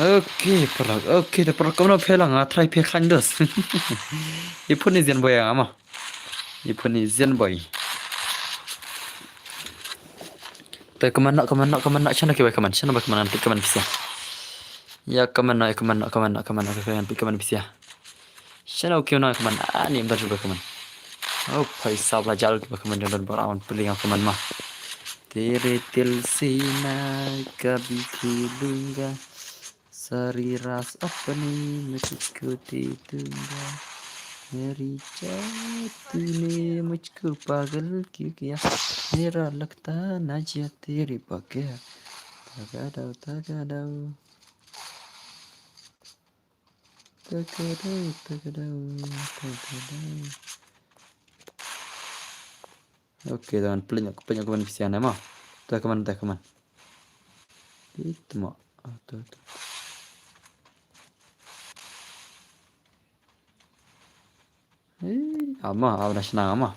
Oke, perlu kamu nak pelang try pelan dos. Ipun ni zen boy yang ama. Ipun ni zen boy. Tapi kemana cina kewek kemana cina bagaimana nanti kemana bisa. Ya kemana kemana bisa. Sana oke na kemana ni mtar coba kemana. Oh भाई साहब ला जाल के कमन डन बरावन पुलिंग कमन मा तेरे दिल से मैं कभी खेलूंगा सारी रात अपनी मैं तुझको दे दूंगा मेरी जान तूने मुझको पागल क्यों किया मेरा लगता ना जा तेरे बगैर तगड़ो तगड़ो तगड़ो तगड़ो तगड़ो Oke, dengan penyok keman visian mah. Teh keman. Itu mah. Tuh. Ama senang ama.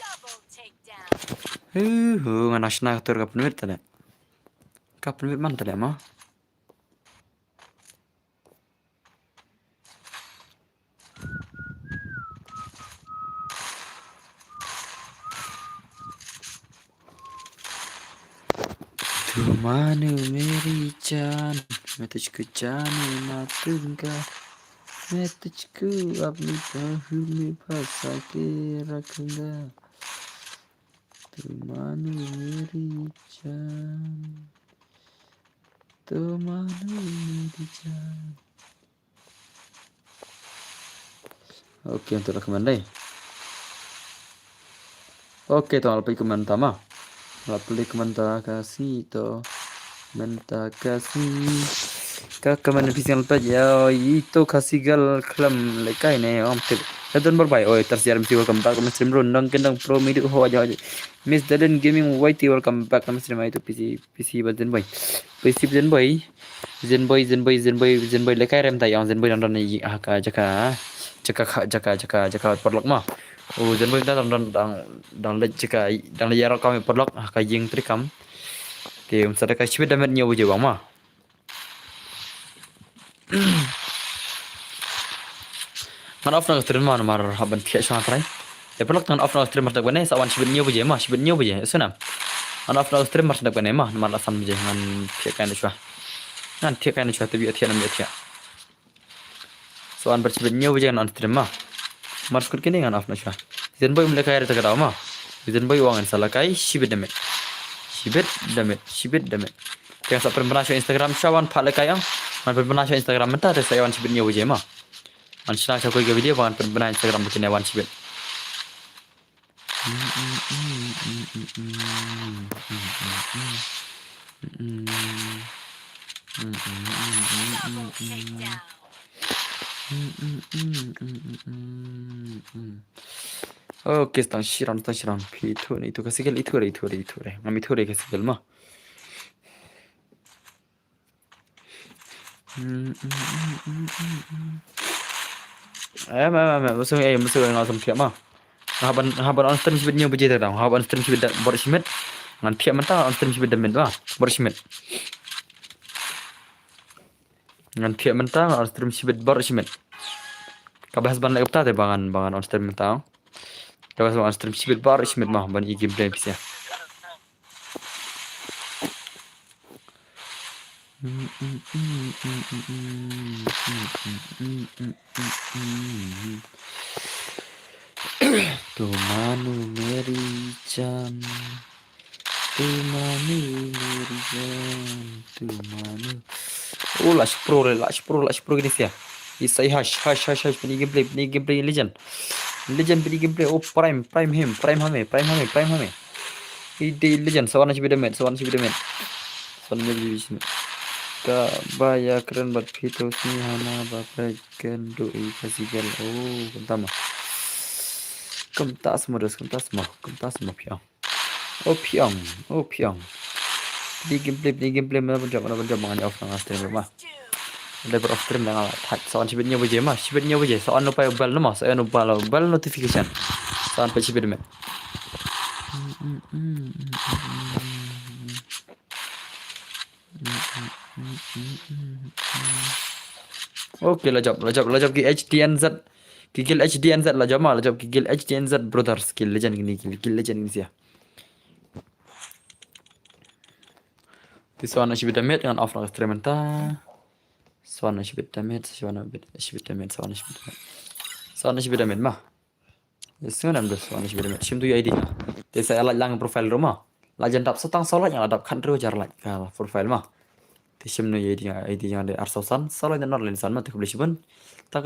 Double takedown. Ngana senang tur kapan wir tadi. Kapan wir man tadi mah. Tu manu meri जान मैं तुझको जाने ना दूंगा मैं तुझको अपनी बाहों में फंसा के रखूंगा तू मानो मेरी जान तू मानो मेरी जान oke untuk rekaman deh oke tuh alpi komentar kasih to menta kasih kakaman official page ya itu kasih gal klam lekai ne om tip dan berbai oi tersiar mesti welcome back ke stream rundang kendang pro midi ho aja miss daden gaming white welcome back ke stream itu PC baden boy PC zen boy lekai rem tayang zen boy dan jaka podlok mah oh zen boy dan le jaka yara kami podlok ka jing trikam Oke, misalnya kayak sih damet nyawa Jawa mah. Man off nang stream man mar haban tiak shang trai. Ya pelak nang off nang stream mar tak bane sawan sibet nyawa je mah, sibet nyawa je. Sunam. Man off nang stream mar tak bane mah, mar asam je man tiak kan shwa. Nan tiak kan shwa tabi tiak nam tiak. Sawan ber sibet nyawa je nang stream mah. Mar skut kini ngan off nang shwa. Zen boy mulai kaya tak ada mah. Zen boy wangan salah kai sibet damet. Sibet damet. Yang sa pernah show Instagram shawan pale kayang. Man pernah show Instagram mentah ada saya wan sibet nyawa je mah. Man shna sa koi ke video wan pernah Instagram bikin wan sibet. Double takedown. Oke, stang siram. Itu kasih gel itu re. Ngam itu re kasih gel mah. Musuh ngasam pihak mah. Haban on stream sibet nyawa je tak. Haban stream sibet bersibet. Ngan pihak mentah on stream sibet damen mah. Bersibet. Ngan pihak mentah on stream sibet bersibet. Kabahas ban lek tah bangan on stream mentah. Kabahas on stream sibet bersibet mah ban game play bisa. Tu manu meri jam tu manu oh lash pro gini sih ya isai hash ini gameplay legend ini gameplay oh prime hame ini legend sawan si bedamet ka baya keren buat video sini hana bapak gendoi kasih gal oh kentama kentas piang oh piang di gameplay mana pun jangan mangan off nang stream mah ada off stream nang soal sibetnya baje soal no pay bal no mas no bal notification soal pa sibet me Oke, lajab ki HDNZ. Gigil HDNZ lajab mah, lajab gigil HDNZ brothers. Kill legend gini, kill legend gini sih ya. Tiswana shibit damit dengan off experimenta. Swana shibit damit, swana shibit damit, swana shibit damit. Swana shibit damit mah. Yesu nam dos swana shibit damit. Shim tu ID. Desa alat lang profile rumah. Lajan dap setang solat yang adap kan jar like ka profile mah. Tishim no ID yang ada arsosan, solat dan online san mah tu boleh shibun. Tak